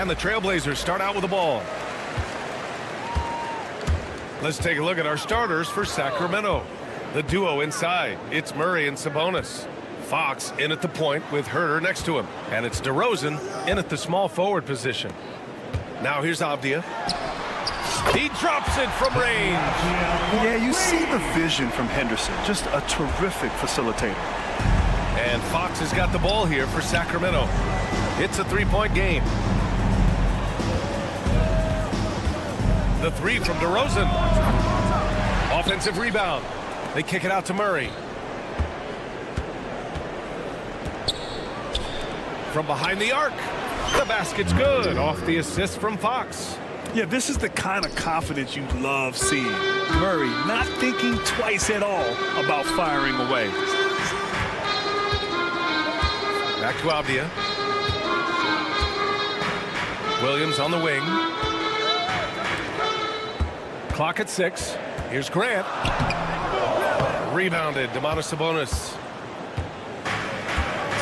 And the Trailblazers start out with the ball. Let's take a look at our starters for Sacramento. The duo inside, it's Murray and Sabonis. Fox in at the point with Herter next to him. And it's DeRozan in at the small forward position. Now here's Avdia. He drops it from range. Yeah, you see the vision from Henderson. Just a terrific facilitator. And Fox has got the ball here for Sacramento. It's a three-point game. The three from DeRozan. Offensive rebound. They kick it out to Murray. From behind the arc. The basket's good. Off the assist from Fox. Yeah, this is the kind of confidence you love seeing. Murray not thinking twice at all about firing away. Back to Avdia. Williams on the wing. Clock at 6. Here's Grant. Rebounded. Domantas Sabonis.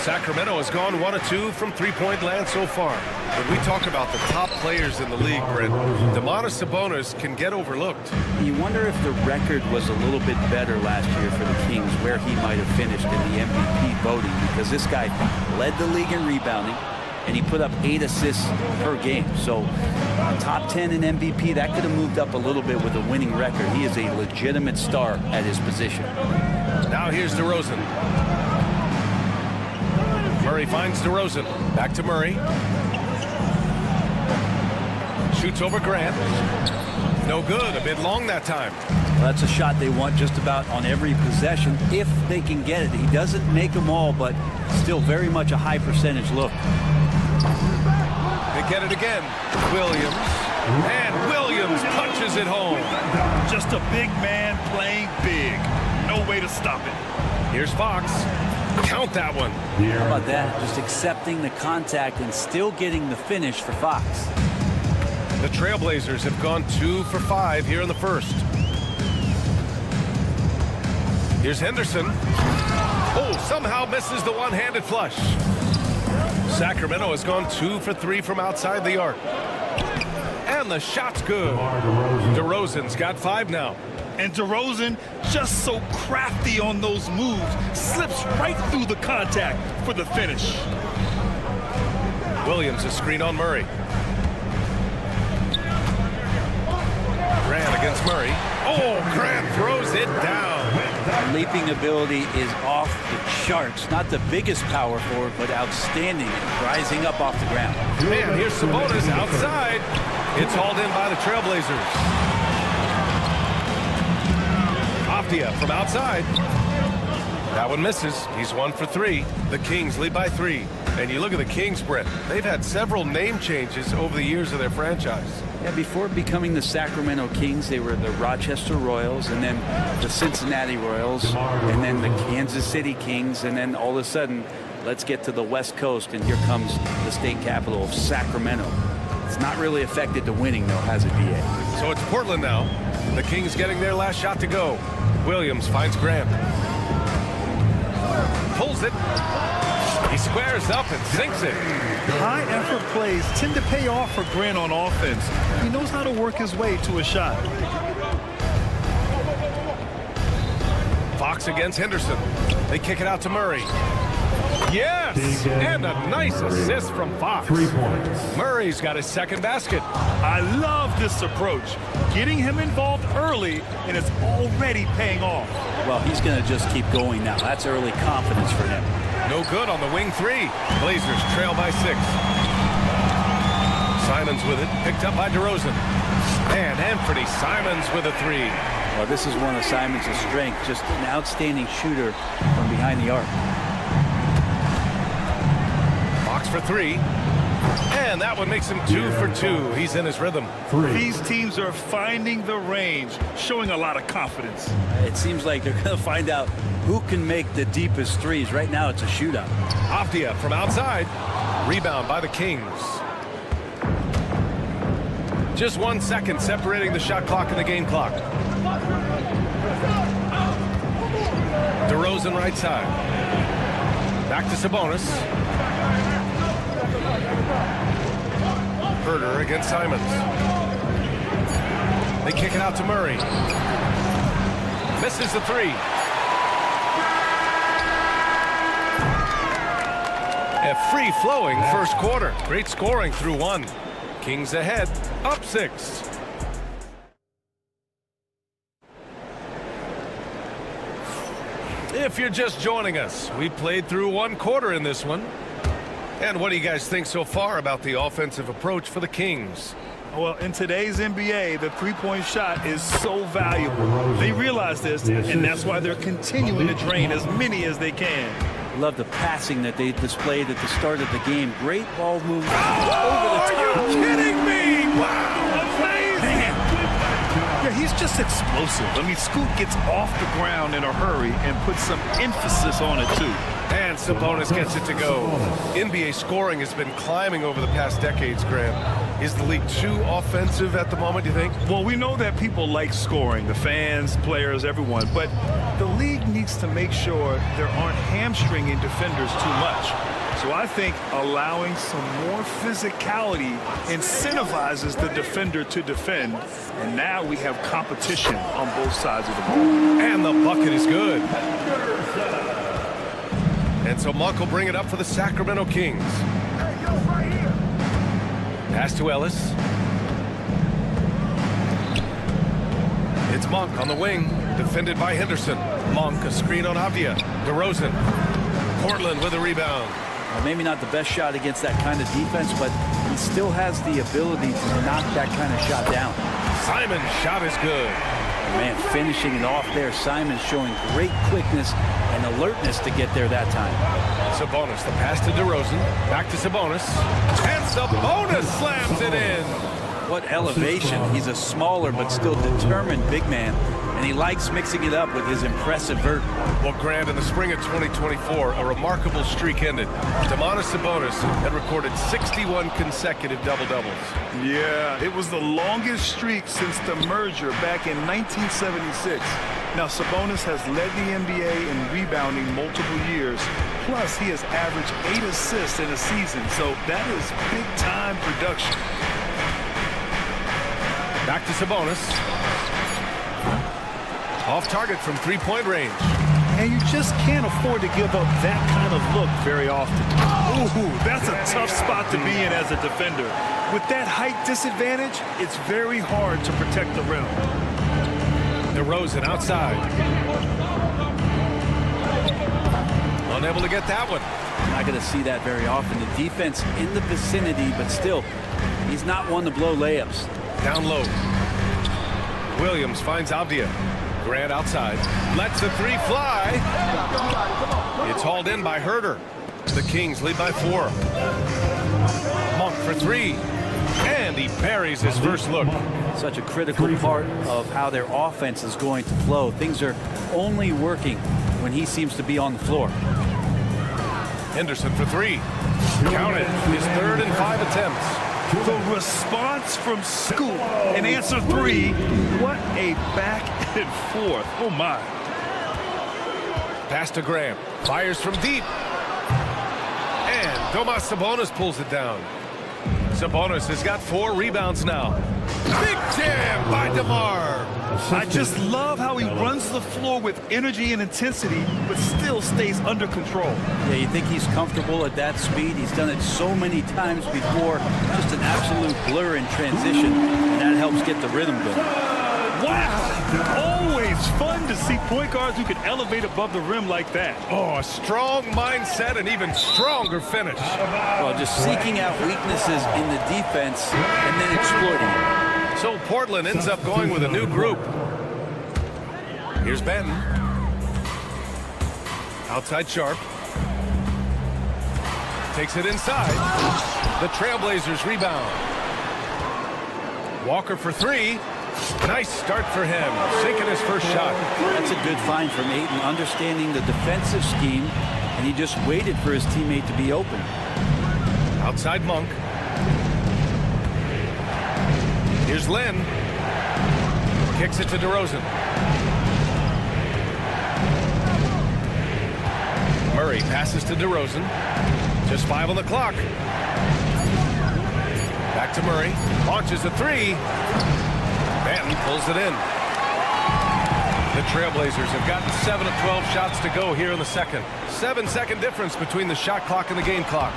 Sacramento has gone 1 of 2 from three-point land so far. When we talk about the top players in the league, Brent, Domantas Sabonis can get overlooked. You wonder if the record was a little bit better last year for the Kings, where he might have finished in the MVP voting, because this guy led the league in rebounding, and he put up 8 assists per game. So top 10 in MVP, that could have moved up a little bit with a winning record. He is a legitimate star at his position. Now here's DeRozan. Murray finds DeRozan. Back to Murray. Shoots over Grant. No good. A bit long that time. Well, that's a shot they want just about on every possession if they can get it. He doesn't make them all, but still very much a high percentage look. They get it again. Williams. And Williams punches it home. Just a big man playing big. No way to stop it. Here's Fox. Count that one. How about that? Just accepting the contact and still getting the finish for Fox. The Trailblazers have gone 2 for 5 here in the first. Here's Henderson. Oh, somehow misses the one-handed flush. Sacramento has gone 2 for 3 from outside the arc. And the shot's good. DeRozan's got 5 now. And DeRozan, just so crafty on those moves, slips right through the contact for the finish. Williams a screen on Murray. Grant against Murray. Oh, Grant throws it down. Leaping ability is off the charts. Not the biggest power forward, but outstanding, rising up off the ground. Man, here's Sabonis outside. It's hauled in by the Trailblazers. Avdia from outside. That one misses. He's 1 for 3. The Kings lead by 3. And you look at the Kings, Brett. They've had several name changes over the years of their franchise. Yeah, before becoming the Sacramento Kings, they were the Rochester Royals, and then the Cincinnati Royals, and then the Kansas City Kings, and then all of a sudden, let's get to the West Coast, and here comes the state capital of Sacramento. It's not really affected to winning, though, has it, B.A.? So it's Portland now. The Kings getting their last shot to go. Williams finds Grant. Pulls it. He squares up and sinks it. High-effort plays tend to pay off for Grant on offense. He knows how to work his way to a shot. Fox against Henderson. They kick it out to Murray. Yes! And a nice assist from Fox. 3 points. Murray's got his second basket. I love this approach. Getting him involved early, and it's already paying off. Well, he's going to just keep going now. That's early confidence for him. No good on the wing 3. Blazers trail by 6. Simons with it, picked up by DeRozan. And Anthony Simons with a 3. Well, this is one of Simons' strengths, just an outstanding shooter from behind the arc. Fox for 3. And that one makes him 2 for 2. He's in his rhythm. 3. These teams are finding the range, showing a lot of confidence. It seems like they're going to find out who can make the deepest threes. Right now, it's a shootout. Avdia from outside. Rebound by the Kings. Just 1 second separating the shot clock and the game clock. DeRozan right side. Back to Sabonis. Herder against Simons. They kick it out to Murray. Misses the three. A free-flowing first quarter. Great scoring through one. Kings ahead, up 6. If you're just joining us, we played through one quarter in this one. And what do you guys think so far about the offensive approach for the Kings? Well, in today's NBA, the three-point shot is so valuable. They realize this, and that's why they're continuing to drain as many as they can. Love the passing that they displayed at the start of the game. Great ball movement Oh, over the top. are you kidding me? Wow, Man. Yeah, he's just explosive. I mean, Scoot gets off the ground in a hurry and puts some emphasis on it, too. And Sabonis gets it to go. NBA scoring has been climbing over the past decades, Graham. Is the league too offensive at the moment, do you think? Well, we know that people like scoring, the fans, players, everyone, but the league needs to make sure there aren't hamstringing defenders too much. So I think allowing some more physicality incentivizes the defender to defend, and now we have competition on both sides of the ball. And the bucket is good. And so Monk will bring it up for the Sacramento Kings. Pass to Ellis. It's Monk on the wing, defended by Henderson. Monk, a screen on Avdia. DeRozan. Portland with a rebound. Well, maybe not the best shot against that kind of defense, but he still has the ability to knock that kind of shot down. Simon's shot is good. Man, finishing it off there. Simon showing great quickness and alertness to get there that time. Sabonis, the pass to DeRozan. Back to Sabonis. And Sabonis slams it in. What elevation. He's a smaller but still determined big man, and he likes mixing it up with his impressive vert. Well, Grant, in the spring of 2024, a remarkable streak ended. Domantas Sabonis had recorded 61 consecutive double-doubles. Yeah, it was the longest streak since the merger back in 1976. Now, Sabonis has led the NBA in rebounding multiple years. Plus, he has averaged 8 assists in a season, so that is big-time production. Back to Sabonis. Off target from three-point range. And you just can't afford to give up that kind of look very often. Ooh, that's a tough spot to be in as a defender. With that height disadvantage, it's very hard to protect the rim. DeRozan outside. Unable to get that one. Not going to see that very often. The defense in the vicinity, but still, he's not one to blow layups. Down low. Williams finds Avdia. Grant outside. Lets the three fly. It's hauled in by Herder. The Kings lead by 4. Monk for 3. And he buries his first look. Such a critical part of how their offense is going to flow. Things are only working when he seems to be on the floor. Henderson for 3. Count it. His 3rd and 5 attempts. The response from Scoot in answer 3. What a back and forth. Oh, my. Pass to Graham. Fires from deep. And Domas Sabonis pulls it down. Sabonis has got 4 rebounds now. Big jam by DeMar. I just love how he runs the floor with energy and intensity, but still stays under control. Yeah, you think he's comfortable at that speed. He's done it so many times before. Just an absolute blur in transition, and that helps get the rhythm going. Wow! Always fun to see point guards who can elevate above the rim like that. Oh, a strong mindset and even stronger finish. Well, just seeking out weaknesses in the defense and then exploiting it. So Portland ends up going with a new group. Here's Benton. Outside Sharp. Takes it inside. The Trailblazers rebound. Walker for 3. Nice start for him. Sinking his first shot. That's a good find from Ayton, understanding the defensive scheme, and he just waited for his teammate to be open. Outside Monk. Here's Lynn. Kicks it to DeRozan. Murray passes to DeRozan. Just 5 on the clock. Back to Murray. Launches a three. Banton pulls it in. The Trailblazers have gotten 7 of 12 shots to go here in the second. 7-second difference between the shot clock and the game clock.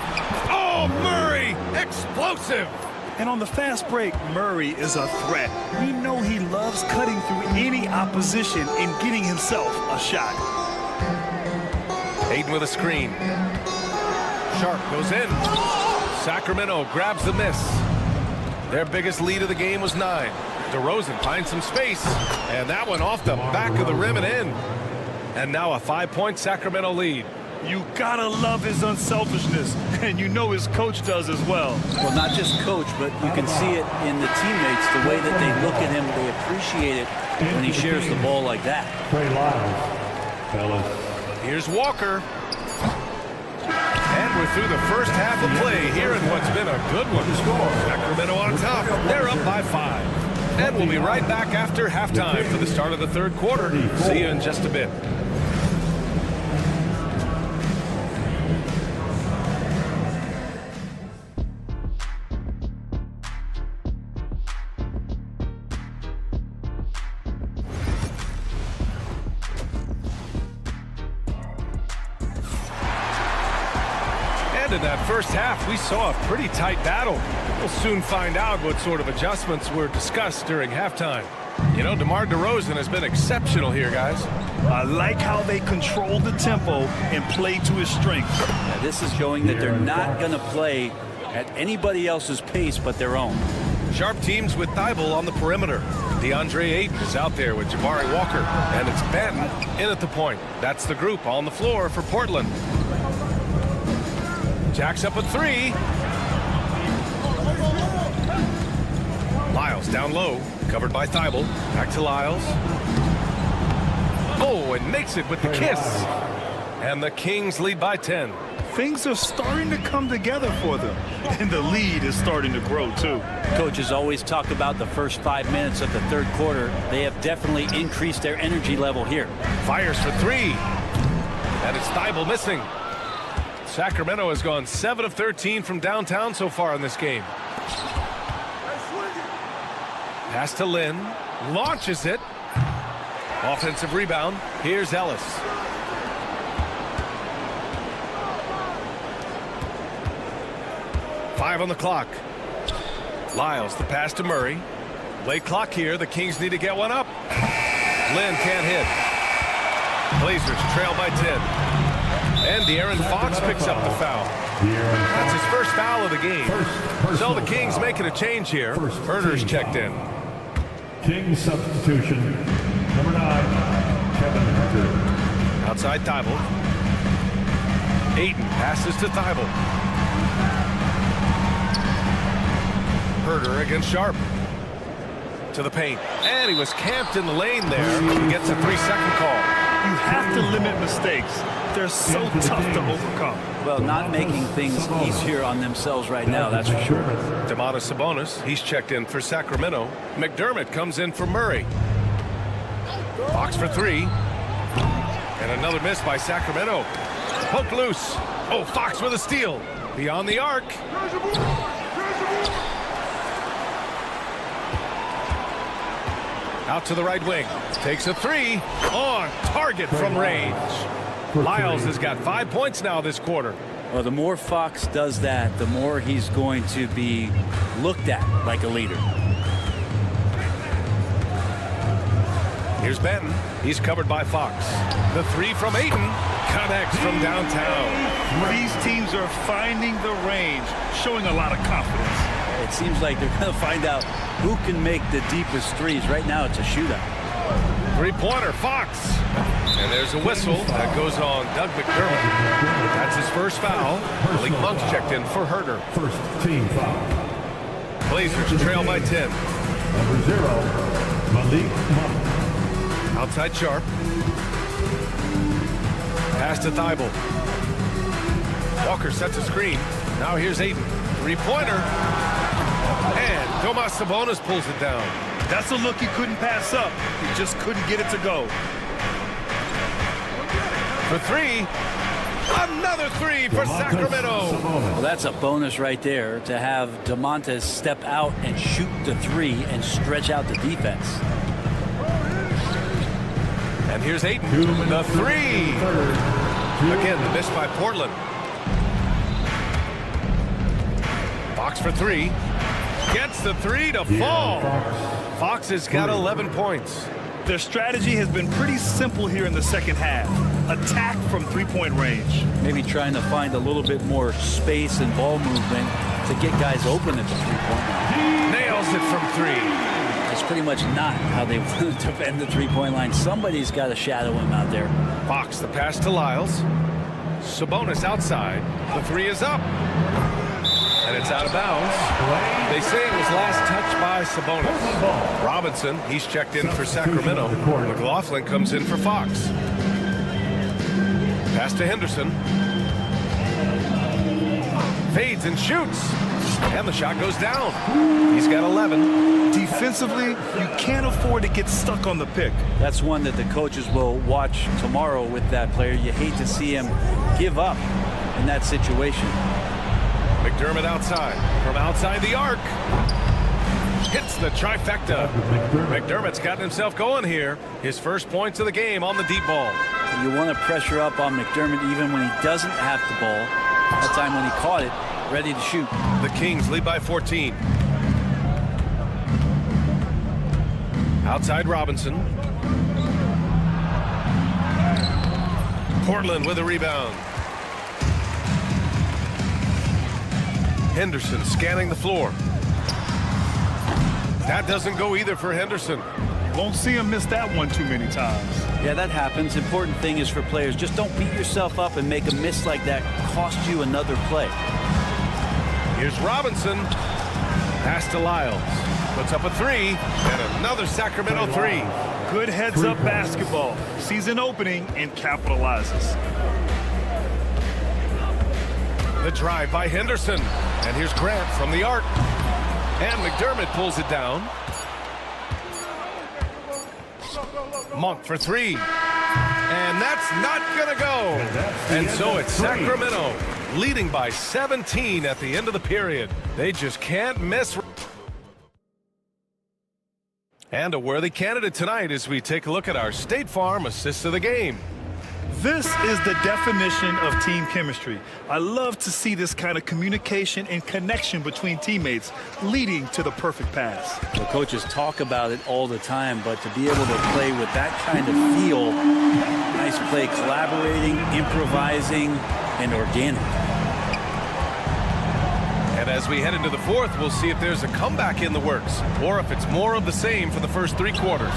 Oh, Murray! Explosive! And on the fast break, Murray is a threat. We know he loves cutting through any opposition and getting himself a shot. Ayton with a screen. Sharp goes in. Sacramento grabs the miss. Their biggest lead of the game was 9. DeRozan finds some space, and that one off the back of the rim and in. And now a 5-point Sacramento lead. You gotta love his unselfishness, and you know his coach does as well. Well, not just coach, but you can see it in the teammates, the way that they look at him. They appreciate it when he shares the ball like that. Trey Lyles, fellas. Here's Walker. And we're through the first half of play here in what's been a good one. Sacramento on top. They're up by 5. And we'll be right back after halftime for the start of the third quarter. See you in just a bit. And in that first half, we saw a pretty tight battle. We'll soon find out what sort of adjustments were discussed during halftime. You know, DeMar DeRozan has been exceptional here, guys. I like how they control the tempo and play to his strength. Now, this is showing that they're not going to play at anybody else's pace but their own. Sharp teams with Thibault on the perimeter. DeAndre Ayton is out there with Jabari Walker. And it's Banton in at the point. That's the group on the floor for Portland. Jacks up a 3. Lyles down low, covered by Thibault. Back to Lyles. Oh, and makes it with the kiss. And the Kings lead by 10. Things are starting to come together for them, and the lead is starting to grow too. Coaches always talk about the first 5 minutes of the third quarter. They have definitely increased their energy level here. Fires for 3. And it's Thibault missing. Sacramento has gone 7 of 13 from downtown so far in this game. Pass to Lynn. Launches it. Offensive rebound. Here's Ellis. Five on the clock. Lyles, the pass to Murray. Late clock here. The Kings need to get one up. Lynn can't hit. Blazers trail by 10. And De'Aaron Fox picks up the foul. That's his first foul of the game. So the Kings making a change here. Herder's checked in. Kings substitution, number 9, Kevin Herter. Outside Thibault. Ayton passes to Thibault. Herder against Sharp. To the paint. And he was camped in the lane there. He gets a 3-second call. You have to limit mistakes. They're so tough to overcome. Well, not making things easier on themselves right now, that's for sure. Domantas Sabonis, he's checked in for Sacramento. McDermott comes in for Murray. Fox for 3. And another miss by Sacramento. Poked loose. Oh, Fox with a steal. Beyond the arc. Out to the right wing. Takes a 3. On target from range. Lyles has got 5 points now this quarter. Well, the more Fox does that, the more he's going to be looked at like a leader. Here's Banton. He's covered by Fox. The 3 from Ayton connects from downtown. These teams are finding the range, showing a lot of confidence. It seems like they're going to find out who can make the deepest threes. Right now, it's a shootout. 3-pointer, Fox. And there's a whistle that goes on Doug McDermott. That's his first foul. Malik Monk's checked in for Herder. First team foul. Blazers trail by 10. Number 0, Malik Monk. Outside Sharp. Pass to Thibault. Walker sets a screen. Now here's Ayton. 3-pointer. And Domas Sabonis pulls it down. That's a look he couldn't pass up. He just couldn't get it to go. For 3. Another three for DeMontis Sacramento. Sabonis. Well, that's a bonus right there to have DeMontis step out and shoot the three and stretch out the defense. And here's Ayton. 2 minutes The three. third. Again, the miss by Portland. Fox for three. Gets the three to fall. Fox has got 11 points. Their strategy has been pretty simple here in the second half. Attack from three-point range. Maybe trying to find a little bit more space and ball movement to get guys open at the three-point line. Nails it from three. That's pretty much not how they want to defend the three-point line. Somebody's got to shadow him out there. Fox the pass to Lyles. Sabonis outside. The three is up. And it's out of bounds. They say it was last touched by Sabonis. Robinson, he's checked in for Sacramento. McLaughlin comes in for Fox. Pass to Henderson. Fades and shoots. And the shot goes down. He's got 11. Defensively, you can't afford to get stuck on the pick. That's one that the coaches will watch tomorrow with that player. You hate to see him give up in that situation. McDermott outside. From outside the arc. Hits the trifecta. McDermott's gotten himself going here. His first points of the game on the deep ball. You want to pressure up on McDermott even when he doesn't have the ball. That time when he caught it, ready to shoot. The Kings lead by 14. Outside Robinson. Portland with a rebound. Henderson scanning the floor. That doesn't go either for Henderson. Won't see him miss that one too many times. Yeah, that happens. Important thing is for players, just don't beat yourself up and make a miss like that cost you another play. Here's Robinson. Pass to Lyles. Puts up a three. And another Sacramento three. Good heads-up basketball. Sees an opening and capitalizes. The drive by Henderson. And here's Grant from the arc. And McDermott pulls it down. Monk for three. And that's not going to go. And so it's Sacramento leading by 17 at the end of the period. They just can't miss. And a worthy candidate tonight as we take a look at our State Farm assists of the game. This is the definition of team chemistry. I love to see this kind of communication and connection between teammates leading to the perfect pass. The coaches talk about it all the time, but to be able to play with that kind of feel, nice play, collaborating, improvising, and organic. And as we head into the fourth, we'll see if there's a comeback in the works or if it's more of the same for the first three quarters.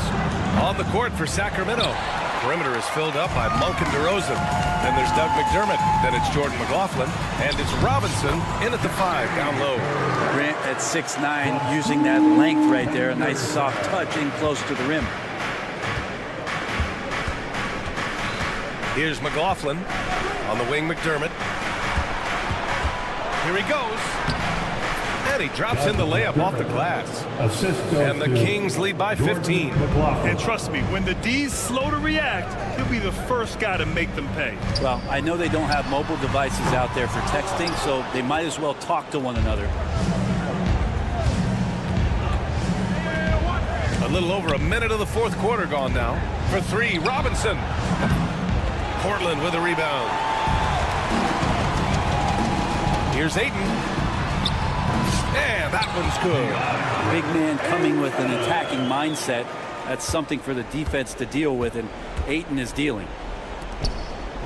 On the court for Sacramento. Perimeter is filled up by Monk and DeRozan. Then there's Doug McDermott. Then it's Jordan McLaughlin. And it's Robinson in at the 5, down low. Grant at 6'9", using that length right there. A nice soft touch in close to the rim. Here's McLaughlin. On the wing, McDermott. Here he goes. And he drops in the layup off the glass. And the Kings lead by 15. And trust me, when the D's slow to react, he'll be the first guy to make them pay. Well, I know they don't have mobile devices out there for texting, so they might as well talk to one another. A little over a minute of the fourth quarter gone now. For three, Robinson. Portland with a rebound. Here's Ayton. And that one's good. Big man coming with an attacking mindset. That's something for the defense to deal with, and Ayton is dealing.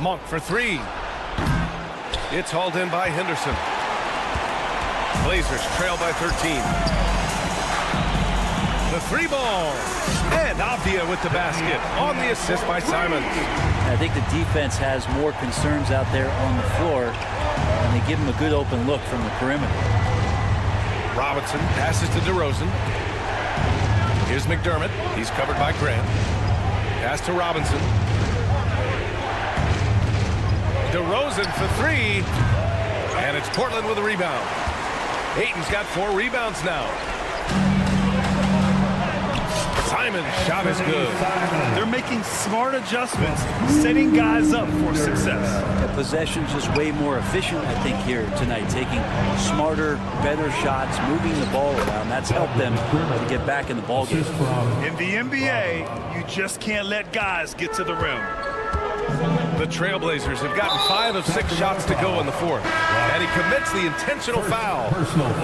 Monk for three. It's hauled in by Henderson. Blazers trail by 13. The three ball. And Avdia with the basket on the assist by Simons. I think the defense has more concerns out there on the floor, and they give him a good open look from the perimeter. Robinson passes to DeRozan. Here's McDermott. He's covered by Grant. Pass to Robinson. DeRozan for three. And it's Portland with a rebound. Ayton's got 4 rebounds now. Simon's shot is good. They're making smart adjustments, setting guys up for success. The possession's just way more efficient, I think, here tonight. Taking smarter, better shots, moving the ball around. That's helped them to get back in the ball game. In the NBA, you just can't let guys get to the rim. The Trailblazers have gotten 5 of 6 shots to go in the fourth. And he commits the intentional foul.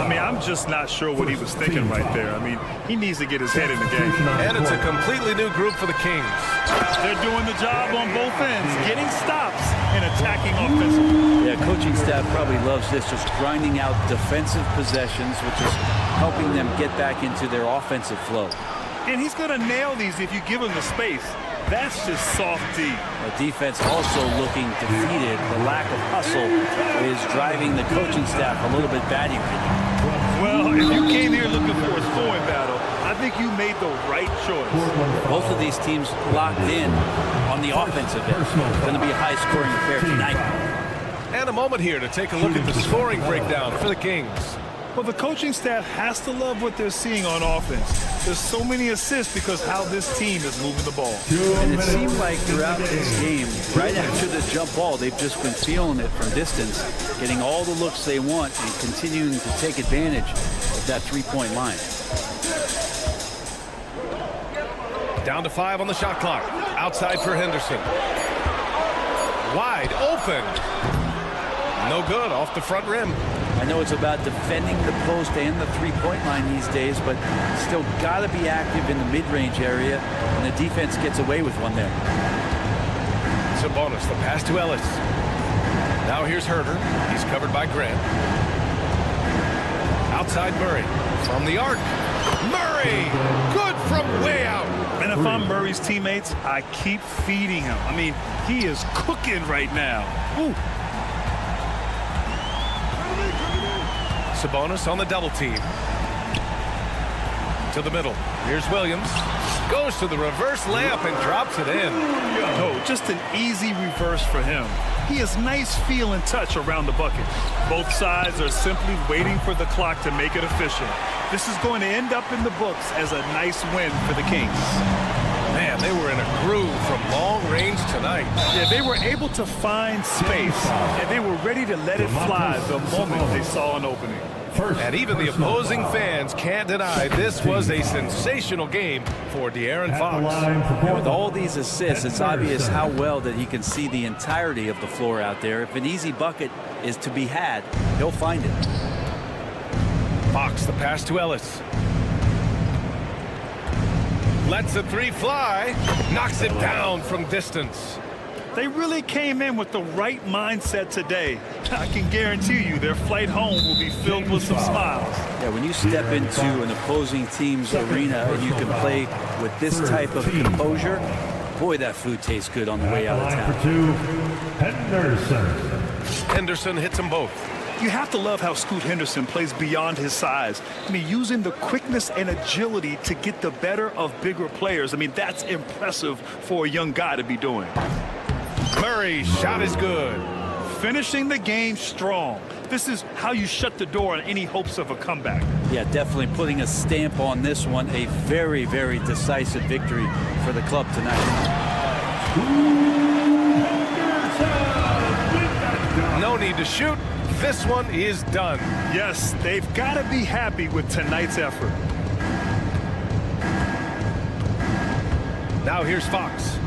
I mean, I'm just not sure what he was thinking right there. I mean, he needs to get his head in the game. And it's a completely new group for the Kings. They're doing the job on both ends, getting stops and attacking offensively. Yeah, coaching staff probably loves this, just grinding out defensive possessions, which is helping them get back into their offensive flow. And he's going to nail these if you give him the space. That's just soft D. The defense also looking defeated. The lack of hustle is driving the coaching staff a little bit batty right now. Well, if you came here looking for a scoring battle, I think you made the right choice. Both of these teams locked in on the offensive end. It's going to be a high-scoring affair tonight. And a moment here to take a look at the scoring breakdown for the Kings. Well, the coaching staff has to love what they're seeing on offense. There's so many assists because how this team is moving the ball. And it seemed like throughout this game, right after the jump ball, they've just been feeling it from distance, getting all the looks they want and continuing to take advantage of that three-point line. Down to 5 on the shot clock. Outside for Henderson. Wide open. No good, off the front rim. I know it's about defending the post and the three-point line these days, but still got to be active in the mid-range area, and the defense gets away with one there. Sabonis, the pass to Ellis. Now here's Herter. He's covered by Grant. Outside Murray. From the arc. Murray! Good from way out. And if I'm Murray's teammates, I keep feeding him. I mean, he is cooking right now. Ooh. Sabonis on the double team. To the middle. Here's Williams. Goes to the reverse layup and drops it in. Oh, just an easy reverse for him. He has nice feel and touch around the bucket. Both sides are simply waiting for the clock to make it official. This is going to end up in the books as a nice win for the Kings. Man, they were in a groove from long range tonight. Yeah, they were able to find space, and they were ready to let it fly the moment they saw an opening. And even the opposing fans can't deny this was a sensational game for De'Aaron Fox. And with all these assists, it's obvious how well that he can see the entirety of the floor out there. If an easy bucket is to be had, he'll find it. Fox, the pass to Ellis. Lets the three fly. Knocks it down from distance. They really came in with the right mindset today. I can guarantee you their flight home will be filled with some smiles. Yeah, when you step into an opposing team's arena and you can play with this type of composure, boy, that food tastes good on the way out of town. Henderson hits them both. You have to love how Scoot Henderson plays beyond his size. I mean, using the quickness and agility to get the better of bigger players. I mean, that's impressive for a young guy to be doing. Murray's shot is good. Finishing the game strong. This is how you shut the door on any hopes of a comeback. Yeah, definitely putting a stamp on this one. A very, very decisive victory for the club tonight. No need to shoot. This one is done. Yes, they've got to be happy with tonight's effort. Now here's Fox.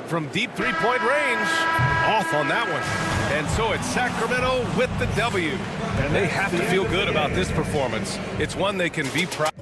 From deep three-point range, off on that one. And so it's Sacramento with the W. And they have to feel good about this performance. It's one they can be proud of.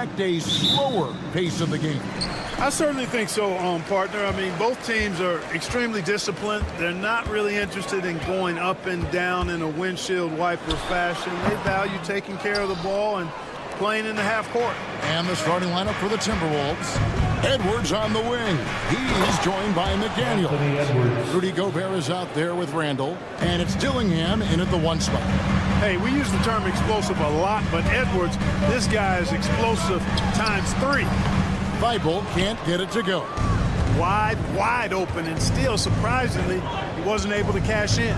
expect a slower pace of the game? I certainly think so, partner. I mean, both teams are extremely disciplined. They're not really interested in going up and down in a windshield wiper fashion. They value taking care of the ball and playing in the half court. And the starting lineup for the Timberwolves. Edwards on the wing. He is joined by McDaniel. Anthony Edwards. Rudy Gobert is out there with Randall. And it's Dillingham in at the 1 spot. Hey, we use the term explosive a lot, but Edwards, this guy is explosive times 3. Thibault can't get it to go. Wide open, and still, surprisingly, he wasn't able to cash in.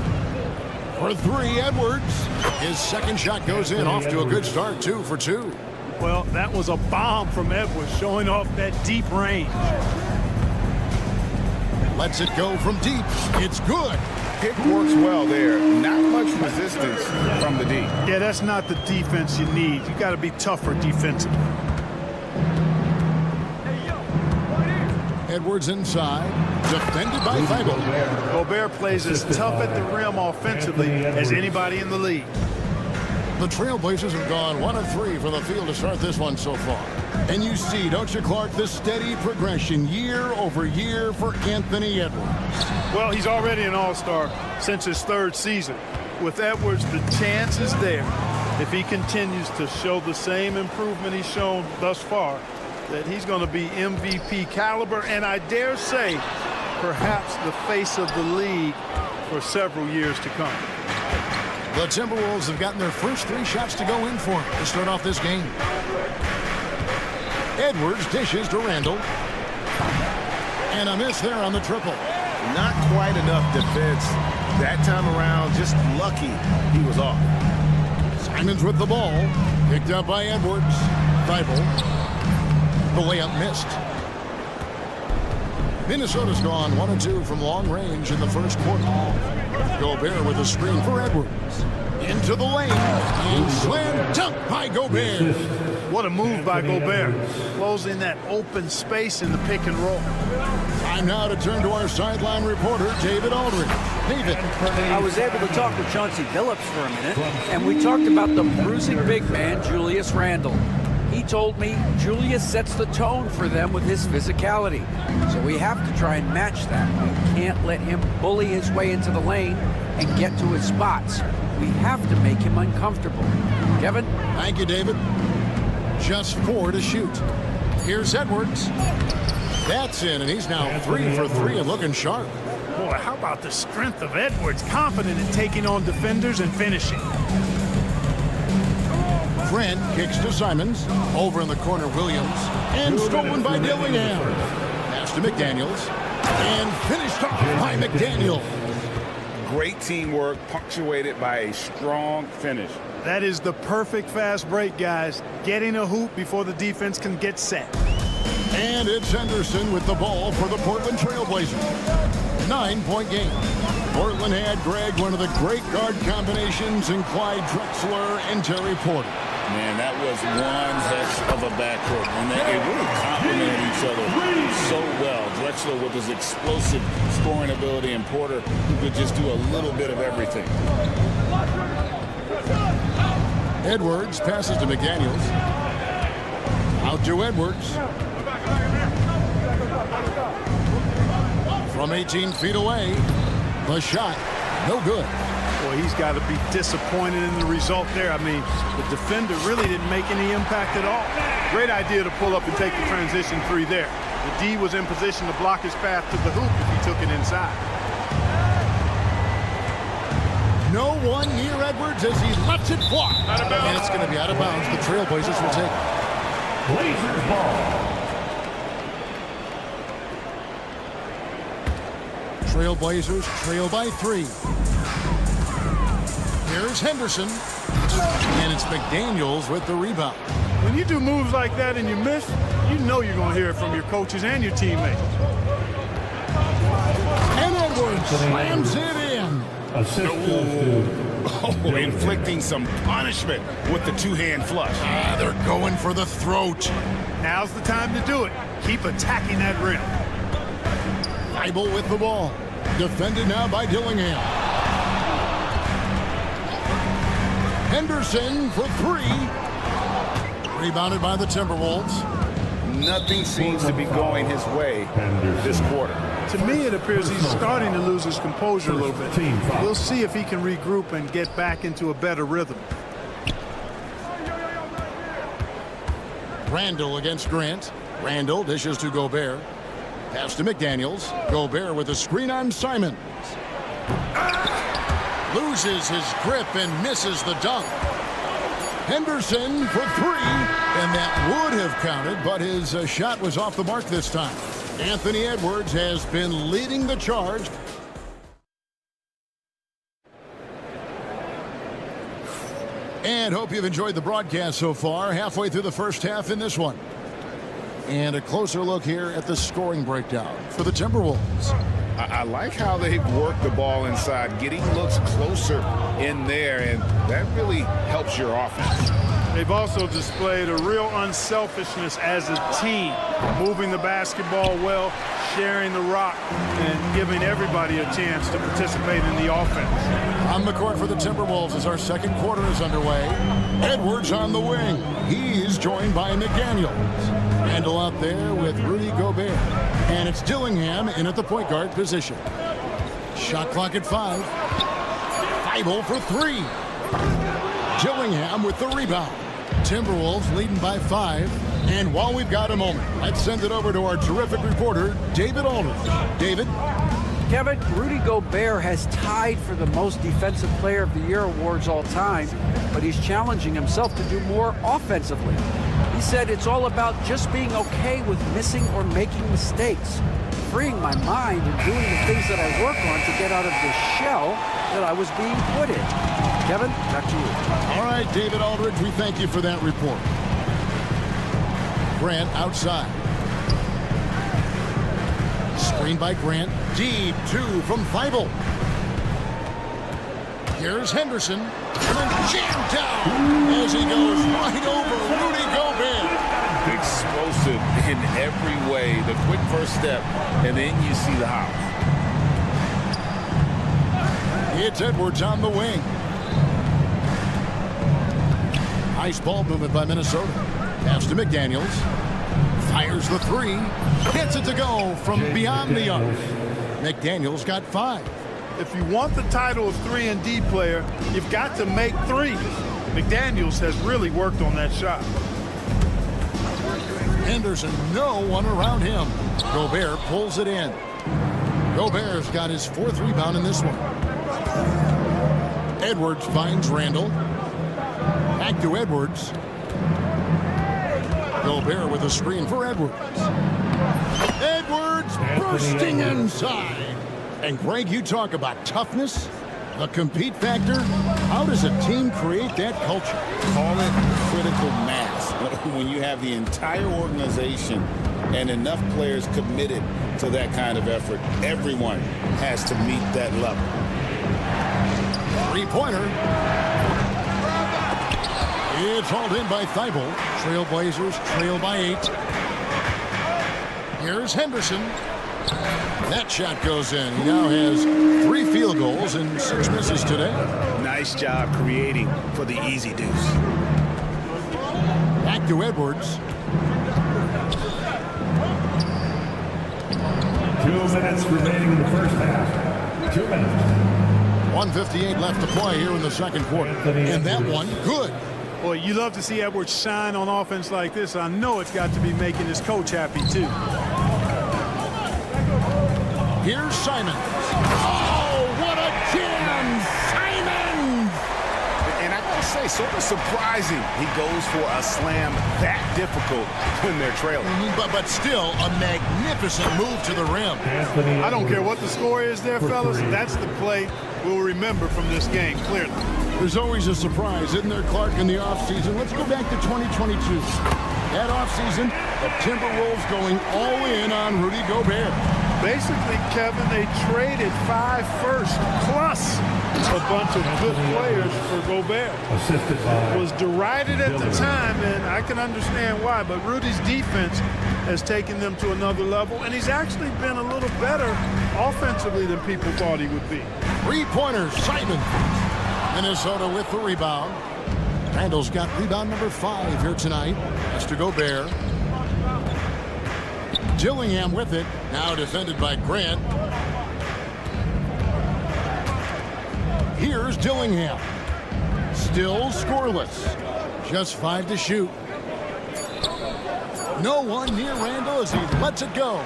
For 3, Edwards. His second shot goes in, off to a good start, 2 for 2. Well, that was a bomb from Edwards, showing off that deep range. Lets it go from deep. It's good. Pick works well there. Not much resistance from the D. Yeah, that's not the defense you need. You got to be tougher defensively. Edwards inside. Defended by Thibault. Gobert plays as tough at the rim offensively as anybody in the league. The Trailblazers have gone 1 of 3 from the field to start this one so far. And you see, don't you, Clark, the steady progression year over year for Anthony Edwards. Well, he's already an all-star since his 3rd season. With Edwards, the chance is there, if he continues to show the same improvement he's shown thus far, that he's going to be MVP caliber, and I dare say, perhaps the face of the league for several years to come. The Timberwolves have gotten their first 3 shots to go in for him to start off this game. Edwards dishes to Randall. And a miss there on the triple. Not quite enough defense that time around. Just lucky he was off. Simons with the ball. Picked up by Edwards. Thibault. The layup missed. Minnesota's gone 1 of 2 from long range in the first quarter. Gobert with a screen for Edwards. Into the lane. And slam dunk by Gobert. What a move by Gobert. Closing that open space in the pick and roll. Time now to turn to our sideline reporter, David Aldridge. David. I was able to talk with Chauncey Billups for a minute, and we talked about the bruising big man, Julius Randle. He told me Julius sets the tone for them with his physicality. So we have to try and match that. We can't let him bully his way into the lane and get to his spots. We have to make him uncomfortable. Kevin? Thank you, David. Just 4 to shoot. Here's Edwards. That's in, and he's now 3 for 3 and looking sharp. Boy, how about the strength of Edwards? Confident in taking on defenders and finishing. Trent kicks to Simons. Over in the corner, Williams. And stolen by Dillingham. Pass to McDaniels. And finished off by McDaniels. Great teamwork punctuated by a strong finish. That is the perfect fast break, guys. Getting a hoop before the defense can get set. And it's Henderson with the ball for the Portland Trailblazers. 9-point game. Portland had, Greg, one of the great guard combinations in Clyde Drexler and Terry Porter. Man, that was one heck of a backcourt, and they really complemented each other so well. Drexler with his explosive scoring ability, and Porter who could just do a little bit of everything. Edwards passes to McDaniels. Out to Edwards. From 18 feet away, the shot, no good. Boy, he's got to be disappointed in the result there. I mean, the defender really didn't make any impact at all. Great idea to pull up and take the transition 3 there. The D was in position to block his path to the hoop if he took it inside. No one near Edwards as he lets it fly. And it's going to be out of bounds. The Trailblazers will take it. Blazers ball. Trailblazers trail by 3. Here's Henderson. And it's McDaniels with the rebound. When you do moves like that and you miss, you know you're going to hear it from your coaches and your teammates. And Edwards slams it in. Assist goes to Inflicting some punishment with the 2-hand flush. They're going for the throat. Now's the time to do it. Keep attacking that rim. Thibault with the ball. Defended now by Dillingham. Henderson for 3. Rebounded by the Timberwolves. Nothing seems to be going his way this quarter. To me, it appears he's starting to lose his composure a little bit. Team foul. We'll see if he can regroup and get back into a better rhythm. Randall against Grant. Randall dishes to Gobert. Pass to McDaniels. Gobert with a screen on Simons. Loses his grip and misses the dunk. Henderson for three, and that would have counted, but his shot was off the mark this time. Anthony Edwards has been leading the charge. And hope you've enjoyed the broadcast so far. Halfway through the first half in this one. And a closer look here at the scoring breakdown for the Timberwolves. I like how they've worked the ball inside, getting looks closer in there, and that really helps your offense. They've also displayed a real unselfishness as a team, moving the basketball well, sharing the rock, and giving everybody a chance to participate in the offense. On the court for the Timberwolves as our second quarter is underway. Edwards on the wing. He's joined by McDaniels. Randall out there with Rudy Gobert. And it's Dillingham in at the point guard position. Shot clock at 5. Thibault for 3. Dillingham with the rebound. Timberwolves leading by 5. And while we've got a moment, let's send it over to our terrific reporter, David Aldridge. David? Kevin, Rudy Gobert has tied for the most Defensive Player of the Year awards all time, but he's challenging himself to do more offensively. He said it's all about just being okay with missing or making mistakes, freeing my mind and doing the things that I work on to get out of the shell that I was being put in. Kevin, back to you. All right, David Aldridge, we thank you for that report. Grant outside. Screen by Grant. Deep 2 from Thibault. Here's Henderson. And jammed down as he goes right over Rudy Gobert. Explosive in every way. The quick first step, and then you see the how. It's Edwards on the wing. Nice ball movement by Minnesota. Pass to McDaniels. Fires the 3. Gets it to go from beyond the arc. McDaniels got 5. If you want the title of 3-and-D player, you've got to make threes. McDaniels has really worked on that shot. Henderson, no one around him. Gobert pulls it in. Gobert's got his 4th rebound in this one. Edwards finds Randall. Back to Edwards. Gobert with a screen for Edwards. Edwards bursting inside. And Greg, you talk about toughness, the compete factor. How does a team create that culture? Call it critical mass. When you have the entire organization and enough players committed to that kind of effort, everyone has to meet that level. 3-pointer. It's hauled in by Thibault. Trailblazers trail by 8. Here's Henderson. That shot goes in. He now has 3 field goals and 6 misses today. Nice job creating for the easy deuce. Back to Edwards. 2 minutes remaining in the first half. 2 minutes. 1:58 left to play here in the second quarter. And that one, good. Boy, you love to see Edwards shine on offense like this. I know it's got to be making his coach happy, too. Here's Simons. Oh, what a jam! Simons! And I gotta say, sort of surprising he goes for a slam that difficult when they're trailing. But still, a magnificent move to the rim. I don't care what the score is there, fellas. That's the play we'll remember from this game, clearly. There's always a surprise, isn't there, Clark, in the offseason? Let's go back to 2022. That offseason, the Timberwolves going all in on Rudy Gobert. Basically, Kevin, they traded 5 firsts plus a bunch of good players for Gobert. Assisted by Was derided at the time, and I can understand why, but Rudy's defense has taken them to another level, and he's actually been a little better offensively than people thought he would be. 3-pointers, Simons. Minnesota with the rebound. Randall's got rebound number 5 here tonight. Has to Gobert. Dillingham with it. Now defended by Grant. Here's Dillingham. Still scoreless. Just 5 to shoot. No one near Randall as he lets it go.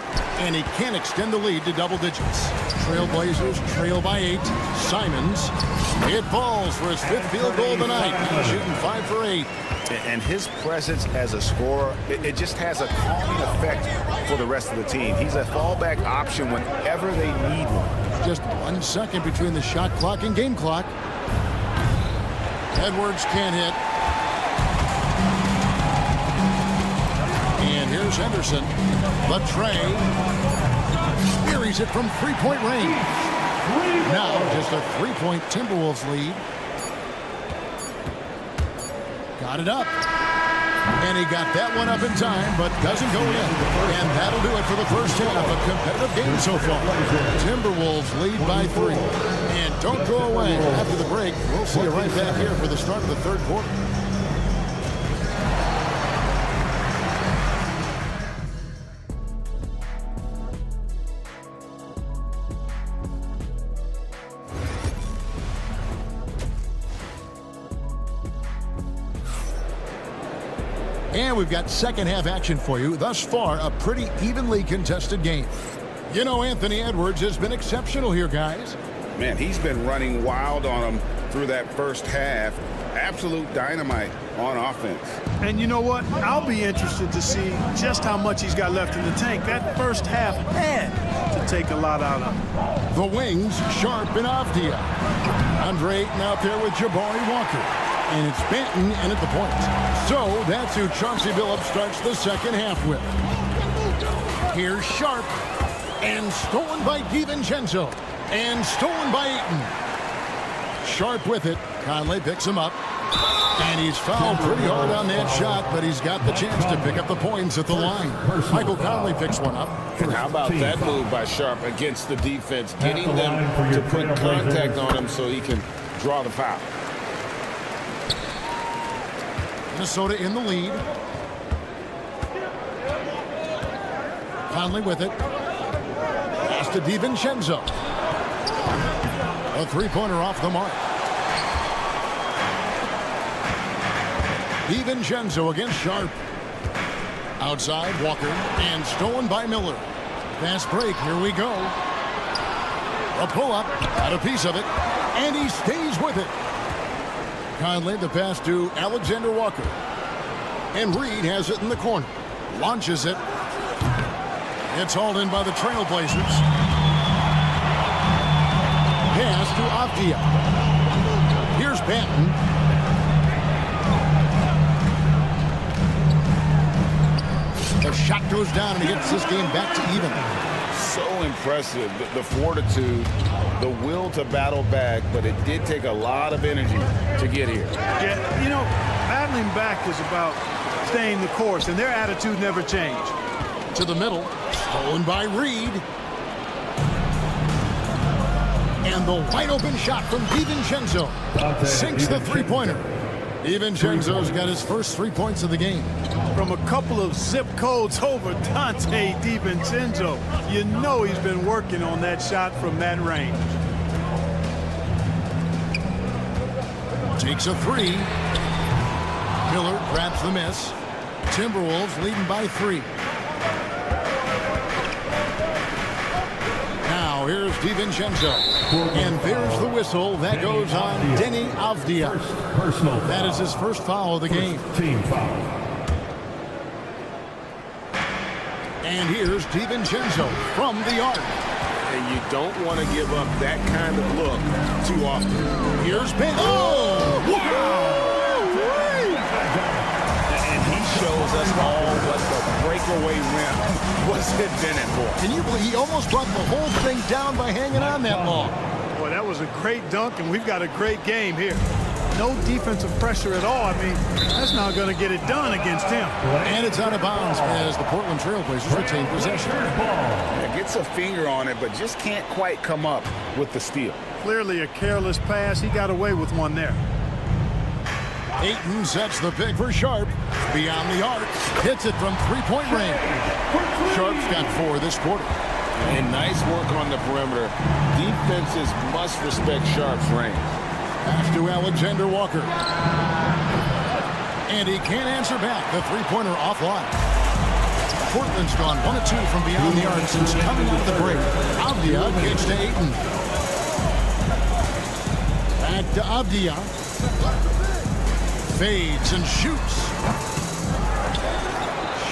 And he can't extend the lead to double digits. Trailblazers trail by 8. Simons. It falls for his 5th field goal of the night. He's shooting 5 for 8. And his presence as a scorer, it just has a calming effect for the rest of the team. He's a fallback option whenever they need one. Just 1 second between the shot clock and game clock. Edwards can't hit. And here's Henderson. The tray. Buries it from three-point range. Now just a 3-point Timberwolves lead. Got it up. And he got that one up in time, but doesn't go in. And that'll do it for the first half. A competitive game so far. Timberwolves lead by 3. And don't go away. After the break, we'll see you right back here for the start of the third quarter. And we've got second half action for you. Thus far, a pretty evenly contested game. You know, Anthony Edwards has been exceptional here, guys. Man, he's been running wild on them through that first half. Absolute dynamite on offense. And you know what? I'll be interested to see just how much he's got left in the tank. That first half had to take a lot out of him. The wings, Sharp and Avdia. Andre Ayton out there with Jabari Walker. And it's Banton in at the point. So that's who Chauncey Billups starts the second half with. Here's Sharp. And stolen by DiVincenzo. And stolen by Ayton. Sharp with it. Conley picks him up. And he's fouled pretty hard on that shot, but he's got the chance to pick up the points at the line. Michael Conley picks one up. And how about that move by Sharp against the defense, getting them to put contact on him so he can draw the foul. Minnesota in the lead. Conley with it. Pass to DiVincenzo. A three-pointer off the mark. DiVincenzo against Sharp. Outside, Walker. And stolen by Miller. Fast break. Here we go. A pull-up. Got a piece of it. And he stays with it. Conley, the pass to Alexander Walker. And Reed has it in the corner. Launches it. It's hauled in by the Trailblazers. Pass to Avdia. Here's Banton. The shot goes down and he gets this game back to even. So impressive, the fortitude, the will to battle back, but it did take a lot of energy to get here. Yeah, you know, battling back is about staying the course, and their attitude never changed. To the middle, stolen by Reed. And the wide open shot from DiVincenzo. Sinks the three-pointer. DiVincenzo's got his first 3 points of the game. From a couple of zip codes over Dante DiVincenzo. You know he's been working on that shot from that range. Takes a three. Miller grabs the miss. Timberwolves leading by 3. Now here's DiVincenzo. And there's the whistle. That goes on Denny Avdia. That is his first foul of the game. Team foul. And here's DiVincenzo from the arc. And you don't want to give up that kind of look too often. Here's Ben. Oh! Wow! And he shows us all what the breakaway rim was invented for. Can you believe he almost brought the whole thing down by hanging on that long? Boy, that was a great dunk, and we've got a great game here. No defensive pressure at all. I mean, that's not going to get it done against him. And it's out of bounds as the Portland Trailblazers retain possession. Yeah, gets a finger on it, but just can't quite come up with the steal. Clearly a careless pass. He got away with one there. Ayton sets the pick for Sharp. Beyond the arc. Hits it from three-point range. Sharp's got 4 this quarter. And nice work on the perimeter. Defenses must respect Sharp's range. Pass to Alexander Walker. And he can't answer back. The three-pointer offline. Portland's gone 1 of 2 from beyond the arc since coming off the break. Avdia gets to Ayton. Back to Avdia. Fades and shoots.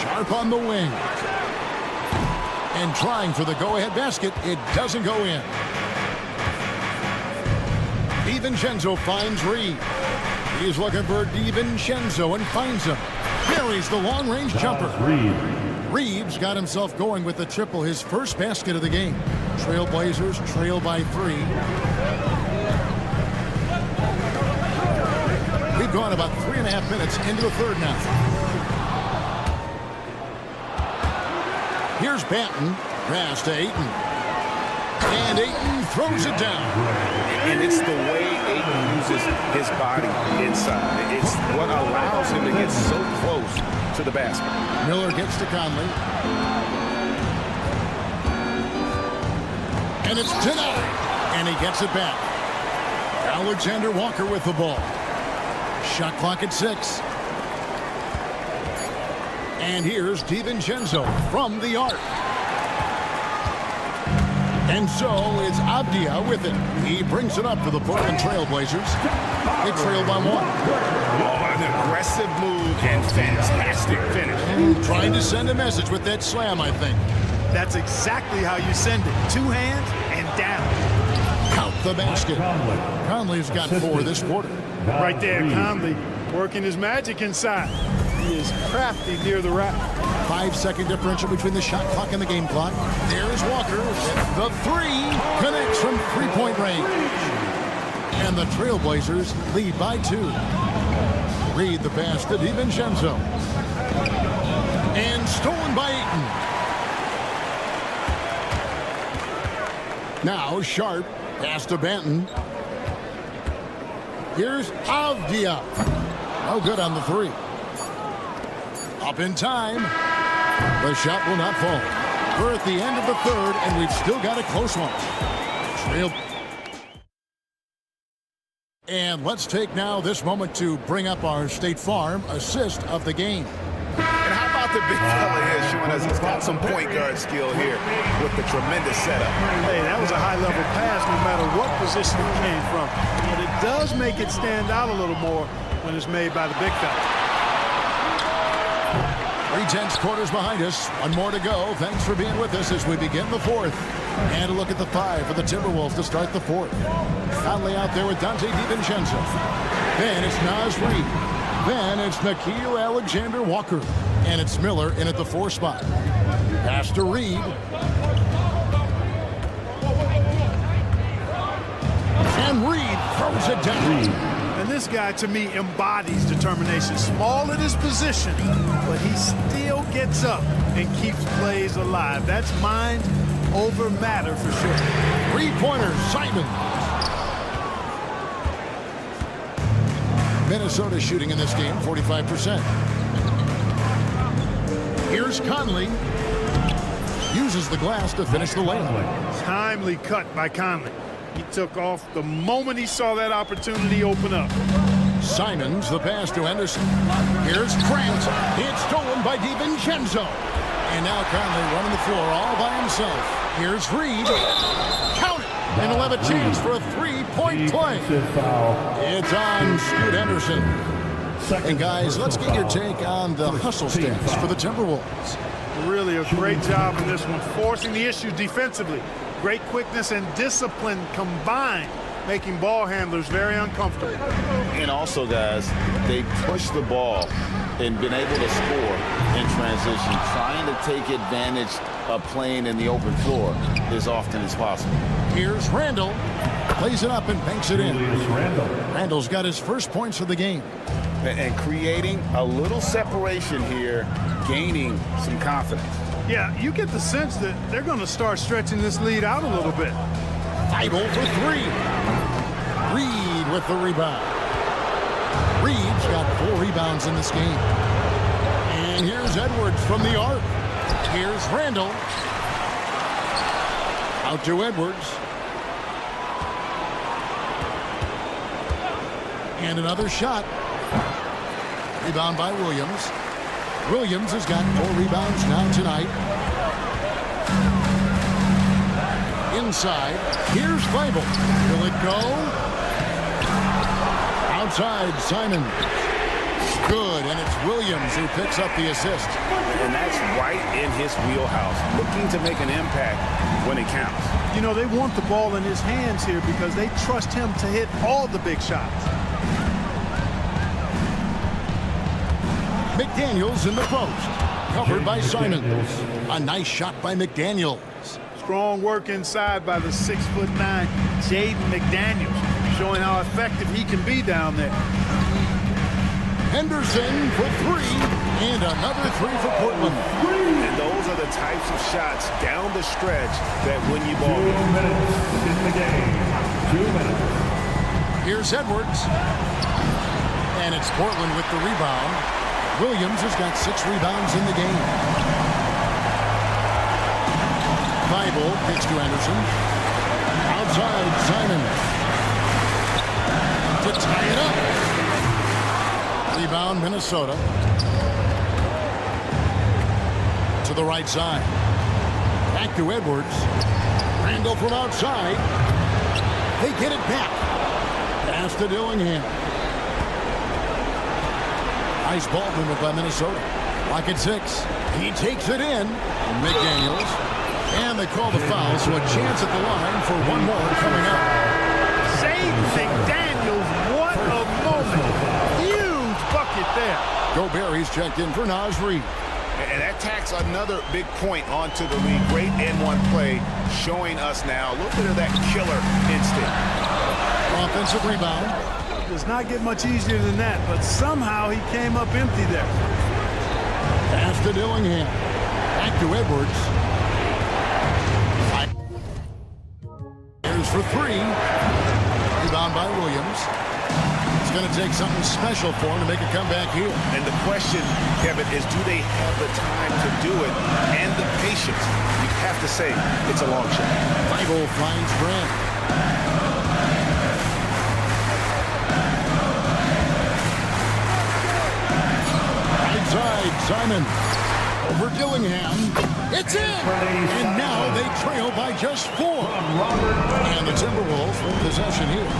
Sharp on the wing. And trying for the go-ahead basket. It doesn't go in. DiVincenzo finds Reed. He's looking for DiVincenzo and finds him. Buries the long-range jumper. Reeves got himself going with the triple, his first basket of the game. Trailblazers trail by 3. We've gone about 3.5 minutes into the third now. Here's Banton. Pass to Ayton. And Ayton throws it down. And it's the way Ayton uses his body inside. It's what allows him to get so close to the basket. Miller gets to Conley. And it's denied. And he gets it back. Alexander Walker with the ball. Shot clock at 6. And here's DiVincenzo from the arc. And so it's Avdia with it. He brings it up for the Portland Trailblazers. They trail by 1. Oh, an aggressive move and fantastic finish. And trying to send a message with that slam, I think. That's exactly how you send it. 2 hands and down. Count the basket. Conley's got 4 this quarter. Right there, Conley working his magic inside. He is crafty near the rack. 5-second differential between the shot clock and the game clock. There's Walker. The 3 connects from three-point range. And the Trailblazers lead by 2. Reed the pass to DiVincenzo. And stolen by Ayton. Now Sharp. Pass to Banton. Here's Avdia. No good on the 3. Up in time. The shot will not fall. We're at the end of the third, and we've still got a close one. And let's take now this moment to bring up our State Farm assist of the game. And how about the big fella here showing us he's got some point guard skill here with the tremendous setup. Hey, that was a high-level pass no matter what position it came from. But it does make it stand out a little more when it's made by the big fella. 3/10 quarters behind us. 1 more to go. Thanks for being with us as we begin the 4th. And a look at the 5 for the Timberwolves to start the 4th. Conley out there with Dante DiVincenzo. Then it's Naz Reid. Then it's Nickeil Alexander Walker. And it's Miller in at the 4 spot. Pass to Reed. And Reed throws it down. And this guy, to me, embodies determination. Small in his position, but he still gets up and keeps plays alive. That's mind over matter for sure. 3-pointer, Simon. Minnesota shooting in this game, 45%. Here's Conley. Uses the glass to finish the layup. Timely cut by Conley. He took off the moment he saw that opportunity open up. Simons, the pass to Henderson. Here's Grant. It's stolen by DiVincenzo. And now Conley running the floor all by himself. Here's Reed. Count it. And he'll have a chance for a 3-point play. It's on Scoot Henderson. And guys, let's get your take on the hustle stance for the Timberwolves. Really a great job in this one, forcing the issue defensively. Great quickness and discipline combined, making ball handlers very uncomfortable. And also, guys, they push the ball and been able to score in transition, trying to take advantage of playing in the open floor as often as possible. Here's Randall. Plays it up and banks it in. Randall's got his first points of the game. And creating a little separation here, gaining some confidence. Yeah, you get the sense that they're going to start stretching this lead out a little bit. Feibel for 3. Reed with the rebound. Reeves got 4 rebounds in this game. And here's Edwards from the arc. Here's Randall. Out to Edwards. And another shot. Rebound by Williams. Williams has got 4 rebounds now tonight. Inside. Here's Bible. Will it go? Outside, Simon. Good, and it's Williams who picks up the assist. And that's right in his wheelhouse, looking to make an impact when it counts. You know, they want the ball in his hands here because they trust him to hit all the big shots. McDaniels in the post. Covered by Simons. A nice shot by McDaniels. Strong work inside by the 6'9" Jaden McDaniels, showing how effective he can be down there. Henderson for 3, and another 3 for Portland. And those are the types of shots down the stretch that win you ball. 2 minutes in the game. 2 minutes. Here's Edwards. And it's Portland with the rebound. Williams has got 6 rebounds in the game. Bible kicks to Anderson. Outside, Simon. To tie it up. Rebound, Minnesota. To the right side. Back to Edwards. Randall from outside. They get it back. Pass to Dillingham. Nice ball movement by Minnesota. Lock at 6. He takes it in. McDaniels. And they call the foul, so a chance at the line for one more coming up. Jaden McDaniels, what a moment. Huge bucket there. Gobert, he's checked in for Naz Reid. And that tacks another big point onto the league. Great N1 play, showing us now a little bit of that killer instinct. Offensive rebound. Does not get much easier than that, but somehow he came up empty there. Pass to Dillingham. Back to Edwards. Here's for 3. Rebound by Williams. It's going to take something special for him to make a comeback here. And the question, Kevin, is do they have the time to do it and the patience? You have to say it's a long shot. Bible finds Grant. Right side, Simon. Over Dillingham. It's in! And now they trail by just 4. And the Timberwolves with possession here.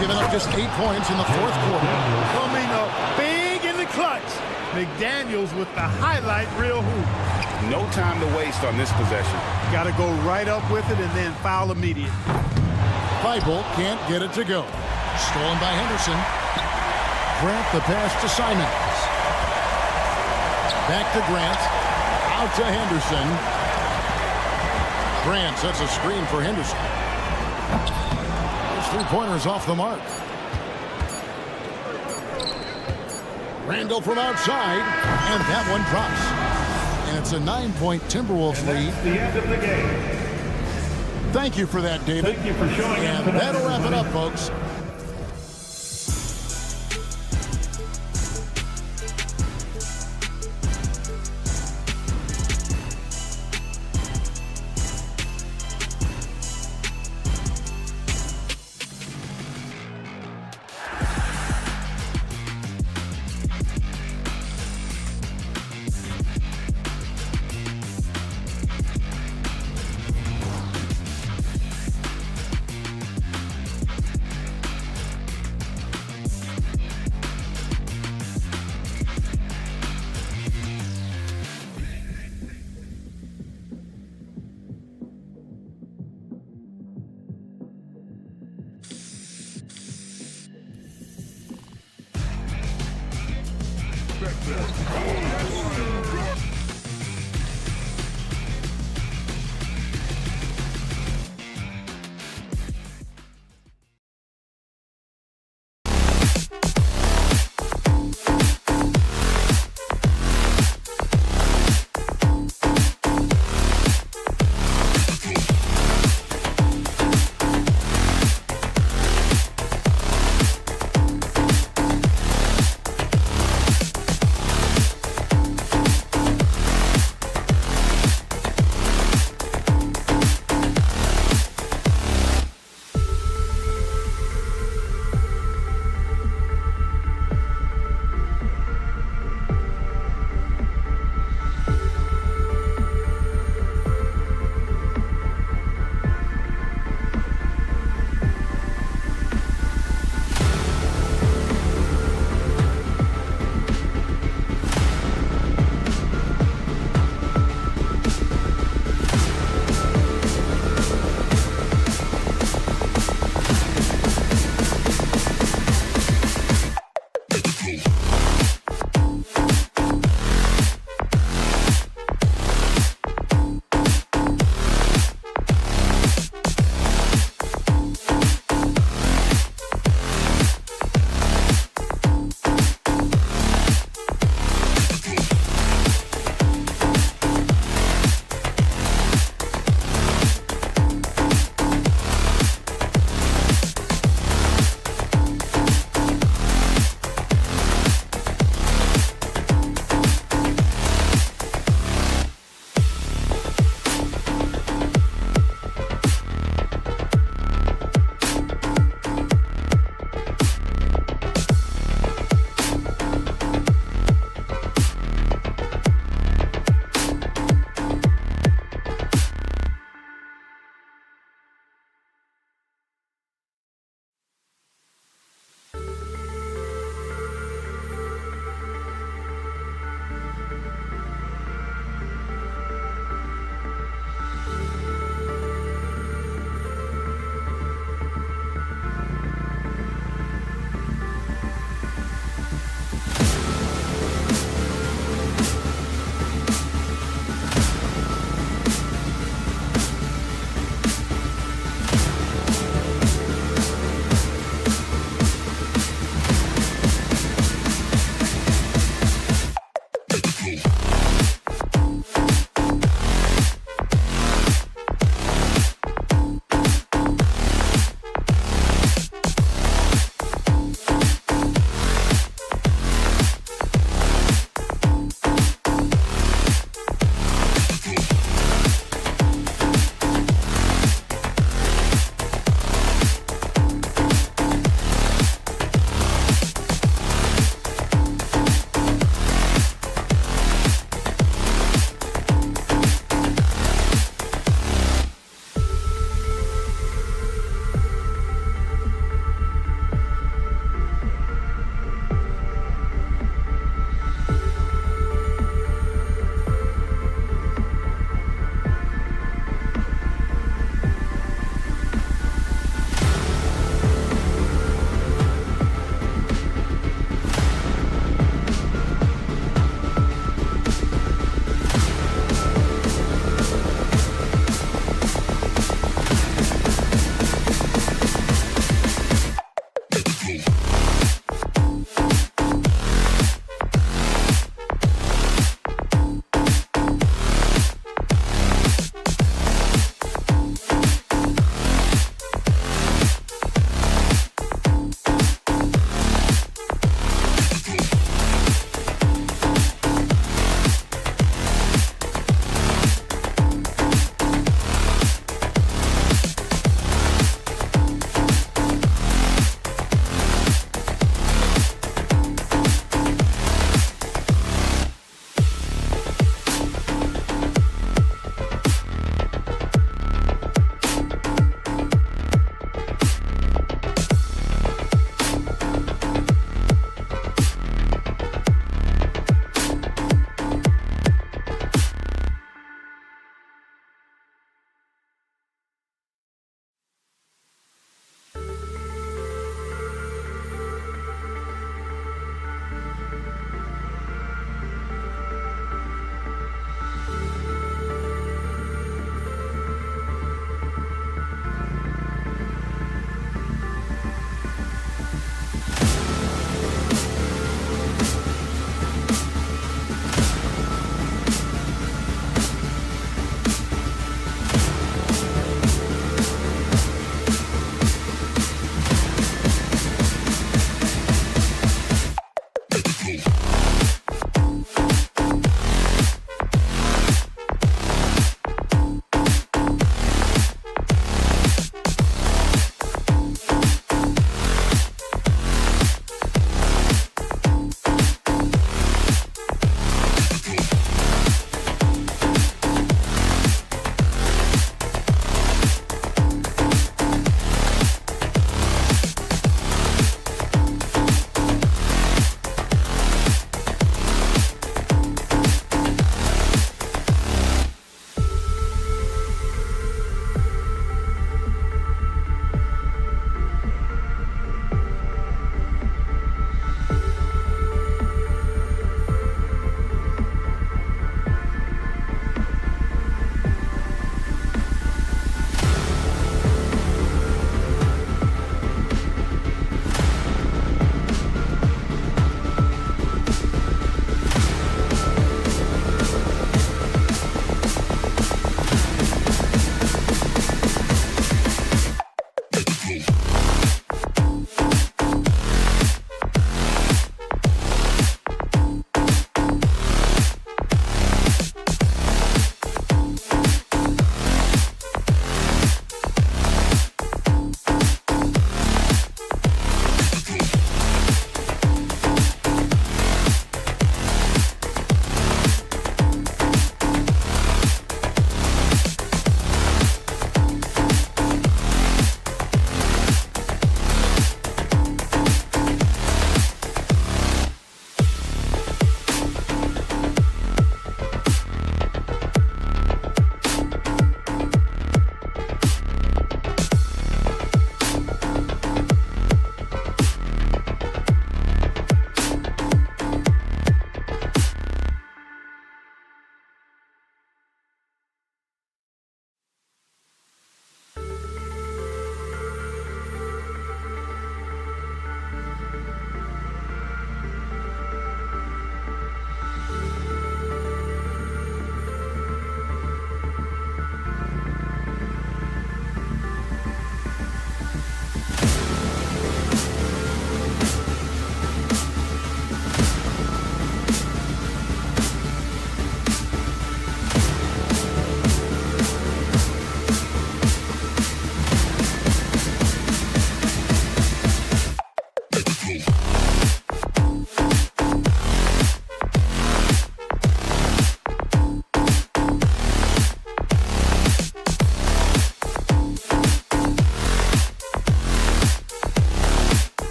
Giving up just 8 points in the 4th quarter. Coming up big in the clutch. McDaniels with the highlight reel hoop. No time to waste on this possession. Got to go right up with it and then foul immediate. Bible can't get it to go. Stolen by Henderson. Grant the pass to Simons. Back to Grant. Out to Henderson. Grant sets a screen for Henderson. His 3-pointers off the mark. Randall from outside, and that one drops. And it's a 9-point Timberwolves lead. The end of the game. Thank you for that, David. Thank you for showing us. And that'll wrap it up, folks.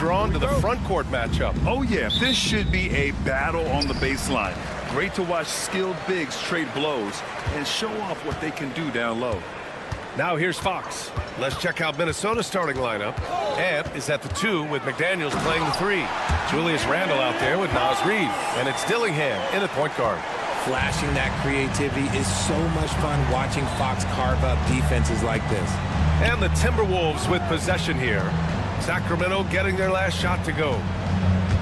drawn to the front court matchup. Oh, yeah. This should be a battle on the baseline. Great to watch skilled bigs trade blows and show off what they can do down low. Now here's Fox. Let's check out Minnesota's starting lineup. Ant is at the 2 with McDaniels playing the 3. Julius Randle out there with Naz Reid. And it's Dillingham in at point guard. Flashing that creativity is so much fun watching Fox carve up defenses like this. And the Timberwolves with possession here. Sacramento getting their last shot to go.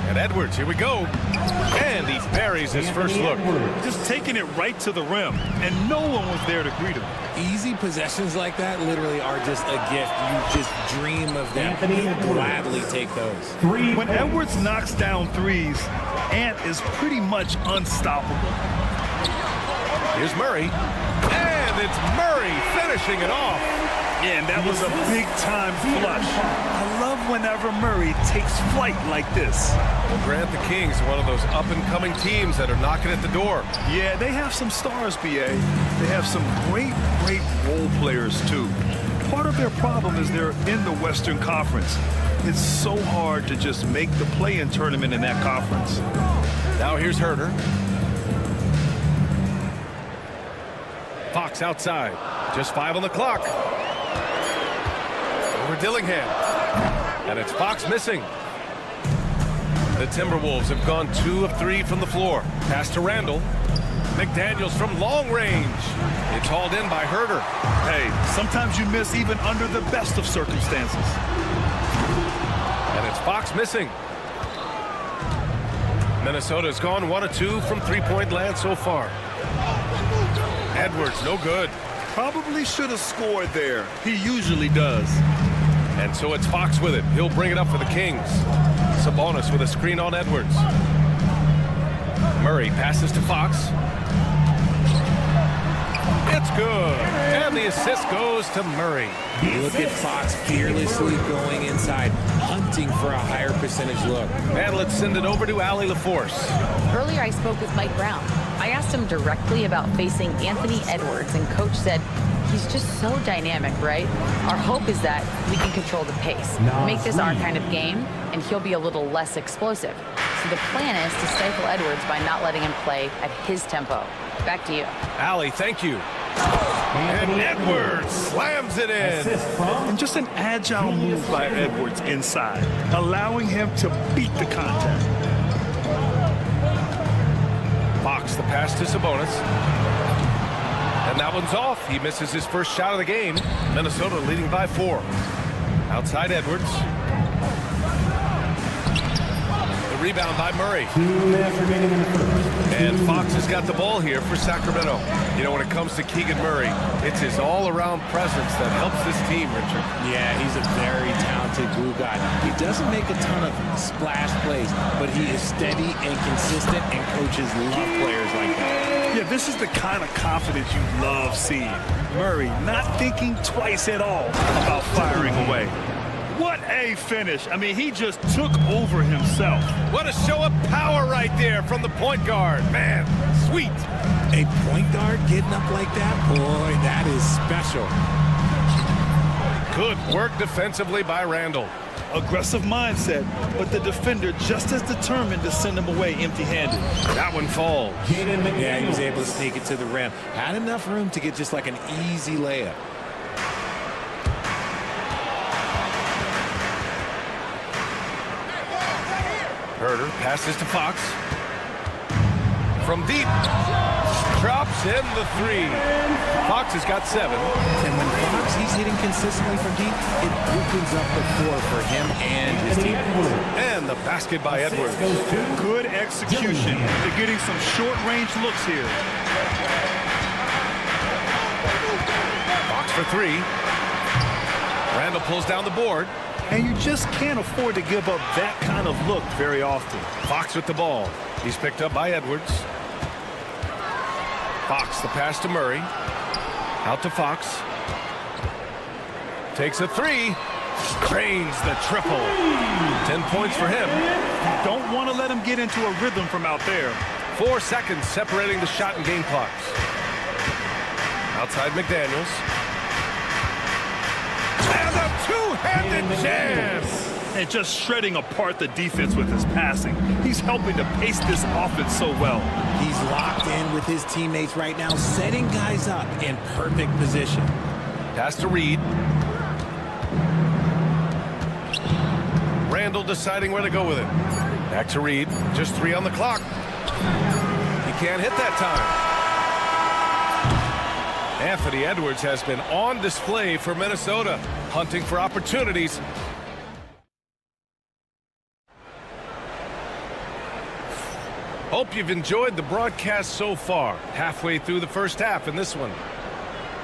And Edwards, here we go. And he buries his first look. Just taking it right to the rim, and no one was there to greet him. Easy possessions like that literally are just a gift. You just dream of them. You'll gladly take those. When Edwards knocks down threes, Ant is pretty much unstoppable. Here's Murray. And it's Murray finishing it off. Yeah, and that was a big-time flush. I love whenever Murray takes flight like this. Well, Grant, the Kings, one of those up-and-coming teams that are knocking at the door. Yeah, they have some stars, BA. They have some great role players, too. Part of their problem is they're in the Western Conference. It's so hard to just make the play-in tournament in that conference. Now here's Herter. Fox outside. Just 5 on the clock. Over Dillingham. And it's Fox missing. The Timberwolves have gone 2 of 3 from the floor. Pass to Randle. McDaniels from long range. It's hauled in by Herter. Hey, sometimes you miss even under the best of circumstances. And it's Fox missing. Minnesota's gone 1 of 2 from three-point land so far. Edwards, no good. Probably should have scored there. He usually does. And so it's Fox with it. He'll bring it up for the Kings. Sabonis with a screen on Edwards. Murray passes to Fox. It's good. And the assist goes to Murray. Look at Fox fearlessly going inside, hunting for a higher percentage look. And let's send it over to Allie LaForce. Earlier I spoke with Mike Brown. I asked him directly about facing Anthony Edwards, and Coach said he's just so dynamic, right? Our hope is that we can control the pace, make this our kind of game, and he'll be a little less explosive. So the plan is to stifle Edwards by not letting him play at his tempo. Back to you. Allie, thank you. And Edwards slams it in. And just an agile move by Edwards inside, allowing him to beat the contact. Fox, the pass to Sabonis. And that one's off. He misses his first shot of the game. Minnesota leading by 4. Outside Edwards. The rebound by Murray. And Fox has got the ball here for Sacramento. You know, when it comes to Keegan Murray, it's his all-around presence that helps this team, Richard. Yeah, he's a very talented glue guy. He doesn't make a ton of splash plays, but he is steady and consistent, and coaches love players like that. Yeah, this is the kind of confidence you love seeing. Murray not thinking twice at all about firing away. What a finish. I mean, he just took over himself. What a show of power right there from the point guard. Man, sweet. A point guard getting up like that? Boy, that is special. Good work defensively by Randle. Aggressive mindset, but the defender just as determined to send him away empty-handed. That one falls. Yeah, he was able to sneak it to the rim. Had enough room to get just like an easy layup. Herter passes to Fox. From deep. Drops in the 3. Fox has got 7. And when Fox, he's hitting consistently from deep, it opens up the floor for him and his team. And the basket by Edwards. Good execution. They're getting some short-range looks here. Fox for 3. Randle pulls down the board. And you just can't afford to give up that kind of look very often. Fox with the ball. He's picked up by Edwards. Fox, the pass to Murray. Out to Fox. Takes a 3. Drains the triple. 10 points for him. You don't want to let him get into a rhythm from out there. 4 seconds separating the shot and game clocks. Outside McDaniels. And a two-handed jam. and just shredding apart the defense with his passing. He's helping to pace this offense so well. He's locked in with his teammates right now, setting guys up in perfect position. Pass to Reed. Randall deciding where to go with it. Back to Reed. Just 3 on the clock. He can't hit that time. Anthony Edwards has been on display for Minnesota, hunting for opportunities. Hope you've enjoyed the broadcast so far. Halfway through the first half in this one.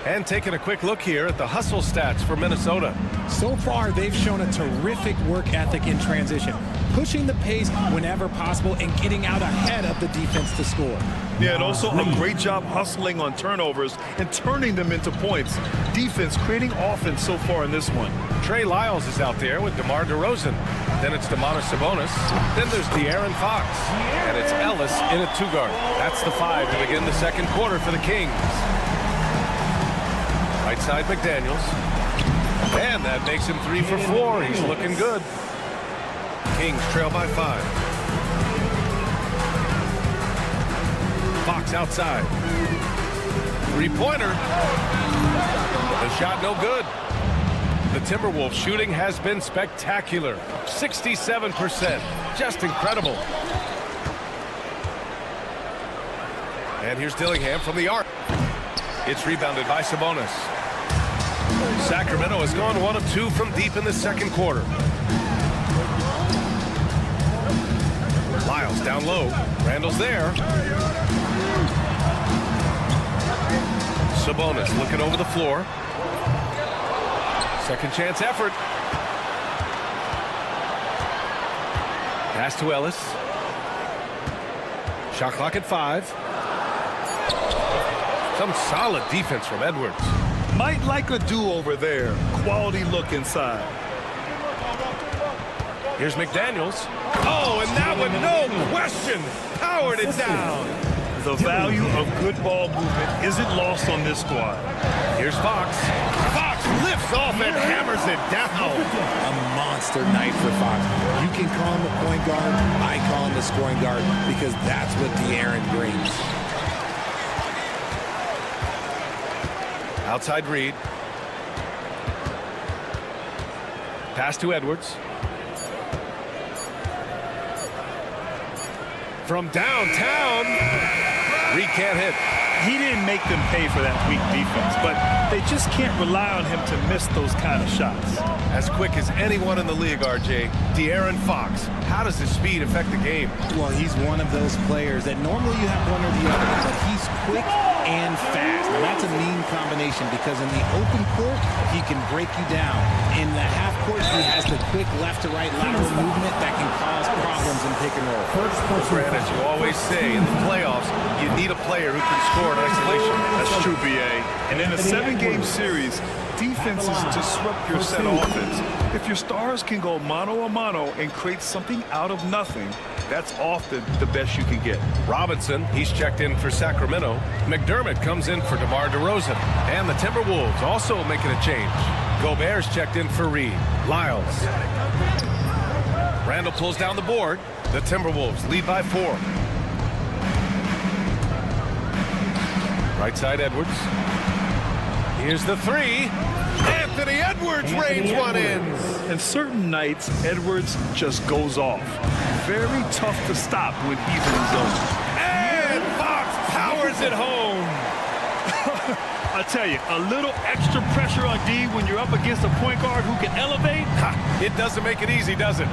And taking a quick look here at the hustle stats for Minnesota. So far, they've shown a terrific work ethic in transition, pushing the pace whenever possible and getting out ahead of the defense to score. Yeah, and also a great job hustling on turnovers and turning them into points. Defense creating offense so far in this one. Trey Lyles is out there with DeMar DeRozan. Then it's Domantas Sabonis. Then there's De'Aaron Fox. And it's Ellis in a 2-guard. That's the 5 to begin the second quarter for the Kings. Right side McDaniels. And that makes him 3 for 4. He's looking good. Kings trail by 5. Fox outside. 3-pointer. The shot no good. The Timberwolves shooting has been spectacular. 67%. Just incredible. And here's Dillingham from the arc. It's rebounded by Sabonis. Sacramento has gone 1 of 2 from deep in the second quarter. Lyles down low. Randall's there. Sabonis looking over the floor. Second chance effort. Pass to Ellis. Shot clock at 5. Some solid defense from Edwards. Might like a do-over there. Quality look inside. Here's McDaniels. Oh, and that one, no question, powered it down. The value of good ball movement isn't lost on this squad. Here's Fox. Fox lifts off and hammers it down. A monster night for Fox. You can call him a point guard. I call him a scoring guard because that's what De'Aaron brings. Outside Reed. Pass to Edwards. From downtown. Reed can't hit. He didn't make them pay for that weak defense, but they just can't rely on him to miss those kind of shots. As quick as anyone in the league, RJ. De'Aaron Fox. How does his speed affect the game? Well, he's one of those players that normally you have one or the other, but he's quick and fast. Now, that's a mean combination because in the open court, he can break you down. In the half court, he has the quick left-to-right lateral movement that can cause problems in pick and roll. Brad, as you always say, in the playoffs, you need a player who can score in isolation. That's true, BA. And in a 7-game series, defenses disrupt your set offense. If your stars can go mano-a-mano and create something out of nothing, that's often the best you can get. Robinson, he's checked in for Sacramento. McDermott comes in for DeMar DeRozan. And the Timberwolves also making a change. Gobert's checked in for Reed. Lyles. Randall pulls down the board. The Timberwolves lead by 4. Right side Edwards. Here's the 3. Anthony Edwards rains one in. And certain nights, Edwards just goes off. Very tough to stop when he's in zone. And Fox powers it home. I tell you, a little extra pressure on D when you're up against a point guard who can elevate. It doesn't make it easy, does it?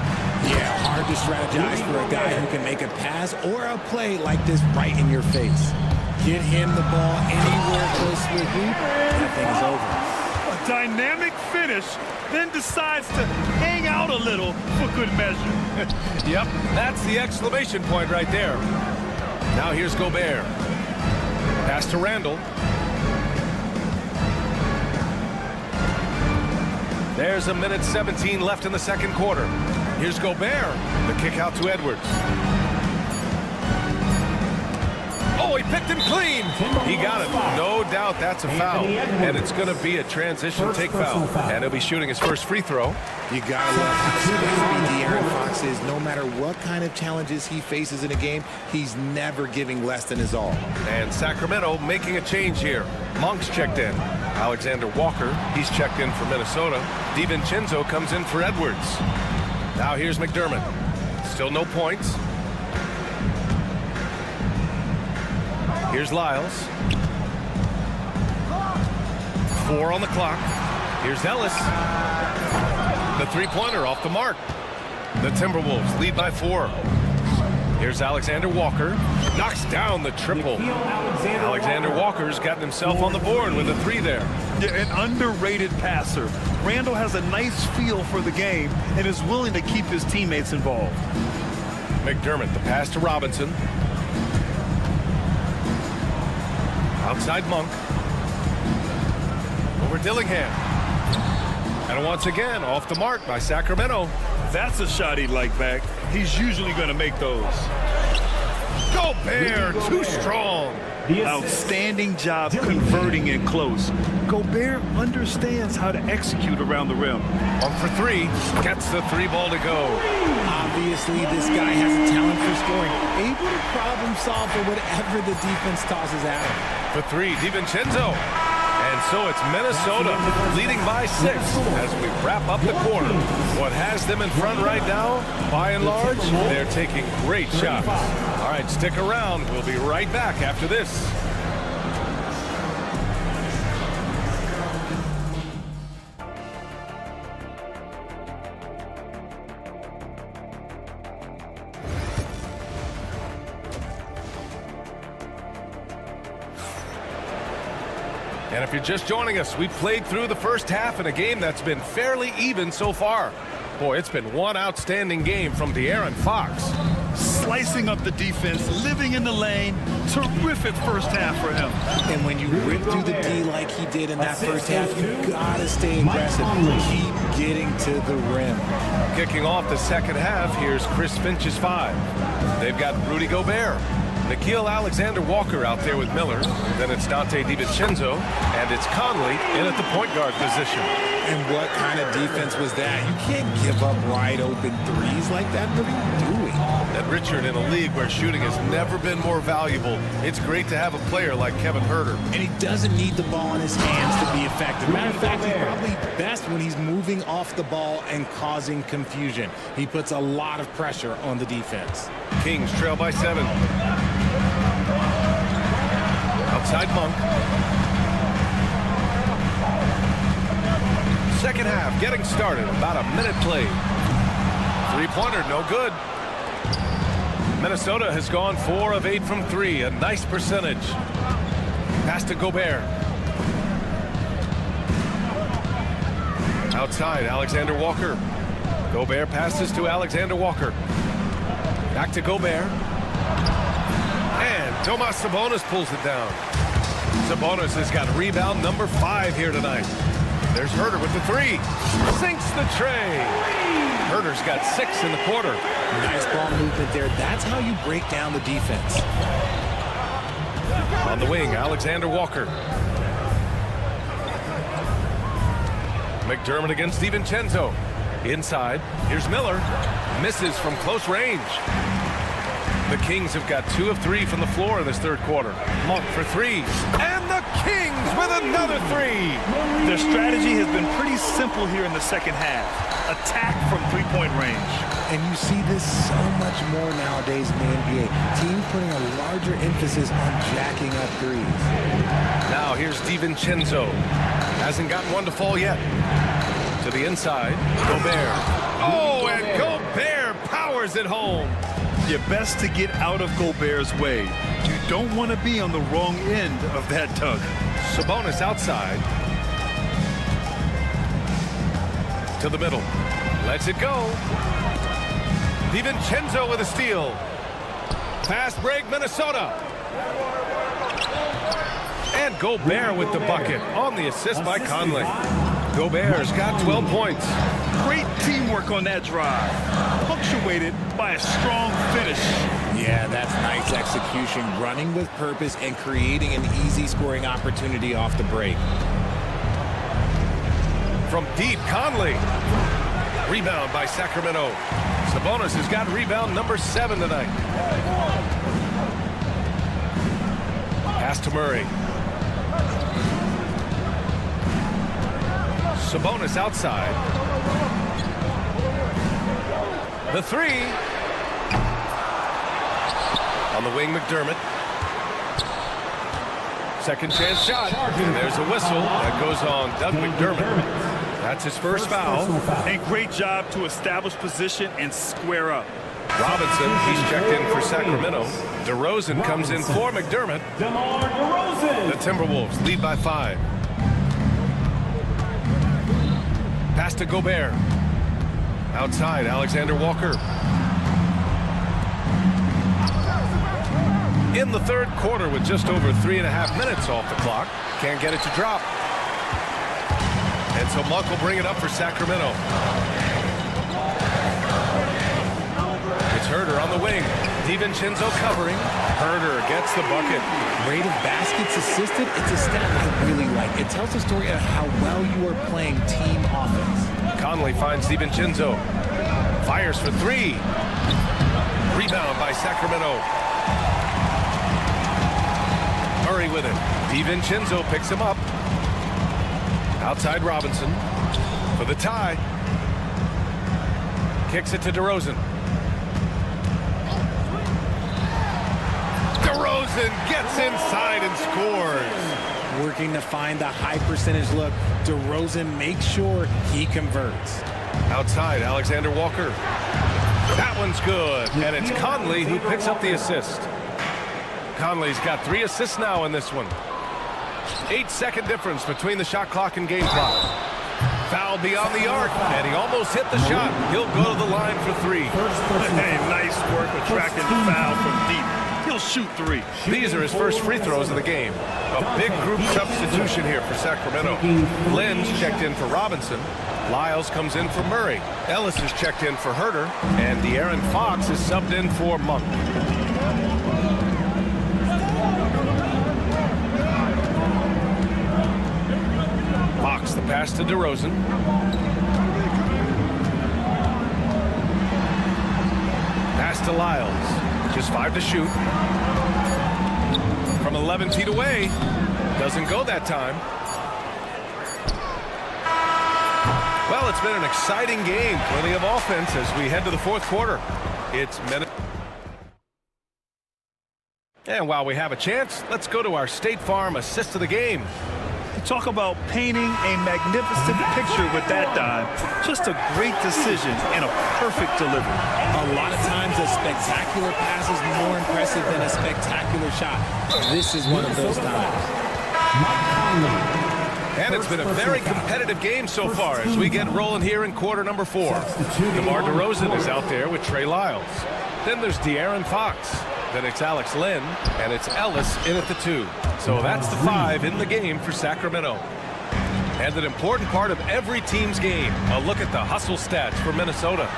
Yeah, hard to strategize for a guy who can make a pass or a play like this right in your face. Get him the ball anywhere close to the hoop, that thing is over. A dynamic finish, then decides to hang out a little for good measure. Yep, that's the exclamation point right there. Now here's Gobert. Pass to Randall. There's 1:17 left in the second quarter. Here's Gobert. The kick out to Edwards. Oh, he picked him clean. He got it. No doubt that's a foul. And it's going to be a transition take foul. And he'll be shooting his first free throw. You gotta love how scrappy De'Aaron Fox is. No matter what kind of challenges he faces in a game, he's never giving less than his all. And Sacramento making a change here. Monk's checked in. Alexander Walker, he's checked in for Minnesota. DiVincenzo comes in for Edwards. Now here's McDermott. Still no points. Here's Lyles. 4 on the clock. Here's Ellis. The three-pointer off the mark. The Timberwolves lead by 4. Here's Alexander Walker. Knocks down the triple. Alexander Walker's gotten himself on the board with a 3 there. Yeah, an underrated passer. Randall has a nice feel for the game and is willing to keep his teammates involved. McDermott, the pass to Robinson. Outside Monk. Over Dillingham. And once again, off the mark by Sacramento. That's a shot he'd like back. He's usually going to make those. Gobert, too strong. Outstanding job converting it close. Gobert understands how to execute around the rim. 1 for 3. Gets the 3 ball to go. Obviously, this guy has a talent for scoring. Able to problem solve for whatever the defense tosses at him. For 3, DiVincenzo. And so it's Minnesota leading by 6 as we wrap up the quarter. What has them in front right now, by and large, they're taking great shots. All right, stick around. We'll be right back after this. And if you're just joining us, we played through the first half in a game that's been fairly even so far. Boy, it's been one outstanding game from De'Aaron Fox. Slicing up the defense, living in the lane. Terrific first half for him. And when you rip through the D like he did in that first half, you gotta stay aggressive. Keep getting to the rim. Kicking off the second half, here's Chris Finch's 5. They've got Rudy Gobert. Nickeil Alexander-Walker out there with Miller. Then it's Dante DiVincenzo, and it's Conley in at the point guard position. And what kind of defense was that? You can't give up wide open threes like that. What are you doing? And Richard, in a league where shooting has never been more valuable, it's great to have a player like Kevin Huerter. And he doesn't need the ball in his hands to be effective. Matter of fact, he's probably best when he's moving off the ball and causing confusion. He puts a lot of pressure on the defense. Kings trail by 7. Outside Monk. Second half getting started. About a minute played. 3-pointer, no good. Minnesota has gone 4 of 8 from 3. A nice percentage. Pass to Gobert. Outside, Alexander Walker. Gobert passes to Alexander Walker. Back to Gobert. And Domas Sabonis pulls it down. Sabonis has got rebound number 5 here tonight. There's Huerter with the 3. Sinks the tray. Huerter's got 6 in the quarter. Nice ball movement there. That's how you break down the defense. On the wing, Alexander Walker. McDermott against DiVincenzo. Inside, here's Miller. Misses from close range. The Kings have got 2 of 3 from the floor in this third quarter. Monk for 3. And the Kings with another 3. Their strategy has been pretty simple here in the second half. Attack from three-point range. And you see this so much more nowadays in the NBA. Teams putting a larger emphasis on jacking up threes. Now here's DiVincenzo. Hasn't gotten one to fall yet. To the inside, Gobert. Oh, and Gobert powers it home. You're best to get out of Gobert's way. You don't want to be on the wrong end of that tug. Sabonis outside. To the middle. Lets it go. DiVincenzo with a steal. Fast break, Minnesota. And Gobert with the bucket on the assist by Conley. Gobert's got 12 points. Great teamwork on that drive, punctuated by a strong finish. Yeah, that's nice execution, running with purpose and creating an easy scoring opportunity off the break. From deep, Conley. Rebound by Sacramento. Sabonis has got rebound number 7 tonight. Pass to Murray. Sabonis outside. The 3. On the wing, McDermott. Second chance shot. And there's a whistle that goes on Doug McDermott. That's his first foul. And great job to establish position and square up. Robinson, he's checked in for Sacramento. DeRozan comes in for McDermott. The Timberwolves lead by 5. Pass to Gobert. Outside, Alexander Walker. In the third quarter with just over 3.5 minutes off the clock. Can't get it to drop. And so Monk will bring it up for Sacramento. It's Herder on the wing. DiVincenzo covering. Herder gets the bucket. Rate of baskets assisted, it's a stat I really like. It tells the story of how well you are playing team offense. Conley finds DiVincenzo. Fires for 3. Rebound by Sacramento. Murray with it. DiVincenzo picks him up. Outside Robinson for the tie. Kicks it to DeRozan. DeRozan gets inside and scores. Working to find the high percentage look. DeRozan makes sure he converts. Outside, Alexander Walker. That one's good. And it's Conley who picks up the assist. Conley's got 3 assists now in this one. 8-second difference between the shot clock and game clock. Foul beyond the arc, and he almost hit the shot. He'll go to the line for 3. Hey, nice work attracting the foul from deep. He'll shoot 3. These are his first free throws of the game. A big group substitution here for Sacramento. Lynn's checked in for Robinson. Lyles comes in for Murray. Ellis is checked in for Herder. And De'Aaron Fox is subbed in for Monk. Fox, the pass to DeRozan. Pass to Lyles. Just 5 to shoot. From 11 feet away. Doesn't go that time. Well, it's been an exciting game. Plenty of offense as we head to the fourth quarter. It's minute. And while we have a chance, let's go to our State Farm assist of the game. Talk about painting a magnificent picture with that dive. Just a great decision and a perfect delivery. A lot of times a spectacular pass is more impressive than a spectacular shot. This is one of those times. And it's been a very competitive game so far as we get rolling here in quarter number 4. DeMar DeRozan is out there with Trey Lyles. Then there's De'Aaron Fox. Then it's Alex Len, and it's Ellis in at the 2. So that's the 5 in the game for Sacramento. And an important part of every team's game, a look at the hustle stats for Minnesota.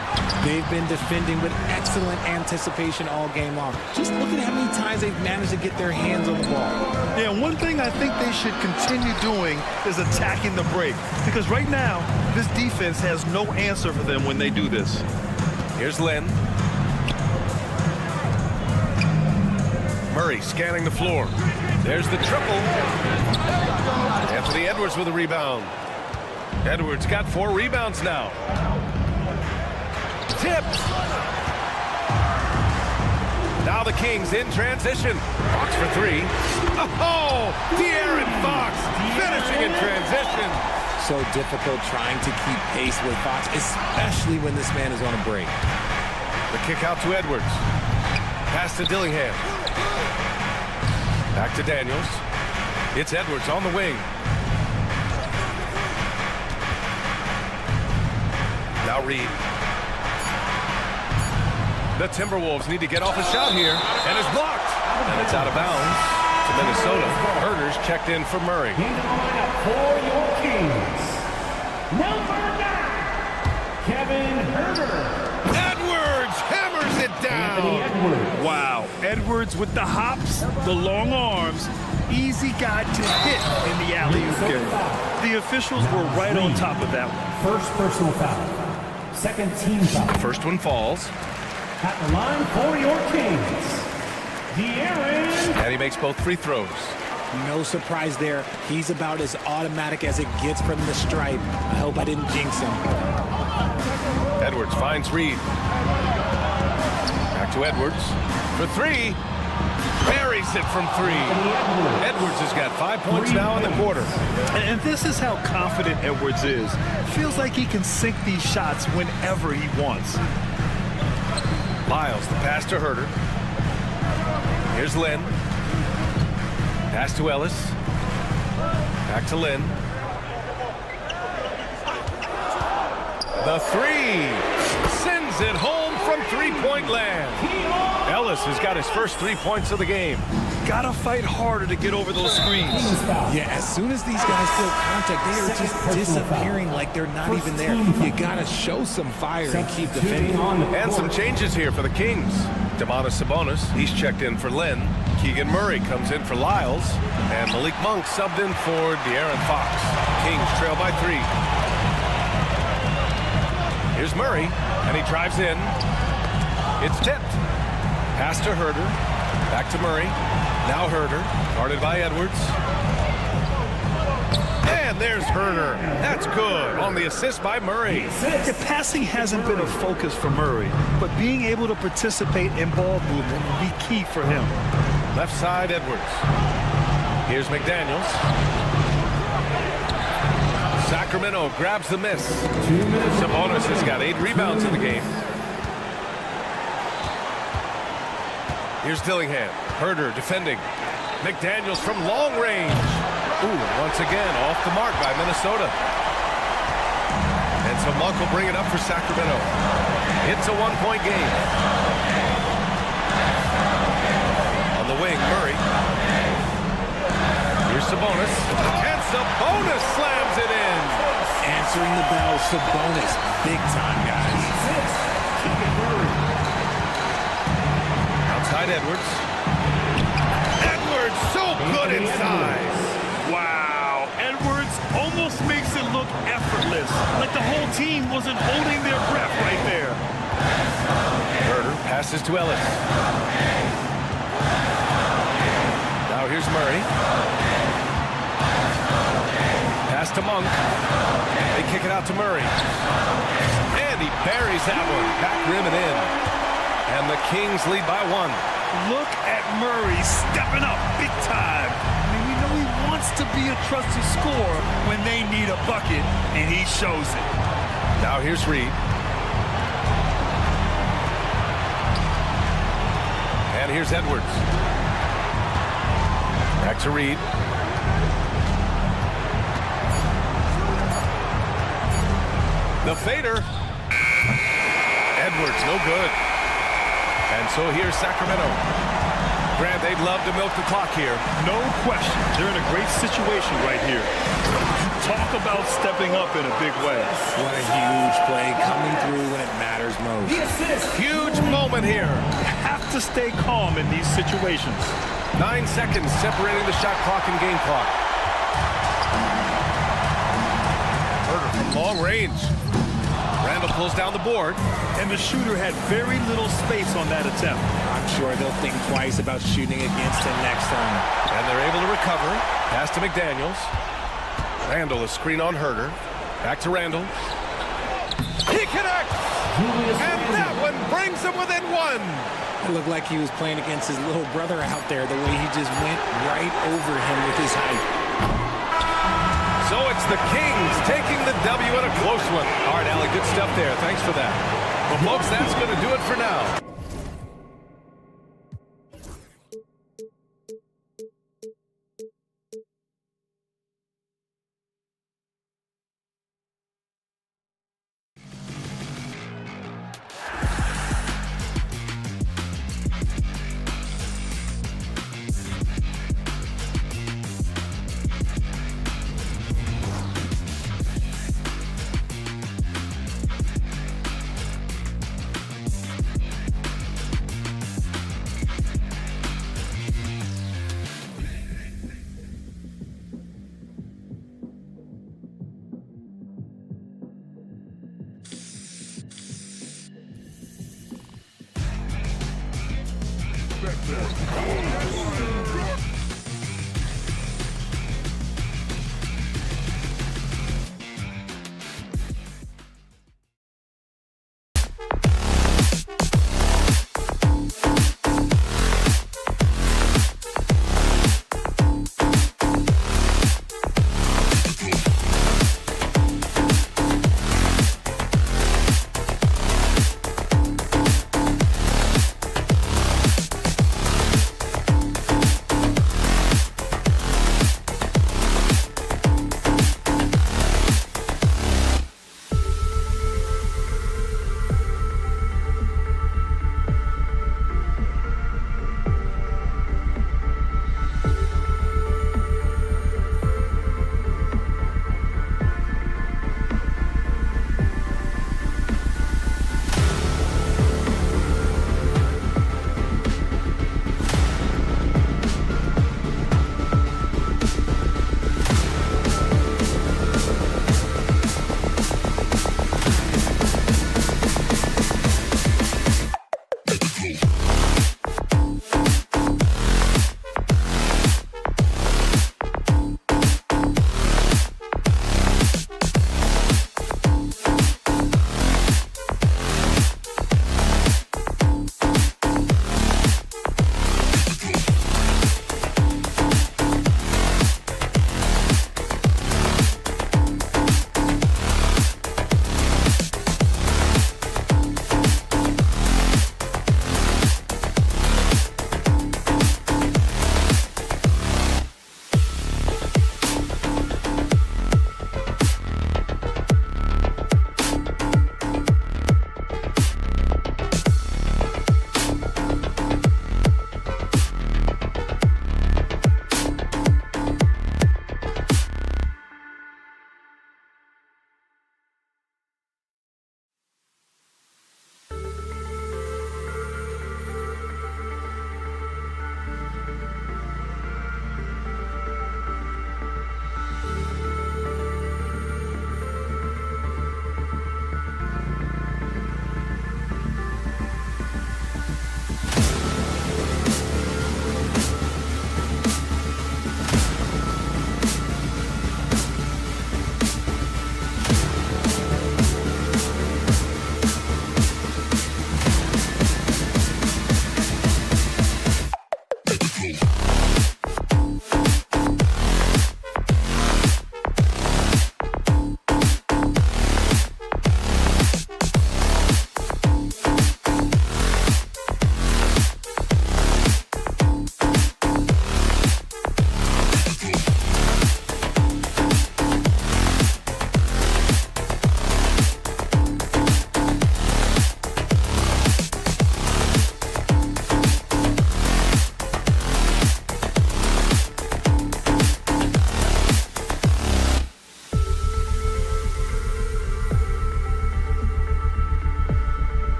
They've been defending with excellent anticipation all game long. Just look at how many times they've managed to get their hands on the ball. Yeah, one thing I think they should continue doing is attacking the break. Because right now, this defense has no answer for them when they do this. Here's Len. Murray scanning the floor. There's the triple. Anthony Edwards with a rebound. Edwards got 4 rebounds now. Tipped. Now the Kings in transition. Fox for 3. Oh, De'Aaron Fox finishing in transition. So difficult trying to keep pace with Fox, especially when this man is on a break. The kick out to Edwards. Pass to Dillingham. Back to Daniels. It's Edwards on the wing. Now Reed. The Timberwolves need to get off a shot here, and it's blocked. And it's out of bounds to Minnesota. Herder's checked in for Murray. Number 9, Kevin Herter. Edwards hammers it down. Wow. Edwards with the hops, the long arms. Easy guy to hit in the alley-oop game. The officials were right on top of that one. First personal foul. Second team foul. First one falls. At the line for your Kings, De'Aaron. And he makes both free throws. No surprise there. He's about as automatic as it gets from the stripe. I hope I didn't jinx him. Edwards finds Reed. Back to Edwards for 3. Buries it from 3. Edwards has got 5 points now in the quarter. And this is how confident Edwards is. Feels like he can sink these shots whenever he wants. Lyles, the pass to Herter. Here's Lynn. Pass to Ellis. Back to Lynn. The 3. Sends it home from three-point land. Ellis has got his first 3 points of the game. Gotta fight harder to get over those screens. Yeah, as soon as these guys feel contact, they are just disappearing like they're not even there. You gotta show some fire and keep defending. And some changes here for the Kings. Domantas Sabonis, he's checked in for Lynn. Keegan Murray comes in for Lyles. And Malik Monk subbed in for De'Aaron Fox. Kings trail by 3. Here's Murray, and he drives in. It's tipped. Pass to Herter. Back to Murray. Now Herter, guarded by Edwards. And there's Herter. That's good on the assist by Murray. The passing hasn't been a focus for Murray, but being able to participate in ball movement will be key for him. Left side, Edwards. Here's McDaniels. Sacramento grabs the miss. Sabonis has got 8 rebounds in the game. Here's Dillingham. Herter defending. McDaniels from long range. Ooh, once again, off the mark by Minnesota. And so Monk will bring it up for Sacramento. It's a 1-point game. On the wing, Murray. Here's Sabonis. And Sabonis slams it in. Answering the bell, Sabonis. Big time, guys. Outside Edwards. Edwards so good inside. Wow. Edwards almost makes it look effortless, like the whole team wasn't holding their breath right there. Herter passes to Ellis. Now here's Murray. Pass to Monk. They kick it out to Murray. And he buries that one. Back rim and in. And the Kings lead by 1. Look at Murray stepping up big time. I mean, we know he wants to be a trusted scorer when they need a bucket, and he shows it. Now here's Reed. And here's Edwards. Back to Reed. The fader. Edwards, no good. And so here's Sacramento. Grant, they'd love to milk the clock here. No question. They're in a great situation right here. Talk about stepping up in a big way. What a huge play coming through when it matters most. Huge moment here. You have to stay calm in these situations. 9 seconds separating the shot clock and game clock. Herter from long range. Randall pulls down the board. And the shooter had very little space on that attempt. I'm sure they'll think twice about shooting against him next time. And they're able to recover. Pass to McDaniels. Randall, a screen on Herter. Back to Randall. He connects! And that one brings him within 1. It looked like he was playing against his little brother out there, the way he just went right over him with his height. So it's the Kings taking the W in a close one. All right, Allie, good stuff there. Thanks for that. Well, folks, that's going to do it for now.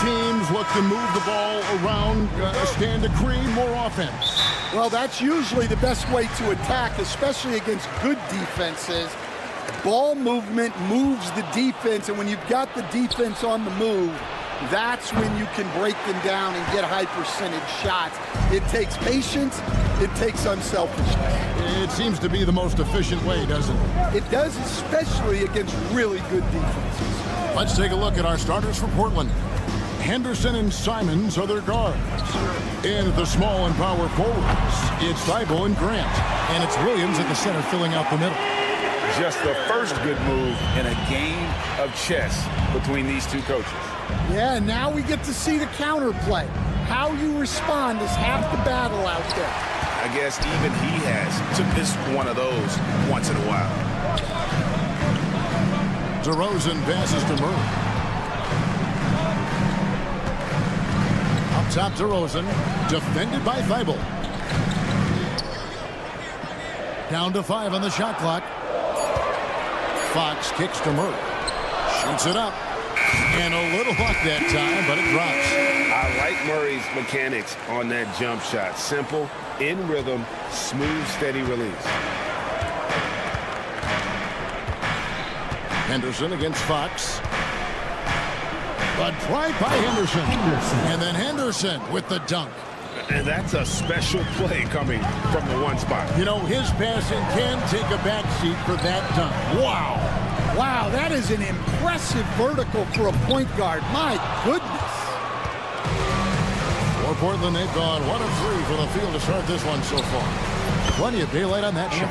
Teams look to move the ball around, stand to create more offense. Well, that's usually the best way to attack, especially against good defenses. Ball movement moves the defense, and when you've got the defense on the move, that's when you can break them down and get high percentage shots. It takes patience. It takes unselfishness. It seems to be the most efficient way, doesn't it? It does, especially against really good defenses. Let's take a look at our starters for Portland. Henderson and Simons are their guards. And at the small and power forwards, it's Thibault and Grant. And it's Williams at the center filling out the middle. Just the first good move in a game of chess between these two coaches. Yeah, now we get to see the counterplay. How you respond is half the battle out there. I guess even he has to miss one of those once in a while. DeRozan passes to Murray. Up top, DeRozan, defended by Thibault. Down to 5 on the shot clock. Fox kicks to Murray. Shoots it up. And a little luck that time, but it drops. I like Murray's mechanics on that jump shot. Simple, in rhythm, smooth, steady release. Henderson against Fox. But right by Henderson. And then Henderson with the dunk. And that's a special play coming from the one spot. You know, his passing can take a backseat for that dunk. Wow. Wow, that is an impressive vertical for a point guard. My goodness. For Portland, they've gone 1 of 3 from the field to start this one so far. Plenty of daylight on that shot.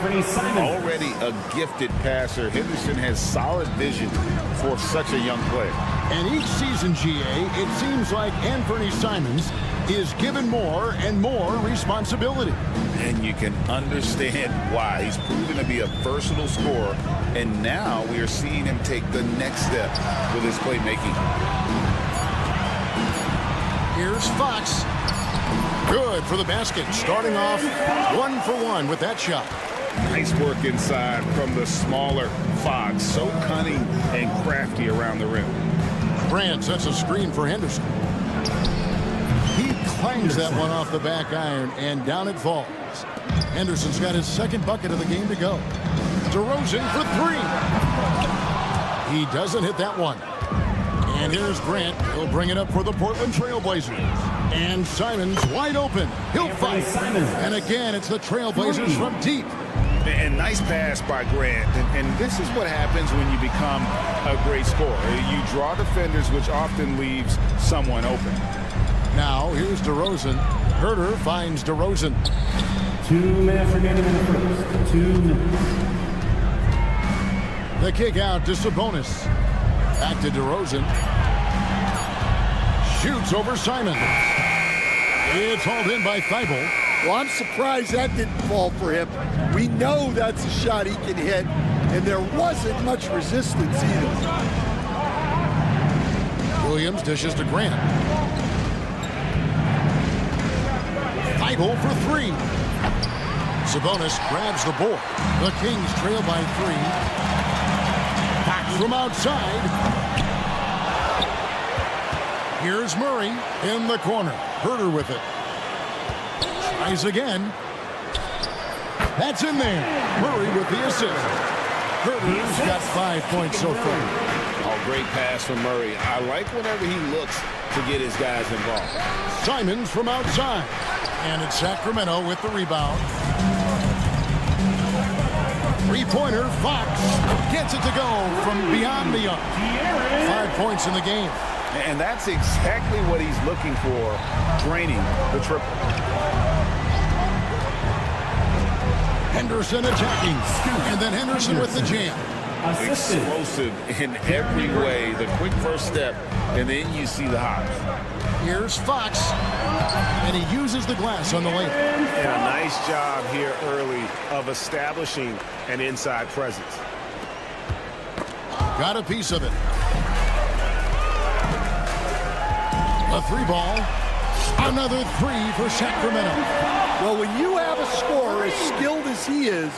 Already a gifted passer, Henderson has solid vision for such a young player. And each season, GA, it seems like Anthony Simons is given more and more responsibility. And you can understand why. He's proven to be a versatile scorer, and now we are seeing him take the next step with his playmaking. Here's Fox. Good for the basket. Starting off 1 for 1 with that shot. Nice work inside from the smaller Fox. So cunning and crafty around the rim. Grant sets a screen for Henderson. He clangs that one off the back iron, and down it falls. Henderson's got his second bucket of the game to go. DeRozan for 3. He doesn't hit that one. And here's Grant. He'll bring it up for the Portland Trailblazers. And Simons wide open. He'll fight. And again, it's the Trailblazers from deep. And nice pass by Grant. And this is what happens when you become a great scorer. You draw defenders, which often leaves someone open. Now, here's DeRozan. Herter finds DeRozan. 2 minutes remaining in the first. 2 minutes. The kick out to Sabonis. Back to DeRozan. Shoots over Simons. It's hauled in by Thibault. Well, I'm surprised that didn't fall for him. We know that's a shot he can hit, and there wasn't much resistance either. Williams dishes to Grant. Thibault for 3. Sabonis grabs the board. The Kings trail by 3. Back from outside. Here's Murray in the corner. Herter with it. Tries again. That's in there. Murray with the assist. Herter's got 5 points so far. Oh, great pass from Murray. I like whenever he looks to get his guys involved. Simons from outside. And it's Sacramento with the rebound. Three-pointer, Fox gets it to go from beyond the arc. 5 points in the game. And that's exactly what he's looking for, draining the triple. Henderson attacking. And then Henderson with the jam. Explosive in every way. The quick first step, and then you see the hops. Here's Fox. And he uses the glass on the layup. And a nice job here early of establishing an inside presence. Got a piece of it. A 3-ball. Another 3 for Sacramento. Well, when you have a scorer as skilled as he is,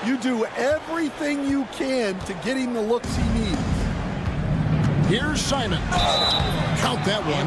you do everything you can to get him the looks he needs. Here's Simon. Count that one.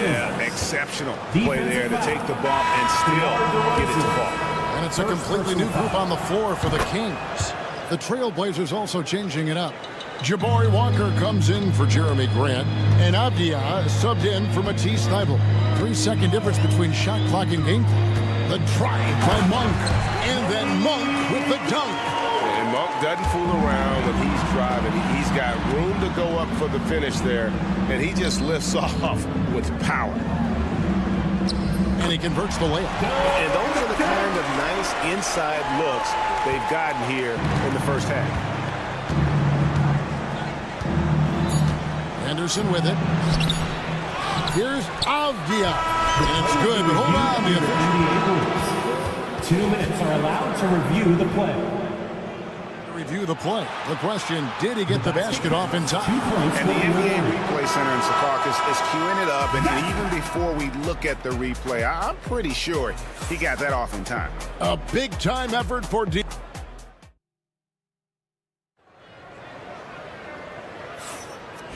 Yeah, exceptional play there to take the bump and still get it to fall. And it's a completely new group on the floor for the Kings. The Trailblazers also changing it up. Jabari Walker comes in for Jeremy Grant, and Avdia subbed in for Matisse Thybulle. 3-second difference between shot clock and game clock. The drive by Monk, and then Monk with the dunk. And Monk doesn't fool around when he's driving. He's got room to go up for the finish there, and he just lifts off with power. And he converts the layup. And those are the kind of nice inside looks they've gotten here in the first half. Henderson with it. Here's Avdia. And it's good, but hold on. The official. 2 minutes are allowed to review the play. Review the play. The question, did he get the basket off in time? And the NBA Replay Center in Secaucus is queuing it up, and even before we look at the replay, I'm pretty sure he got that off in time. A big-time effort for D.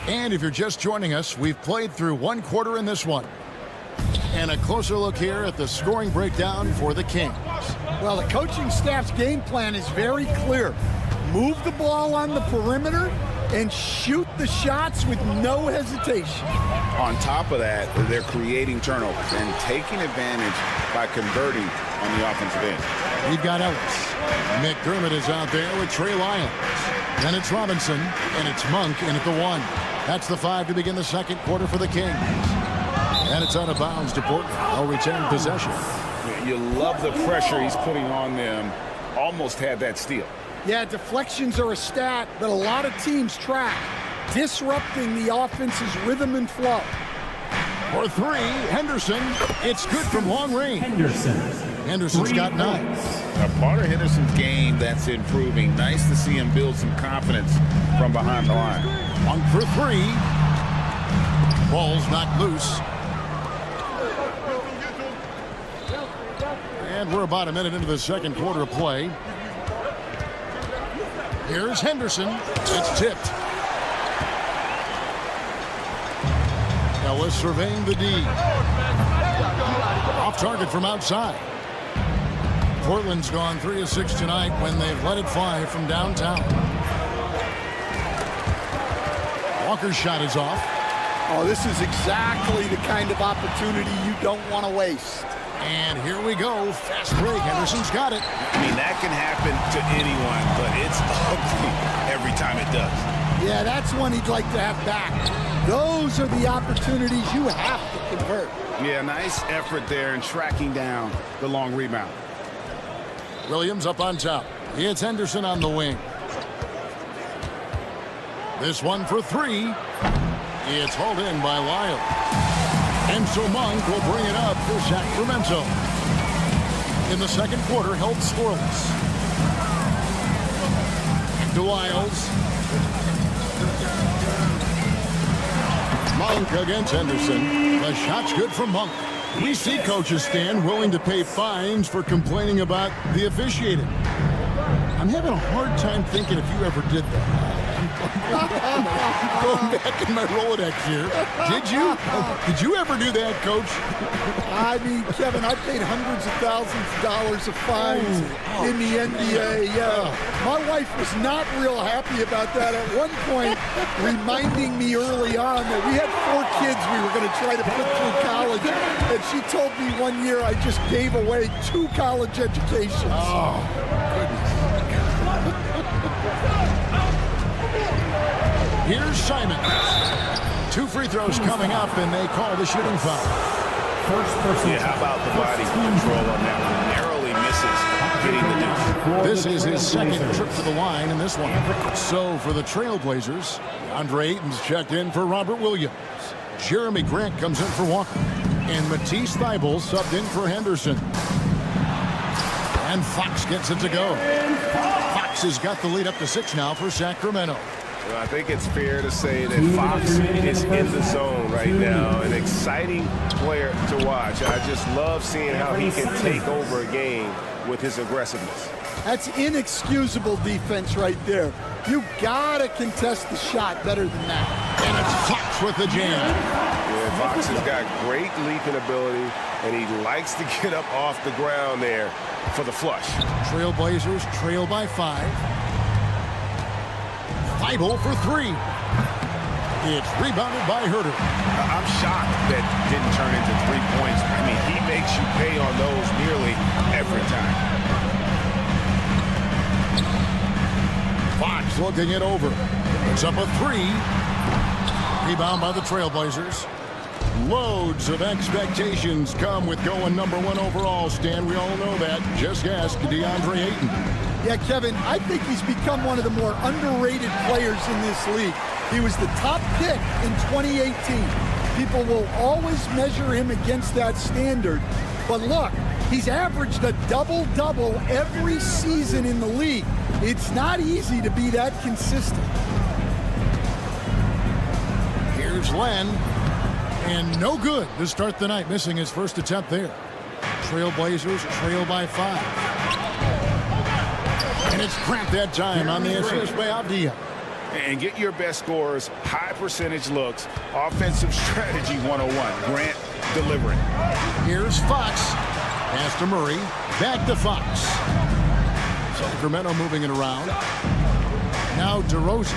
And if you're just joining us, we've played through one quarter in this one. And a closer look here at the scoring breakdown for the Kings. Well, the coaching staff's game plan is very clear. Move the ball on the perimeter and shoot the shots with no hesitation. On top of that, they're creating turnovers and taking advantage by converting on the offensive end. We've got Ellis. McDermott is out there with Trey Lyons. Then it's Robinson, and it's Monk in at the 1. That's the 5 to begin the second quarter for the Kings. And it's out of bounds to Portland. They'll retain possession. You love the pressure he's putting on them. Almost had that steal. Yeah, deflections are a stat that a lot of teams track, disrupting the offense's rhythm and flow. For 3, Henderson. It's good from long range. Henderson's got 9. A part of Henderson's game that's improving. Nice to see him build some confidence from behind the line. Monk for 3. Ball's knocked loose. And we're about a minute into the second quarter of play. Here's Henderson. It's tipped. Ellis surveying the D. Off target from outside. Portland's gone 3 of 6 tonight when they've let it fly from downtown. Walker's shot is off. Oh, this is exactly the kind of opportunity you don't want to waste. And here we go. Fast break. Henderson's got it. I mean, that can happen to anyone, but it's ugly every time it does. Yeah, that's one he'd like to have back. Those are the opportunities you have to convert. Yeah, nice effort there in tracking down the long rebound. Williams up on top. It's Henderson on the wing. This one for 3. It's hauled in by Lyle. And so Monk will bring it up for Sacramento. In the second quarter, held scoreless. To Lyles. Monk against Henderson. The shot's good from Monk. We see coaches stand willing to pay fines for complaining about the officiating. I'm having a hard time thinking if you ever did that. Going back in my Rolodex here. Did you? Did you ever do that, Coach? I mean, Kevin, I paid hundreds of thousands of dollars of fines in the NBA. Yeah. My wife was not real happy about that at one point, reminding me early on that we had 4 kids we were going to try to put through college. And she told me one year I just gave away 2 college educations. Oh, goodness. Here's Simon. 2 free throws coming up, and they call the shooting foul. First person. Yeah, how about the body control on that one? Narrowly misses getting the deuce. This is his second trip to the line in this one. So for the Trailblazers, Andre Ayton's checked in for Robert Williams. Jeremy Grant comes in for Walker. And Matisse Thybulle subbed in for Henderson. And Fox gets it to go. Fox has got the lead up to 6 now for Sacramento. Well, I think it's fair to say that Fox is in the zone right now. An exciting player to watch. I just love seeing how he can take over a game with his aggressiveness. That's inexcusable defense right there. You gotta contest the shot better than that. And it's Fox with the jam. Yeah, Fox has got great leaping ability, and he likes to get up off the ground there for the flush. Trailblazers trail by 5. Thibault for 3. It's rebounded by Herter. I'm shocked that didn't turn into 3 points. I mean, he makes you pay on those nearly every time. Fox looking it over. It's up a 3. Rebound by the Trailblazers. Loads of expectations come with going #1 overall, Stan. We all know that. Just ask DeAndre Ayton. Yeah, Kevin, I think he's become one of the more underrated players in this league. He was the top pick in 2018. People will always measure him against that standard. But look, he's averaged a double-double every season in the league. It's not easy to be that consistent. Here's Len. And no good to start the night, missing his first attempt there. Trailblazers trail by 5. And it's Grant that time on the assist by Avdia. And get your best scorers, high percentage looks, offensive strategy 101. Grant delivering. Here's Fox. Pass to Murray. Back to Fox. Sacramento moving it around. Now DeRozan.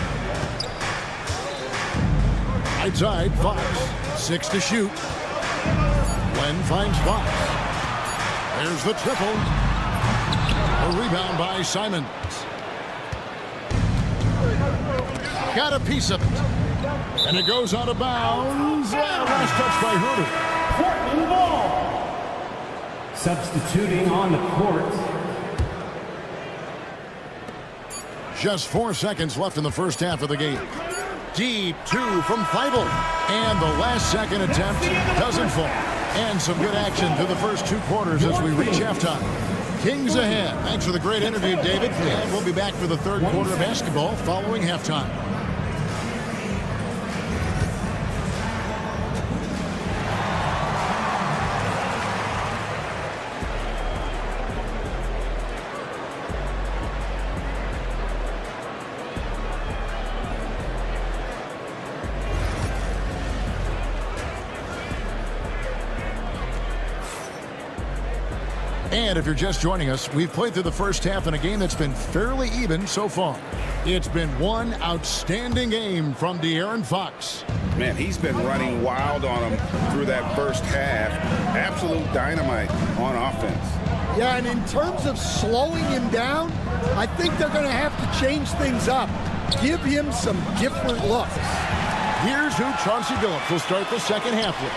Right side, Fox. 6 to shoot. Len finds Fox. There's the triple. A rebound by Simons. Got a piece of it. And it goes out of bounds. Last touch by Herter. Portland ball. Substituting on the court. Just 4 seconds left in the first half of the game. Deep 2 from Thibault. And the last second attempt doesn't fall. And some good action through the first 2 quarters as we reach halftime. Kings ahead. Thanks for the great interview, David. And we'll be back for the third quarter of basketball following halftime. And if you're just joining us, we've played through the first half in a game that's been fairly even so far. It's been one outstanding game from De'Aaron Fox. Man, he's been running wild on him through that first half. Absolute dynamite on offense. Yeah, and in terms of slowing him down, I think they're going to have to change things up. Give him some different looks. Here's who Chauncey Billups will start the second half with.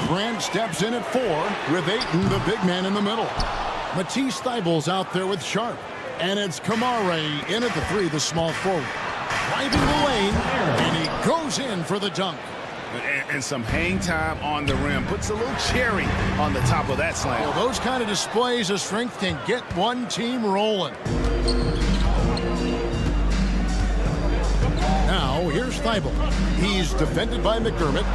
Grant steps in at 4 with Ayton, the big man, in the middle. Matisse Thybulle's out there with Sharp. And it's Kamare in at the 3, the small forward. Driving the lane, and he goes in for the dunk. And some hang time on the rim. Puts a little cherry on the top of that slam. Well, those kind of displays of strength can get one team rolling. Now, here's Thibault. He's defended by McDermott,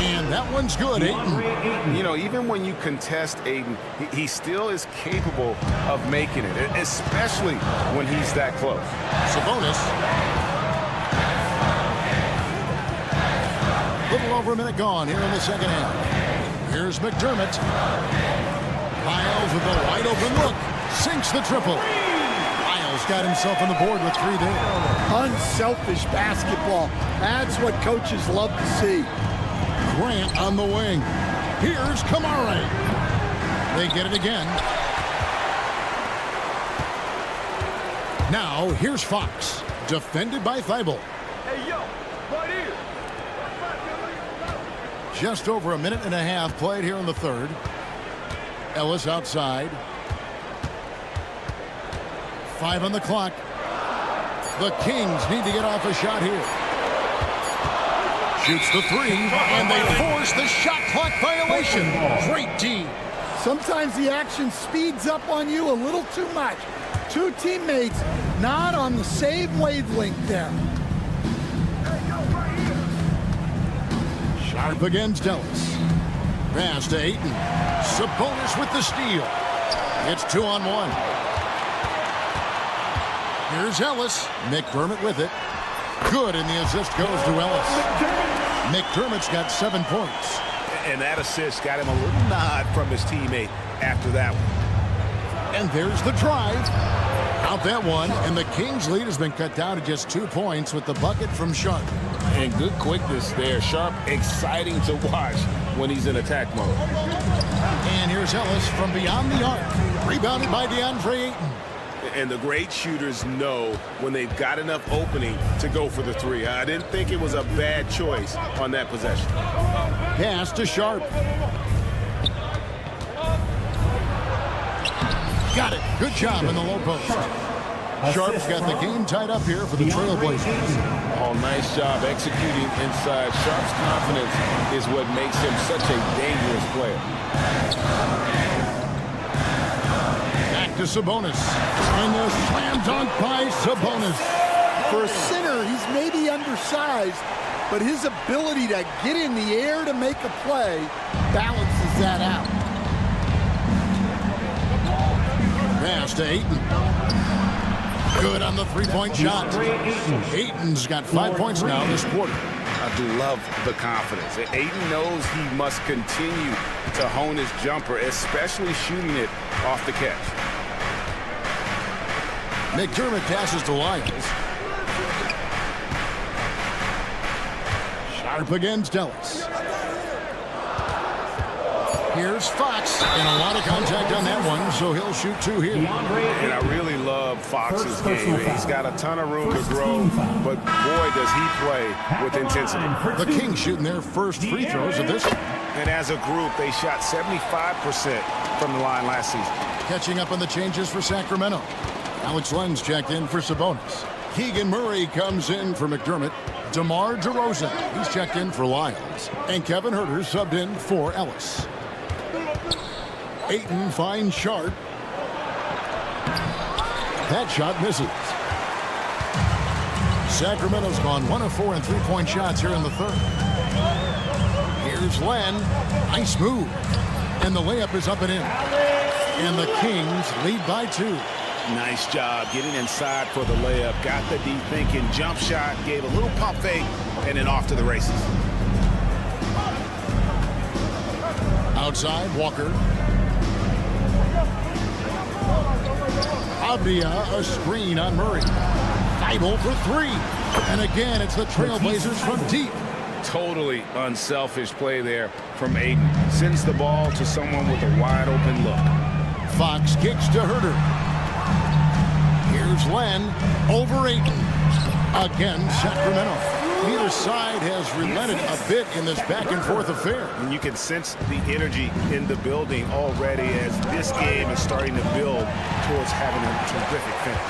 and that one's good, Ayton. You know, even when you contest Ayton, he still is capable of making it, especially when he's that close. Sabonis. Little over a minute gone here in the second half. Here's McDermott. Lyles with a wide open look. Sinks the triple. Lyles got himself on the board with 3 there. Unselfish basketball. That's what coaches love to see. Grant on the wing. Here's Kamare. They get it again. Now, here's Fox. Defended by Thibault. Hey, yo, right here. Just over a minute and a half played here in the third. Ellis outside. 5 on the clock. The Kings need to get off a shot here. Shoots the 3, and they force the shot clock violation. Great D. Sometimes the action speeds up on you a little too much. 2 teammates not on the same wavelength there. Sharp against Ellis. Pass to Ayton. Sabonis with the steal. It's 2-on-1. Here's Ellis. McDermott with it. Good, and the assist goes to Ellis. McDermott's got 7 points. And that assist got him a little nod from his teammate after that one. And there's the drive. Out that one, and the Kings' lead has been cut down to just 2 points with the bucket from Sharp. And good quickness there. Sharp, exciting to watch when he's in attack mode. And here's Ellis from beyond the arc. Rebounded by DeAndre Ayton. And the great shooters know when they've got enough opening to go for the three. I didn't think it was a bad choice on that possession. Pass to Sharp. Got it. Good job in the low post. Sharp's got the game tied up here for the Trailblazers. Oh, nice job executing inside. Sharp's confidence is what makes him such a dangerous player. Back to Sabonis. And the slam dunk by Sabonis. For a center, he's maybe undersized, but his ability to get in the air to make a play balances that out. Pass to Ayton. Good on the three-point shot. Ayton's got 5 points now this quarter. I love the confidence. Ayton knows he must continue to hone his jumper, especially shooting it off the catch. McDermott passes to Lyles. Sharp against Ellis. Here's Fox, and a lot of contact on that one, so he'll shoot 2 here. And I really love Fox's game. He's got a ton of room to grow, but boy, does he play with intensity. The Kings shooting their first free throws of this one. And as a group, they shot 75% from the line last season. Catching up on the changes for Sacramento. Alex Len's checked in for Sabonis. Keegan Murray comes in for McDermott. DeMar DeRozan, he's checked in for Lyles. And Kevin Huerter subbed in for Ellis. Ayton finds Sharp. That shot misses. Sacramento's gone 1 of 4 in three-point shots here in the third. Here's Len. Nice move. And the layup is up and in. And the Kings lead by 2. Nice job getting inside for the layup. Got the deep thinking jump shot, gave a little pump fake, and then off to the races. Outside, Walker. Abdia, a screen on Murray. Thibault for 3. And again, it's the Trailblazers from deep. Totally unselfish play there from Ayton. Sends the ball to someone with a wide open look. Fox kicks to Huerter. Here's Len over Ayton. Again, Sacramento. Neither side has relented a bit in this back-and-forth affair. And you can sense the energy in the building already as this game is starting to build towards having a terrific finish.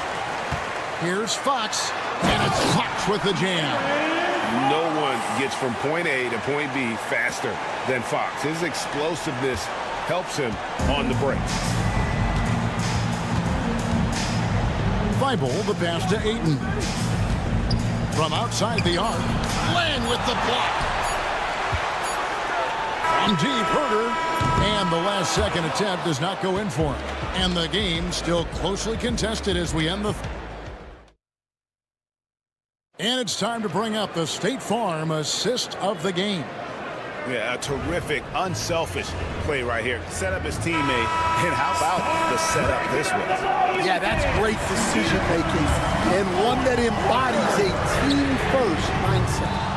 Here's Fox, and it's Fox with the jam. No one gets from point A to point B faster than Fox. His explosiveness helps him on the break. Thibault, the pass to Ayton. From outside the arc, Len with the block. From deep, Huerter, and the last second attempt does not go in for him. And the game still closely contested as we end the... And it's time to bring up the State Farm assist of the game. Yeah, a terrific, unselfish play right here. Set up his teammate, and how about the setup this was? Yeah, that's great decision making, and one that embodies a team-first mindset.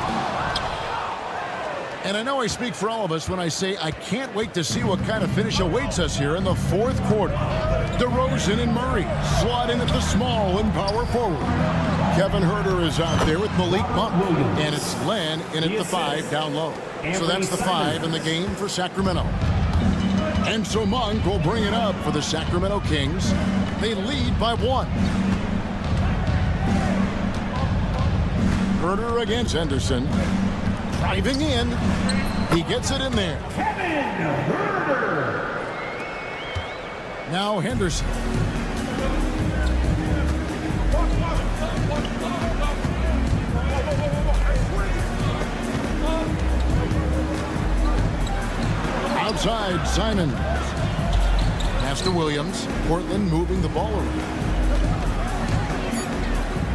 And I know I speak for all of us when I say I can't wait to see what kind of finish awaits us here in the fourth quarter. DeRozan and Murray slot in at the small and power forward. Kevin Huerter is out there with Malik Monk, and it's Len in at the 5 down low. So that's the 5 in the game for Sacramento. And so Monk will bring it up for the Sacramento Kings. They lead by 1. Huerter against Henderson. Driving in. He gets it in there. Kevin Huerter. Now Henderson. Outside, Simon. Pass to Williams. Portland moving the ball around.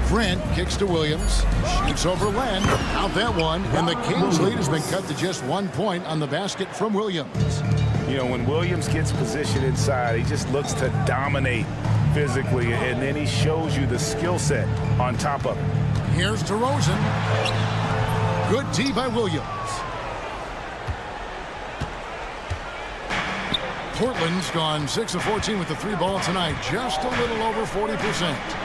Grant kicks to Williams. Shoots over Len. Out that one. And the Kings' lead has been cut to just 1 point on the basket from Williams. You know, when Williams gets positioned inside, he just looks to dominate physically, and then he shows you the skill set on top of it. Here's DeRozan. Good D by Williams. Portland's gone 6 of 14 with the 3 ball tonight. Just a little over 40%.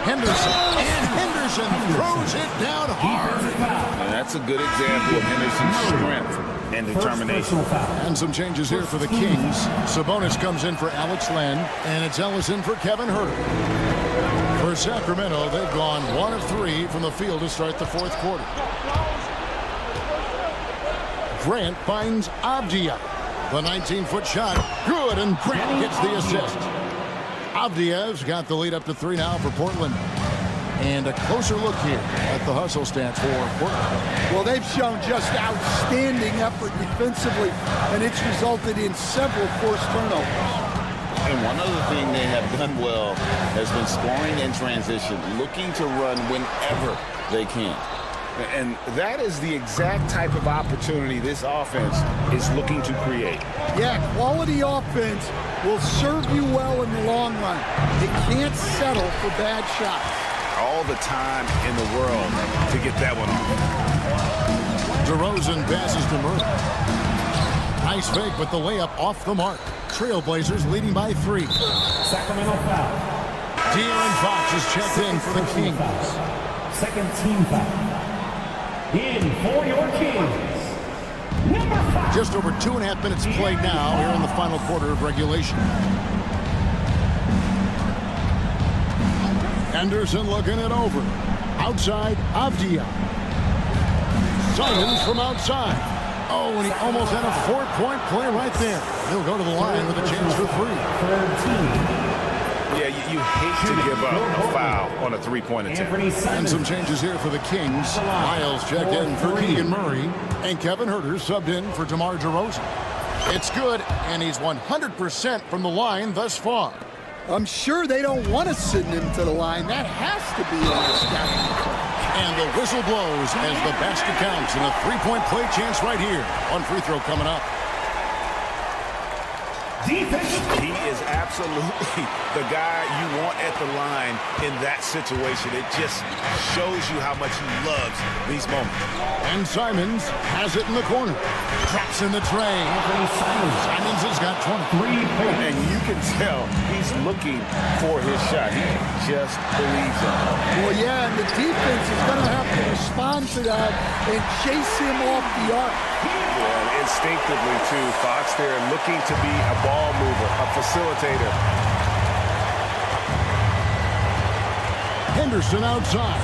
Henderson. And Henderson throws it down hard. And that's a good example of Henderson's strength and determination. And some changes here for the Kings. Sabonis comes in for Alex Len. And it's Ellis in for Kevin Huerter. For Sacramento, they've gone 1 of 3 from the field to start the 4th quarter. Grant finds Avdia. The 19-foot shot, good, and Grant gets the assist. Avdia's got the lead up to 3 now for Portland. And a closer look here at the hustle stats for Portland. Well, they've shown just outstanding effort defensively, and it's resulted in several forced turnovers. And one other thing they have done well has been scoring in transition, looking to run whenever they can. And that is the exact type of opportunity this offense is looking to create. Yeah, quality offense will serve you well in the long run. They can't settle for bad shots. All the time in the world to get that one off. DeRozan passes to Murray. Nice fake, but the layup off the mark. Trailblazers leading by 3. Sacramento foul. De'Aaron Fox is checked in for the Kings. Second team foul. In for your Kings, number 5. Just over 2.5 minutes played now here in the final quarter of regulation. Henderson looking it over. Outside, Avdia. Simons from outside. Oh, and he almost had a 4-point play right there. He'll go to the line with a chance for 3. Yeah, you hate to give up a foul on a 3-point attempt. And some changes here for the Kings. Miles checked in for Keegan Murray. And Kevin Huerter subbed in for DeMar DeRozan. It's good, and he's 100% from the line thus far. I'm sure they don't want to send him to the line. That has to be on the scouting report. And the whistle blows as the basket counts, and a 3-point play chance right here. One free throw coming up. He is absolutely the guy you want at the line in that situation. It just shows you how much he loves these moments. And Simons has it in the corner. Drops in the tray. Simons has got 23 points. And you can tell he's looking for his shot. He just believes in it. Well, yeah, and the defense is going to have to respond to that and chase him off the arc. Yeah, instinctively, too. Fox there looking to be a ball mover, a facilitator. Henderson outside.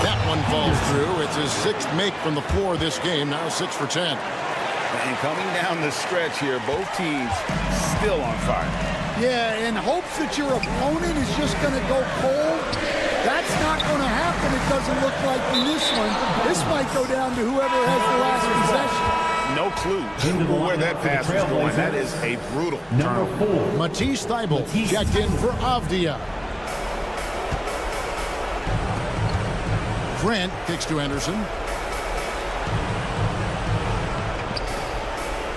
That one falls through. It's his 6th make from the floor this game. Now 6 for 10. And coming down the stretch here, both teams still on fire. Yeah, in hopes that your opponent is just going to go cold. That's not going to happen, it doesn't look like in this one. This might go down to whoever has the last possession. No clue where that pass is going. That is a brutal turnover. Matisse Thybulle checked in for Avdia. Grant kicks to Anderson.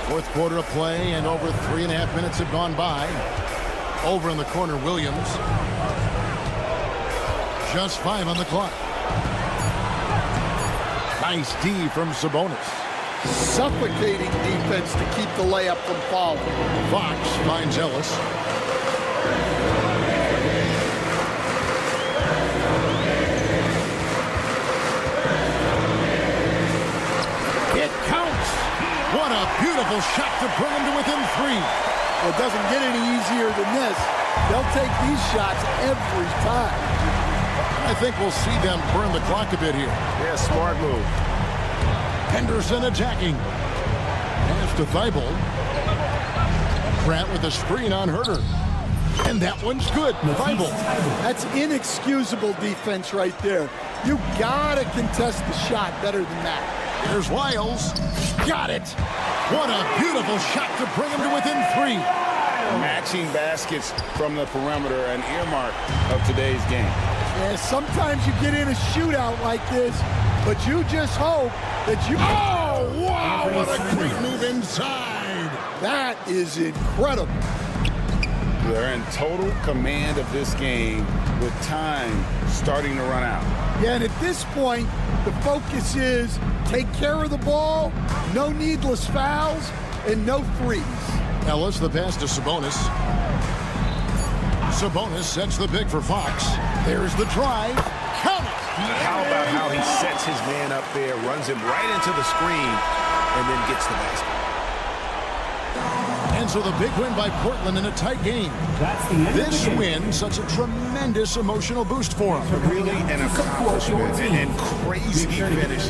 4th quarter of play, and over 3.5 minutes have gone by. Over in the corner, Williams. Just 5 on the clock. Nice D from Sabonis. Suffocating defense to keep the layup from falling. Fox finds Ellis. It counts. What a beautiful shot to bring him to within 3. Well, it doesn't get any easier than this. They'll take these shots every time. I think we'll see them burn the clock a bit here. Yeah, smart move. Henderson attacking. Pass to Thybulle. Grant with a screen on Huerter. And that one's good. Thybulle. That's inexcusable defense right there. You gotta contest the shot better than that. Here's Lyles. Got it. What a beautiful shot to bring him to within 3. Matching baskets from the perimeter, an earmark of today's game. Yeah, sometimes you get in a shootout like this, but you just hope that you... Oh, wow, what a great move inside. That is incredible. They're in total command of this game with time starting to run out. Yeah, and at this point, the focus is take care of the ball, no needless fouls, and no threes. Ellis, the pass to Sabonis. Sabonis sets the pick for Fox. There's the drive. Count it! How about how he sets his man up there, runs him right into the screen, and then gets the basket. And so the big win by Portland in a tight game. That's the end This of the game. win, such a tremendous emotional boost for him. Really an accomplishment and crazy finish.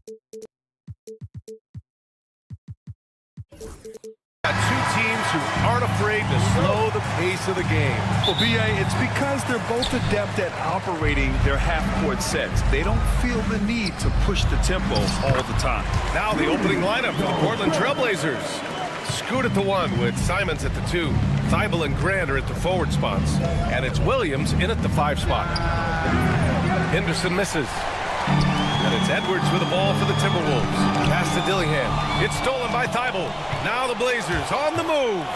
Two teams who aren't afraid to slow the pace of the game. Well, B.A., it's because they're both adept at operating their half-court sets. They don't feel the need to push the tempo all the time. Now the opening lineup for the Portland Trailblazers. Scoot at the 1 with Simons at the 2. Thibault and Grant are at the forward spots. And it's Williams in at the 5 spot. Henderson misses. And it's Edwards with the ball for the Timberwolves. Pass to Dillingham. It's stolen by Thibault. Now the Blazers on the move.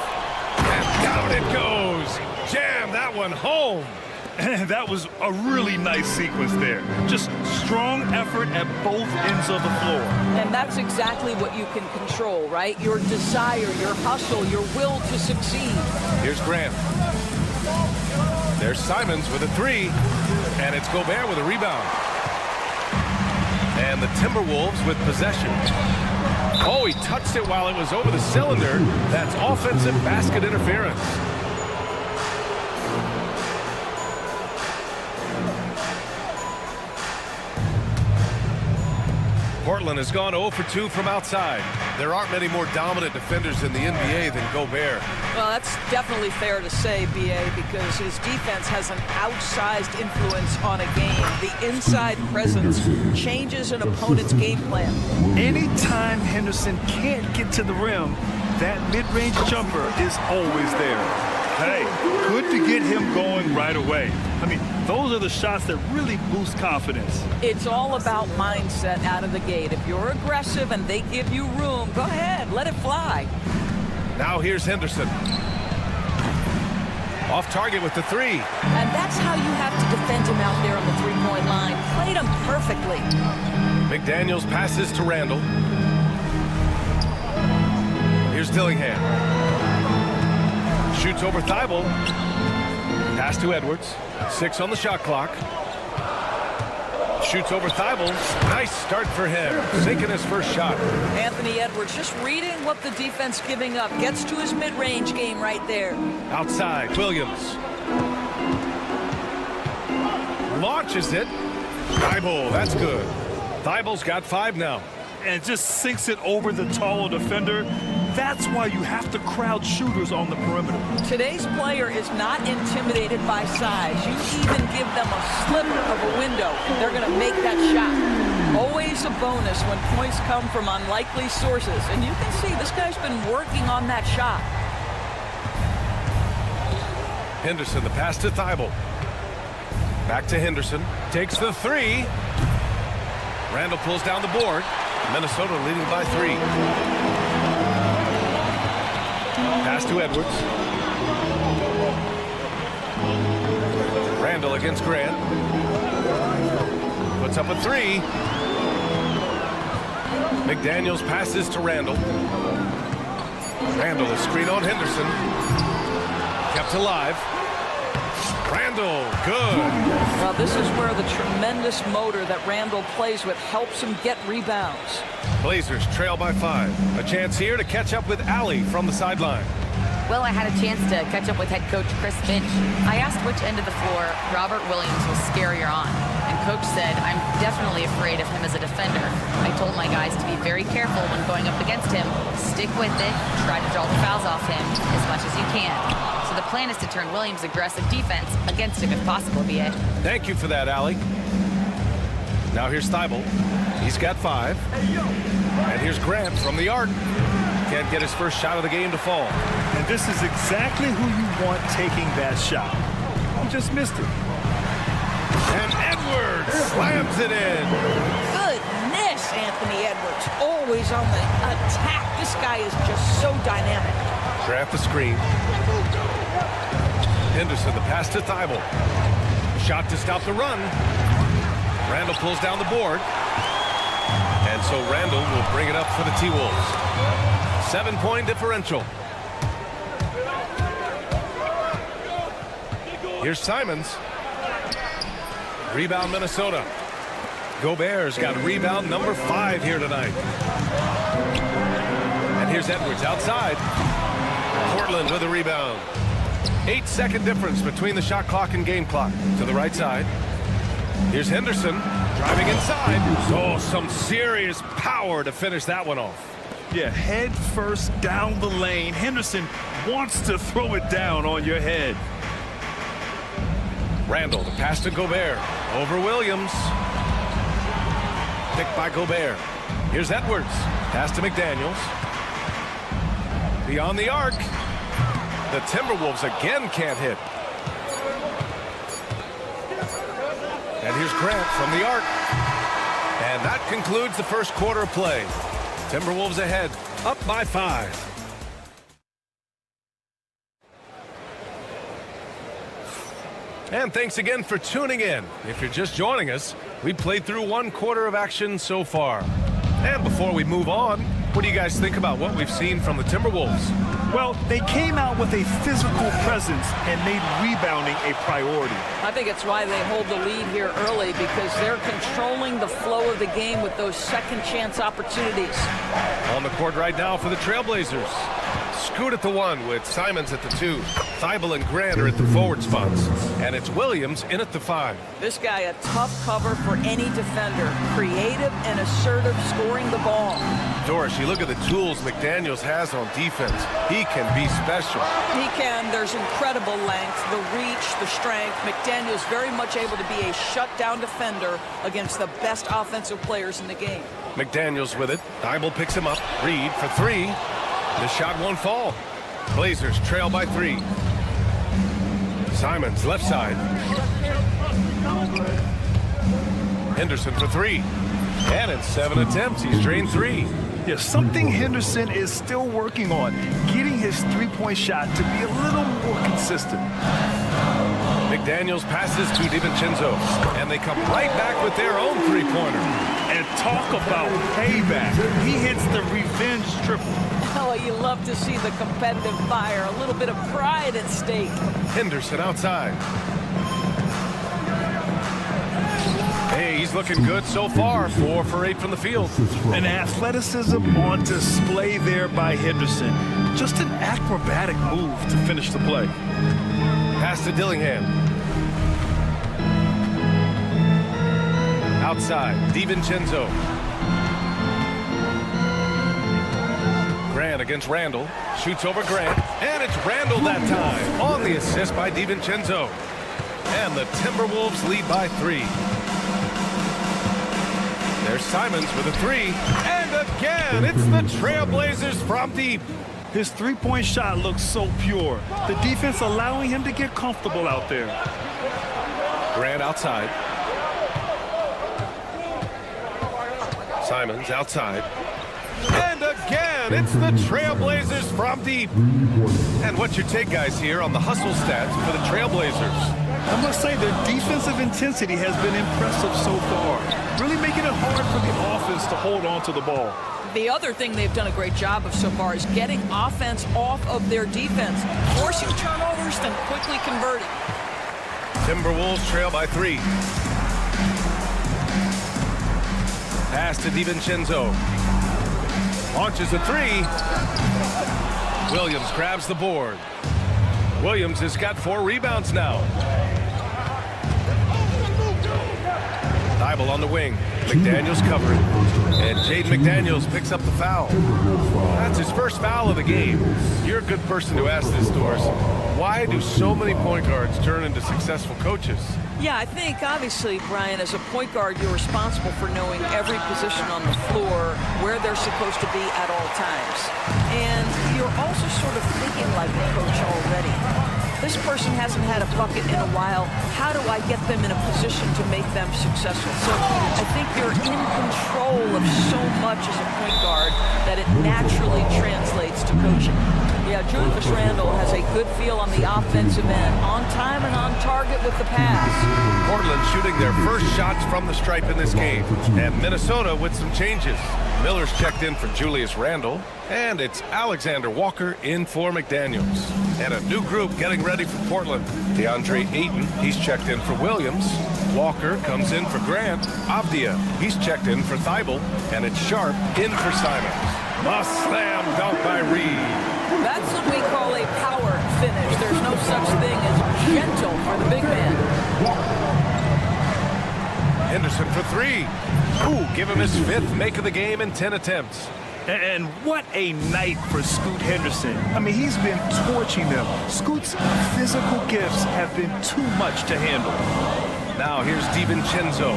And down it goes. Jam that one home. And that was a really nice sequence there. Just strong effort at both ends of the floor. And that's exactly what you can control, right? Your desire, your hustle, your will to succeed. Here's Grant. There's Simons with a 3. And it's Gobert with a rebound. And the Timberwolves with possession. Oh, he touched it while it was over the cylinder. That's offensive basket interference. Portland has gone 0 for 2 from outside. There aren't many more dominant defenders in the NBA than Gobert. Well, that's definitely fair to say, B.A., because his defense has an outsized influence on a game. The inside presence changes an opponent's game plan. Anytime Henderson can't get to the rim, that mid-range jumper is always there. Hey, good to get him going right away. I mean, those are the shots that really boost confidence. It's all about mindset out of the gate. If you're aggressive and they give you room, go ahead, let it fly. Now here's Henderson. Off target with the 3. And that's how you have to defend him out there on the three-point line. Played him perfectly. McDaniels passes to Randall. Here's Dillingham. Shoots over Thibault. Pass to Edwards. 6 on the shot clock. Shoots over Thibault. Nice start for him. Sinking his first shot. Anthony Edwards just reading what the defense giving up. Gets to his mid-range game right there. Outside, Williams. Launches it. Thibault, that's good. Thibault's got 5 now. And just sinks it over the taller defender. That's why you have to crowd shooters on the perimeter. Today's player is not intimidated by size. You even give them a sliver of a window, they're going to make that shot. Always a bonus when points come from unlikely sources. And you can see this guy's been working on that shot. Henderson, the pass to Thibault. Back to Henderson. Takes the 3. Randall pulls down the board. Minnesota leading by 3. Pass to Edwards. Randall against Grant. Puts up a 3. McDaniels passes to Randall. Randall, a screen on Henderson. Kept alive. Randall, good. Well, this is where the tremendous motor that Randall plays with helps him get rebounds. Blazers trail by 5. A chance here to catch up with Allie from the sideline. Well, I had a chance to catch up with head coach Chris Finch. I asked which end of the floor Robert Williams was scarier on, and coach said, I'm definitely afraid of him as a defender. I told my guys to be very careful when going up against him, stick with it, try to draw the fouls off him as much as you can. So the plan is to turn Williams' aggressive defense against him if possible, B.A. Thank you for that, Allie. Now here's Thibault. He's got 5. And here's Grant from the arc. Can't get his first shot of the game to fall. And this is exactly who you want taking that shot. He just missed it. And Edwards slams it in. Goodness, Anthony Edwards. Always on the attack. This guy is just so dynamic. Grant the screen. Henderson, the pass to Thibault. Shot to stop the run. Randall pulls down the board. And so Randall will bring it up for the T-Wolves. 7-point differential. Here's Simons. Rebound Minnesota. Gobert's got rebound number 5 here tonight. And here's Edwards outside. Portland with a rebound. 8-second difference between the shot clock and game clock. To the right side. Here's Henderson. Driving inside. Oh, some serious power to finish that one off. Yeah, head first down the lane. Henderson wants to throw it down on your head. Randall, the pass to Gobert. Over Williams. Picked by Gobert. Here's Edwards. Pass to McDaniels. Beyond the arc. The Timberwolves again can't hit. And here's Grant from the arc. And that concludes the first quarter of play. Timberwolves ahead, up by 5. And thanks again for tuning in. If you're just joining us, we played through 1 quarter of action so far. And before we move on, what do you guys think about what we've seen from the Timberwolves? Well, they came out with a physical presence and made rebounding a priority. I think it's why they hold the lead here early, because they're controlling the flow of the game with those second chance opportunities. On the court right now for the Trailblazers. Scoot at the 1 with Simons at the 2. Thibault and Grant are at the forward spots. And it's Williams in at the 5. This guy a tough cover for any defender. Creative and assertive scoring the ball. Doris, you look at the tools McDaniels has on defense. He can be special. He can. There's incredible length, the reach, the strength. McDaniels very much able to be a shutdown defender against the best offensive players in the game. McDaniels with it. Thibault picks him up. Reed for 3. The shot won't fall. Blazers trail by 3. Simons left side. Henderson for 3. And in 7 attempts, he's drained 3. Yeah, something Henderson is still working on, getting his three-point shot to be a little more consistent. McDaniels passes to DiVincenzo, and they come right back with their own three-pointer. And talk about payback. He hits the revenge triple. Oh, you love to see the competitive fire, a little bit of pride at stake. Henderson outside. Hey, he's looking good so far. 4 for 8 from the field. An athleticism on display there by Henderson. Just an acrobatic move to finish the play. Pass to Dillingham. Outside, DiVincenzo. Grant against Randall. Shoots over Grant. And it's Randall that time. On the assist by DiVincenzo. And the Timberwolves lead by 3. There's Simons with a 3. And again, it's the Trailblazers from deep. His three-point shot looks so pure. The defense allowing him to get comfortable out there. Grant outside. Simons outside. And again, it's the Trailblazers from deep. And what's your take, guys, here on the hustle stats for the Trailblazers? I must say their defensive intensity has been impressive so far. Really making it hard for the offense to hold on to the ball. The other thing they've done a great job of so far is getting offense off of their defense, forcing turnovers, then quickly converting. Timberwolves trail by 3. Pass to DiVincenzo. Launches a 3. Williams grabs the board. Williams has got 4 rebounds now. Thibault on the wing. McDaniels covering. And Jaden McDaniels picks up the foul. That's his first foul of the game. You're a good person to ask this, Doris. Why do so many point guards turn into successful coaches? Yeah, I think, obviously, Brian, as a point guard, you're responsible for knowing every position on the floor, where they're supposed to be at all times. And you're also sort of thinking like a coach already. This person hasn't had a bucket in a while. How do I get them in a position to make them successful? So I think you're in control of so much as a point guard that it naturally translates to coaching. Yeah, Julius Randle has a good feel on the offensive end, on time and on target with the pass. Portland shooting their first shots from the stripe in this game. And Minnesota with some changes. Miller's checked in for Julius Randle. And it's Alexander Walker in for McDaniels. And a new group getting ready for Portland. DeAndre Ayton, he's checked in for Williams. Walker comes in for Grant. Avdia, he's checked in for Thibault. And it's Sharp in for Simons. A slam dunk by Reed. That's what we call a power finish. There's no such thing as gentle for the big man. Henderson for three. Ooh, give him his 5th make of the game in 10 attempts. And what a night for Scoot Henderson. I mean, he's been torching them. Scoot's physical gifts have been too much to handle. Now here's DiVincenzo.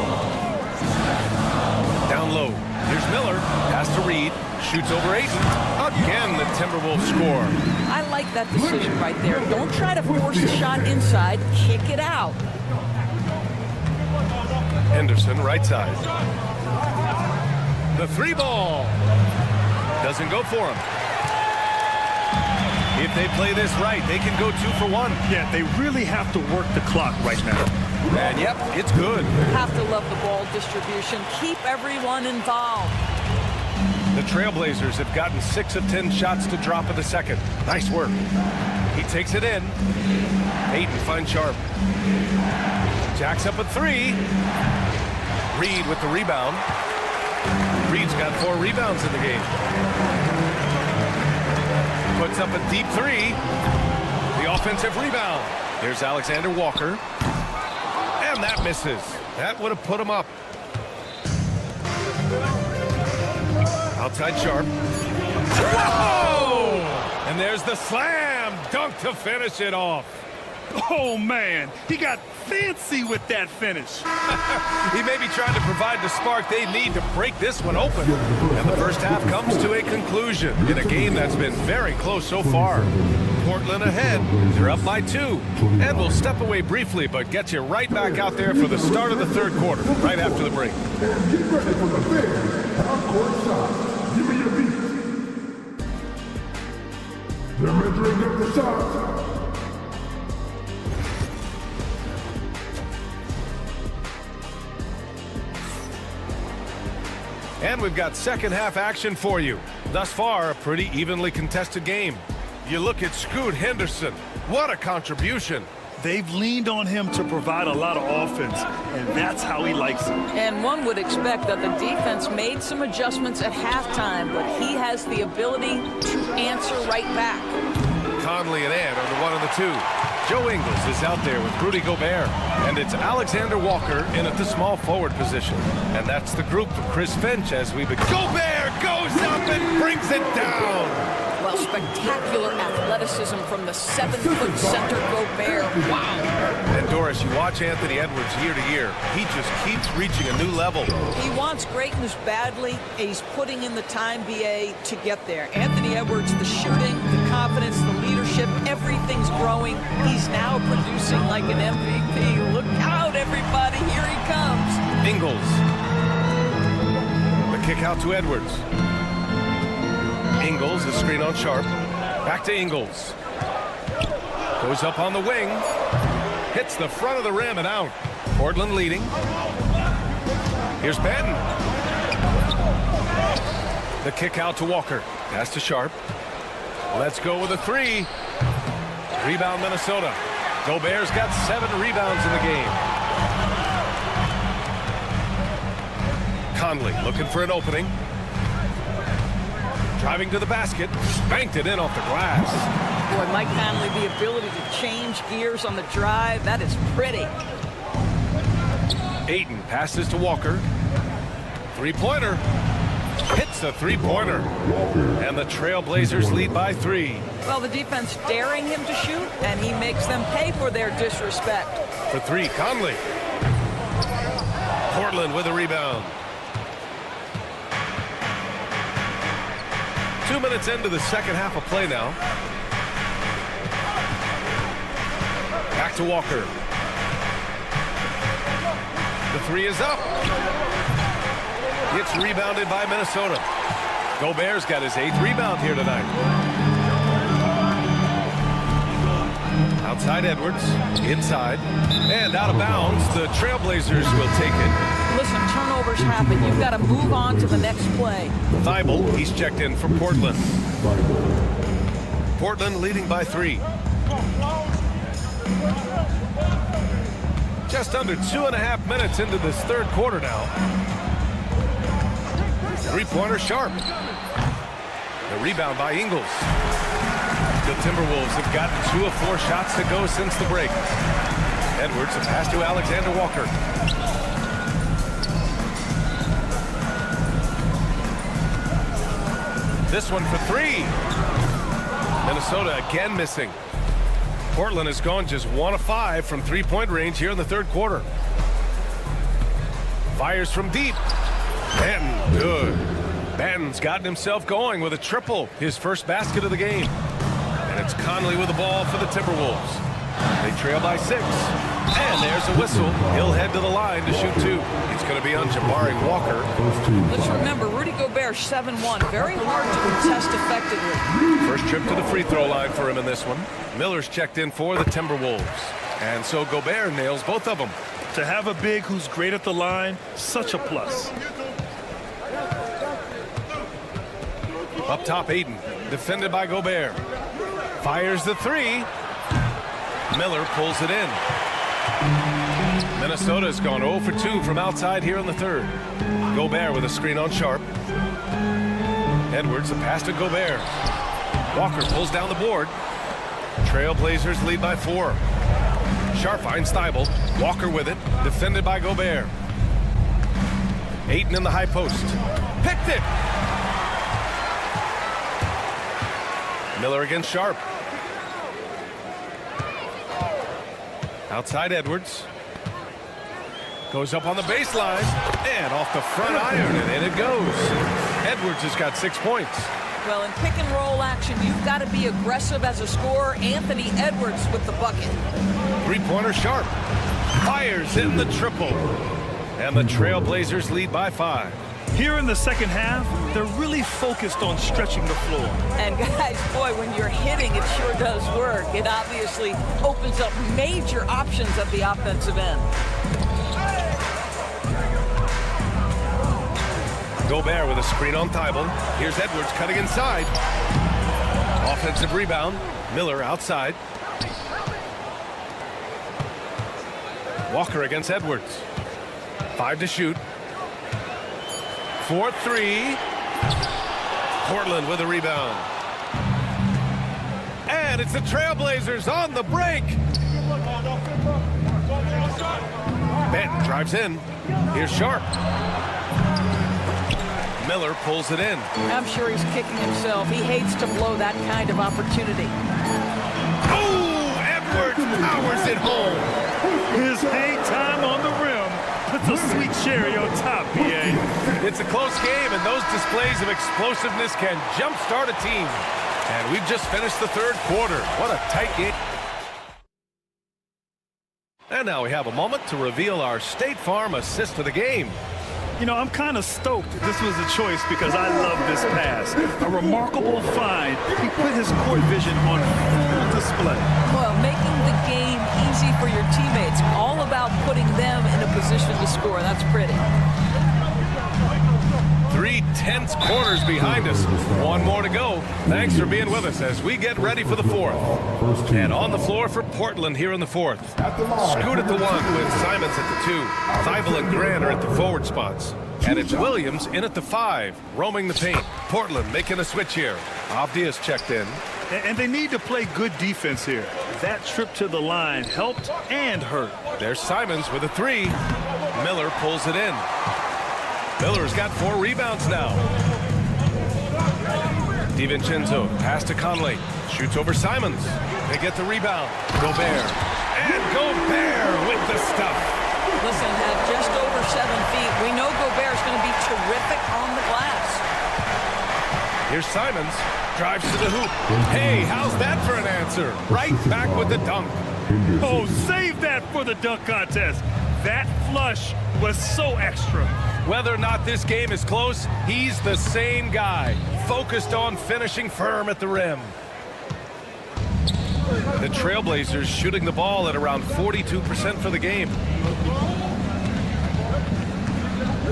Down low. Here's Miller. Pass to Reed. Shoots over Ayton. Again, the Timberwolves score. I like that decision right there. Don't try to force a shot inside. Kick it out. Henderson, right side. The 3 ball. Doesn't go for him. If they play this right, they can go 2 for 1. Yeah, they really have to work the clock right now. And yep, it's good. Have to love the ball distribution. Keep everyone involved. The Trailblazers have gotten 6 of 10 shots to drop in the second. Nice work. He takes it in. Ayton finds Sharp. Jacks up a 3. Reed with the rebound. Reed's got 4 rebounds in the game. Puts up a deep 3. The offensive rebound. There's Alexander Walker. And that misses. That would have put him up. Outside Sharp. Whoa! And there's the slam dunk to finish it off. Oh, man, he got fancy with that finish. He may be trying to provide the spark they need to break this one open. And the first half comes to a conclusion in a game that's been very close so far. Portland ahead. They're up by 2. And we'll step away briefly, but get you right back out there for the start of the 3rd quarter, right after the break. Get ready for the big half-court shot. Give me your beat. They're measuring up the shot. And we've got second half action for you. Thus far, a pretty evenly contested game. You look at Scoot Henderson. What a contribution. They've leaned on him to provide a lot of offense, and that's how he likes it. And one would expect that the defense made some adjustments at halftime, but he has the ability to answer right back. Conley and Ant are the 1 and the 2. Joe Ingles is out there with Rudy Gobert. And it's Alexander Walker in at the small forward position. And that's the group for Chris Finch as we begin. Gobert goes up and brings it down. Well, spectacular athleticism from the 7-foot center Gobert. Wow. And Doris, you watch Anthony Edwards year to year. He just keeps reaching a new level. He wants greatness badly, and he's putting in the time, BA, to get there. Anthony Edwards, the shooting, the confidence, the leadership, everything's growing. He's now producing like an MVP. Look out, everybody. Here he comes. Ingles. The kick out to Edwards. Ingles, the screen on Sharp. Back to Ingles. Goes up on the wing. Hits the front of the rim and out. Portland leading. Here's Benton. The kick out to Walker. Pass to Sharp. Let's go with a 3. Rebound Minnesota. Gobert's got 7 rebounds in the game. Conley looking for an opening. Driving to the basket, banked it in off the glass. Boy, Mike Conley, the ability to change gears on the drive, that is pretty. Ayton passes to Walker. 3-pointer. Hits the 3-pointer. And the Trailblazers lead by 3. Well, the defense daring him to shoot, and he makes them pay for their disrespect. For 3, Conley. Portland with a rebound. 2 minutes into the second half of play now. Back to Walker. The 3 is up. It's rebounded by Minnesota. Gobert's got his 8th rebound here tonight. Outside Edwards, inside, and out of bounds. The Trailblazers will take it. Listen, turnovers happen. You've got to move on to the next play. Thibault, he's checked in for Portland. Portland leading by 3. Just under 2.5 minutes into this 3rd quarter now. 3-pointer Sharp. The rebound by Ingles. The Timberwolves have gotten 2 of 4 shots to go since the break. Edwards, a pass to Alexander Walker. This one for three. Minnesota again missing. Portland has gone just 1 of 5 from three-point range here in the third quarter. Fires from deep. Banton, good. Banton's gotten himself going with a triple, his first basket of the game. And it's Conley with the ball for the Timberwolves. They trail by 6. And there's a whistle. He'll head to the line to shoot 2. It's going to be on Jabari Walker. Let's remember, Rudy Gobert, 7-1. Very hard to contest effectively. First trip to the free throw line for him in this one. Miller's checked in for the Timberwolves. And so Gobert nails both of them. To have a big who's great at the line, such a plus. Up top, Aiden, defended by Gobert. Fires the 3. Miller pulls it in. Minnesota's gone 0 for 2 from outside here in the third. Gobert with a screen on Sharp. Edwards, a pass to Gobert. Walker pulls down the board. Trailblazers lead by 4. Sharp finds Thibault. Walker with it, defended by Gobert. Ayton in the high post. Picked it! Miller against Sharp. Outside Edwards. Goes up on the baseline. And off the front iron, and in it goes. Edwards has got 6 points. Well, in pick and roll action, you've got to be aggressive as a scorer. Anthony Edwards with the bucket. Three-pointer Sharp. Fires in the triple. And the Trailblazers lead by 5. Here in the second half, they're really focused on stretching the floor. And guys, boy, when you're hitting, it sure does work. It obviously opens up major options at the offensive end. Gobert with a screen on Thibault. Here's Edwards cutting inside. Offensive rebound. Miller outside. Walker against Edwards. 5 to shoot. 4-3. Portland with a rebound. And it's the Trailblazers on the break. Banton drives in. Here's Sharp. Miller pulls it in. I'm sure he's kicking himself. He hates to blow that kind of opportunity. Oh, Edwards powers it home. His hang time on the rim puts a sweet cherry on top, BA. It's a close game, and those displays of explosiveness can jumpstart a team. And we've just finished the third quarter. What a tight game. And now we have a moment to reveal our State Farm assist of the game. You know, I'm kind of stoked this was a choice because I love this pass. A remarkable find. He put his court vision on full display. Well, making the game easy for your teammates. All about putting them in a position to score. That's pretty. 3 tense quarters behind us. One more to go. Thanks for being with us as we get ready for the fourth. And on the floor for Portland here in the fourth. Scoot at the 1 with Simons at the 2. Thibault and Grant are at the forward spots. And it's Williams in at the 5, roaming the paint. Portland making a switch here. Avdia's checked in. And they need to play good defense here. That trip to the line helped and hurt. There's Simons with a 3. Miller pulls it in. Miller's got 4 rebounds now. DiVincenzo pass to Conley. Shoots over Simons. They get the rebound. Gobert. And Gobert with the stuff. Listen, at just over 7 feet, we know Gobert's going to be terrific on the glass. Here's Simons. Drives to the hoop. Hey, how's that for an answer? Right back with the dunk. Oh, save that for the dunk contest. That flush was so extra. Whether or not this game is close, he's the same guy, focused on finishing firm at the rim. The Trailblazers shooting the ball at around 42% for the game.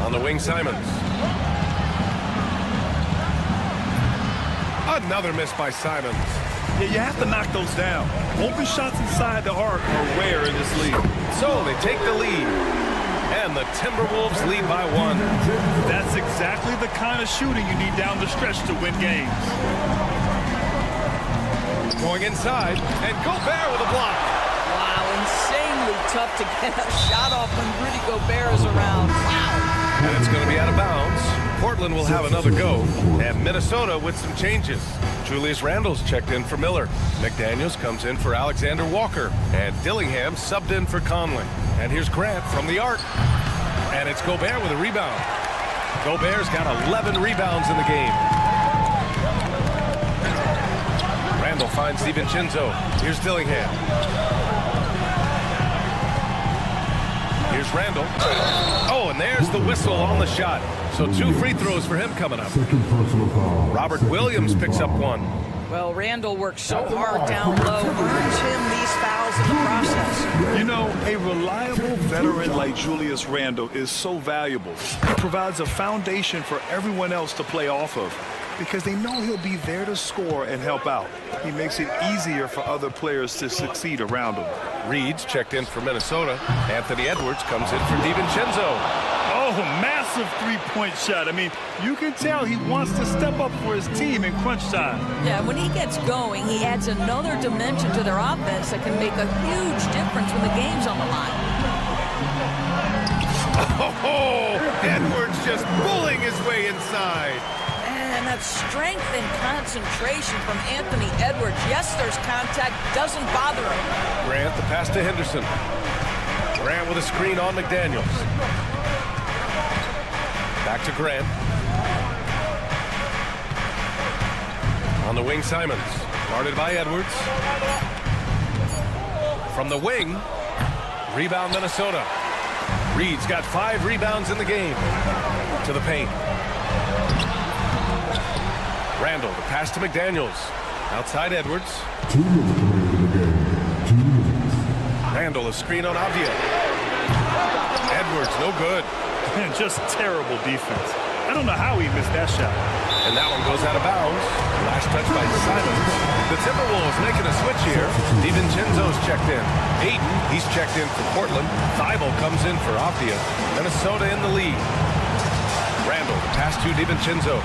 On the wing, Simons. Another miss by Simons. Yeah, you have to knock those down. Open shots inside the arc are rare in this league. So they take the lead. And the Timberwolves lead by 1. That's exactly the kind of shooting you need down the stretch to win games. Going inside, and Gobert with a block. Wow, insanely tough to get a shot off when Rudy Gobert is around. Wow. And it's going to be out of bounds. Portland will have another go, and Minnesota with some changes. Julius Randle's checked in for Miller. McDaniels comes in for Alexander Walker, and Dillingham subbed in for Conley. And here's Grant from the arc, and it's Gobert with a rebound. Gobert's got 11 rebounds in the game. Randle finds DiVincenzo. Here's Dillingham. Here's Randle. Oh, and there's the whistle on the shot. So 2 free throws for him coming up. Robert Williams picks up 1. Well, Randle worked so hard down low, earns him these fouls in the process. You know, a reliable veteran like Julius Randle is so valuable. He provides a foundation for everyone else to play off of, because they know he'll be there to score and help out. He makes it easier for other players to succeed around him. Reed's checked in for Minnesota. Anthony Edwards comes in for DiVincenzo. Oh, massive three-point shot. I mean, you can tell he wants to step up for his team in crunch time. Yeah, when he gets going, he adds another dimension to their offense that can make a huge difference when the game's on the line. Oh, Edwards just pulling his way inside. And that strength and concentration from Anthony Edwards. Yes, there's contact, doesn't bother him. Grant, the pass to Henderson. Grant with a screen on McDaniels. Back to Grant. On the wing, Simons. Guarded by Edwards. From the wing, rebound Minnesota. Reed's got 5 rebounds in the game. To the paint. Randle, the pass to McDaniels. Outside Edwards. 2 minutes remaining in the game. 2 minutes. Randle, a screen on Avdia. Edwards, no good. Man, just terrible defense. I don't know how he missed that shot. And that one goes out of bounds. Last touch by Simons. The Timberwolves making a switch here. DiVincenzo's checked in. Ayton, he's checked in for Portland. Thibault comes in for Avdia. Minnesota in the lead. Randle, the pass to DiVincenzo.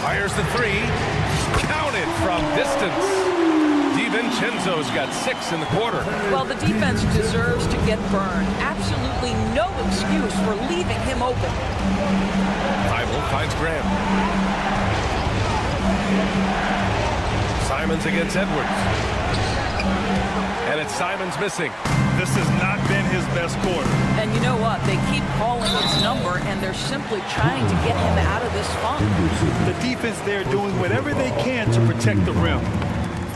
Fires the 3. Counted from distance. DiVincenzo's got 6 in the quarter. Well, the defense deserves to get burned. Absolutely no excuse for leaving him open. Thibault finds Graham. Simons against Edwards. And it's Simons missing. This has not been his best quarter. And you know what? They keep calling his number, and they're simply trying to get him out of this funk. The defense there doing whatever they can to protect the rim.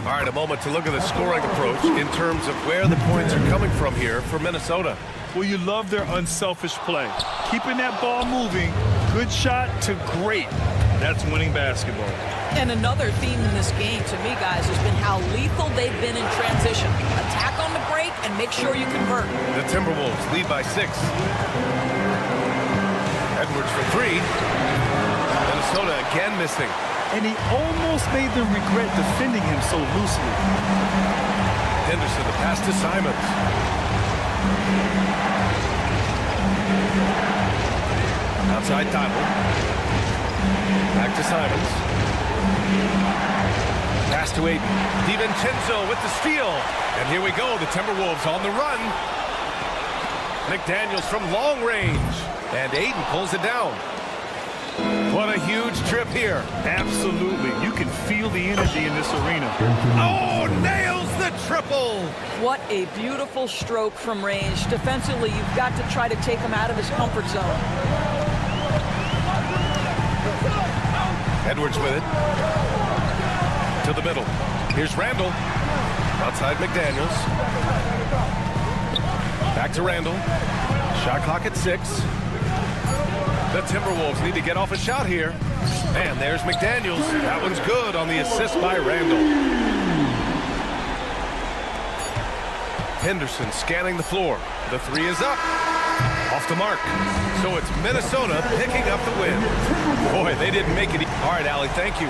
All right, a moment to look at the scoring approach in terms of where the points are coming from here for Minnesota. Well, you love their unselfish play. Keeping that ball moving, good shot to great. That's winning basketball. And another theme in this game, to me, guys, has been how lethal they've been in transition. Attack on the break and make sure you convert. The Timberwolves lead by 6. Edwards for 3. Minnesota again missing. And he almost made them regret defending him so loosely. Henderson, the pass to Simons. Outside Thibault. Back to Simons. Pass to Ayton. DiVincenzo with the steal. And here we go, the Timberwolves on the run. McDaniels from long range. And Ayton pulls it down. What a huge trip here. Absolutely. You can feel the energy in this arena. Oh, nails the triple. What a beautiful stroke from range. Defensively, you've got to try to take him out of his comfort zone. Edwards with it. To the middle. Here's Randle. Outside McDaniels. Back to Randle. Shot clock at 6. The Timberwolves need to get off a shot here. And there's McDaniels. That one's good on the assist by Randle. Henderson scanning the floor. The 3 is up. Off the mark. So it's Minnesota picking up the win. Boy, they didn't make it. All right, Allie, thank you.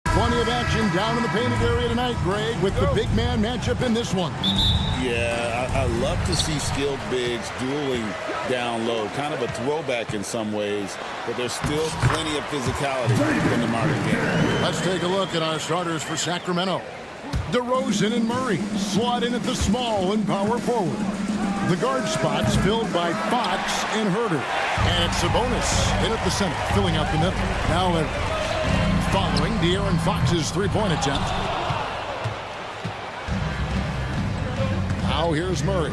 Plenty of action down in the painted area tonight, Greg, with the big man matchup in this one. Yeah, I love to see skilled bigs dueling down low. Kind of a throwback in some ways, but there's still plenty of physicality in the modern game. Let's take a look at our starters for Sacramento. DeRozan and Murray slot in at the small and power forward. The guard spots filled by Fox and Herter. And it's Sabonis in at the center, filling out the middle. Now following De'Aaron Fox's three-point attempt. Now here's Murray.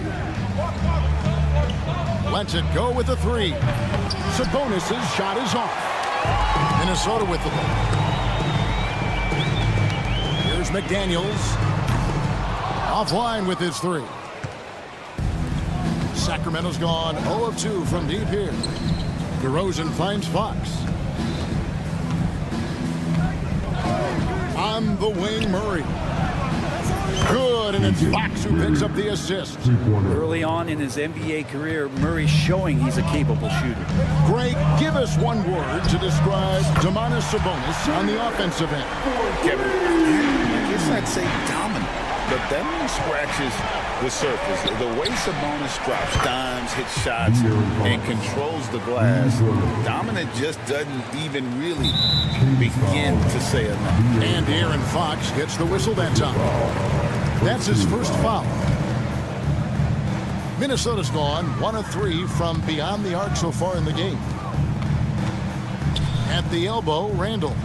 Lets it go with the three. Sabonis' shot is off. Minnesota with the ball. Here's McDaniels. Offline with his three. Sacramento's gone 0 of 2 from deep here. DeRozan finds Fox. On the wing, Murray. Good, and it's Fox who picks up the assist. Early on in his NBA career, Murray's showing he's a capable shooter. Greg, give us one word to describe Domantas Sabonis on the offensive end. Kevin, I guess I'd say dominant, but that one scratches the surface. The way Sabonis drops dimes, hits shots, and controls the glass, dominant just doesn't even really begin to say enough. And De'Aaron Fox gets the whistle that time. That's his first foul. Minnesota's gone 1 of 3 from beyond the arc so far in the game. At the elbow, Randall.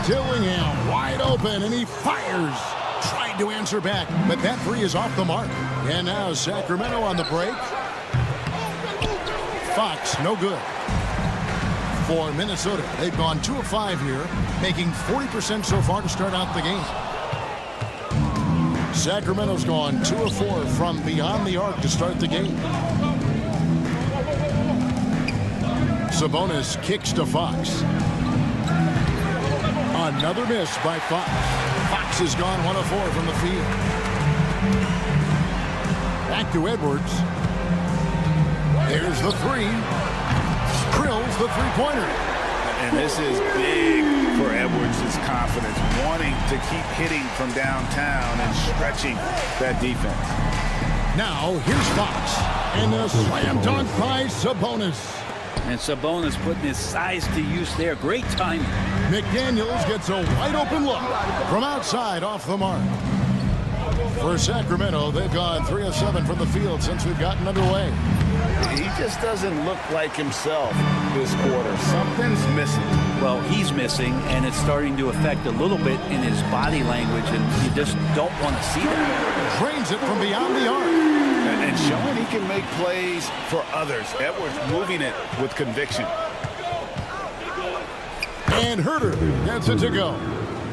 Dillingham wide open, and he fires. Tried to answer back, but that three is off the mark. And now Sacramento on the break. Fox, no good. For Minnesota, they've gone 2 of 5 here, making 40% so far to start out the game. Sacramento's gone 2 of 4 from beyond the arc to start the game. Sabonis kicks to Fox. Another miss by Fox. Fox has gone 1 of 4 from the field. Back to Edwards. There's the three. Drills the three-pointer. And this is big for Edwards' confidence, wanting to keep hitting from downtown and stretching that defense. Now, here's Fox. And a slam dunk by Sabonis. And Sabonis putting his size to use there. Great timing. McDaniels gets a wide-open look from outside off the mark. For Sacramento, they've gone 3 of 7 from the field since we've gotten underway. He just doesn't look like himself this quarter. Something's missing. Well, he's missing, and it's starting to affect a little bit in his body language, and you just don't want to see that. Drains it from beyond the arc. And showing he can make plays for others. Edwards moving it with conviction. And Herter gets it to go.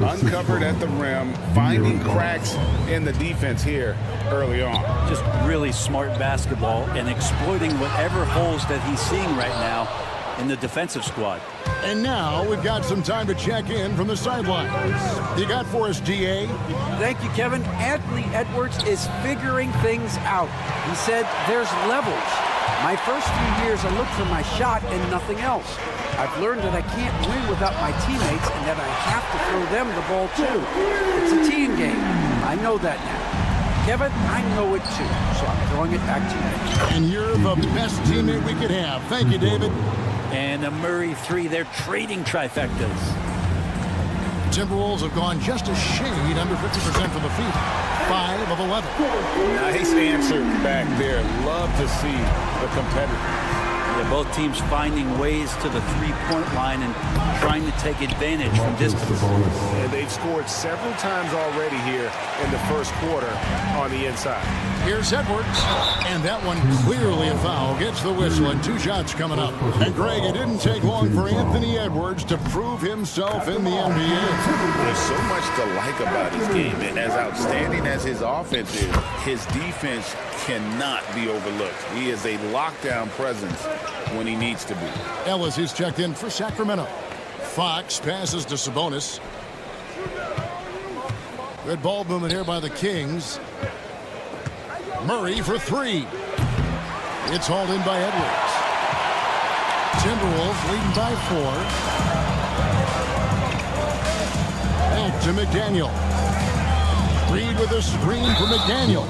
Uncovered at the rim, finding cracks in the defense here early on. Just really smart basketball and exploiting whatever holes that he's seeing right now in the defensive squad. And now we've got some time to check in from the sidelines. You got for us, DA? Thank you, Kevin. Anthony Edwards is figuring things out. He said there's levels. My first few years, I looked for my shot and nothing else. I've learned that I can't win without my teammates and that I have to throw them the ball too. It's a team game. I know that now. Kevin, I know it too, so I'm throwing it back to you. And you're the best teammate we could have. Thank you, David. And a Murray three, they're trading trifectas. Timberwolves have gone just a shade under 50% from the field. 5 of 11. Nice answer back there. Love to see the competitor. Yeah, both teams finding ways to the three-point line and trying to take advantage from distance. And they've scored several times already here in the first quarter on the inside. Here's Edwards, and that one clearly a foul. Gets the whistle, and 2 shots coming up. And Greg, it didn't take long for Anthony Edwards to prove himself in the NBA. There's so much to like about his game, and as outstanding as his offense is, his defense cannot be overlooked. He is a lockdown presence when he needs to be. Ellis is checked in for Sacramento. Fox passes to Sabonis. Good ball movement here by the Kings. Murray for 3. It's hauled in by Edwards. Timberwolves leading by 4. to McDaniel. Reed with a screen for McDaniel.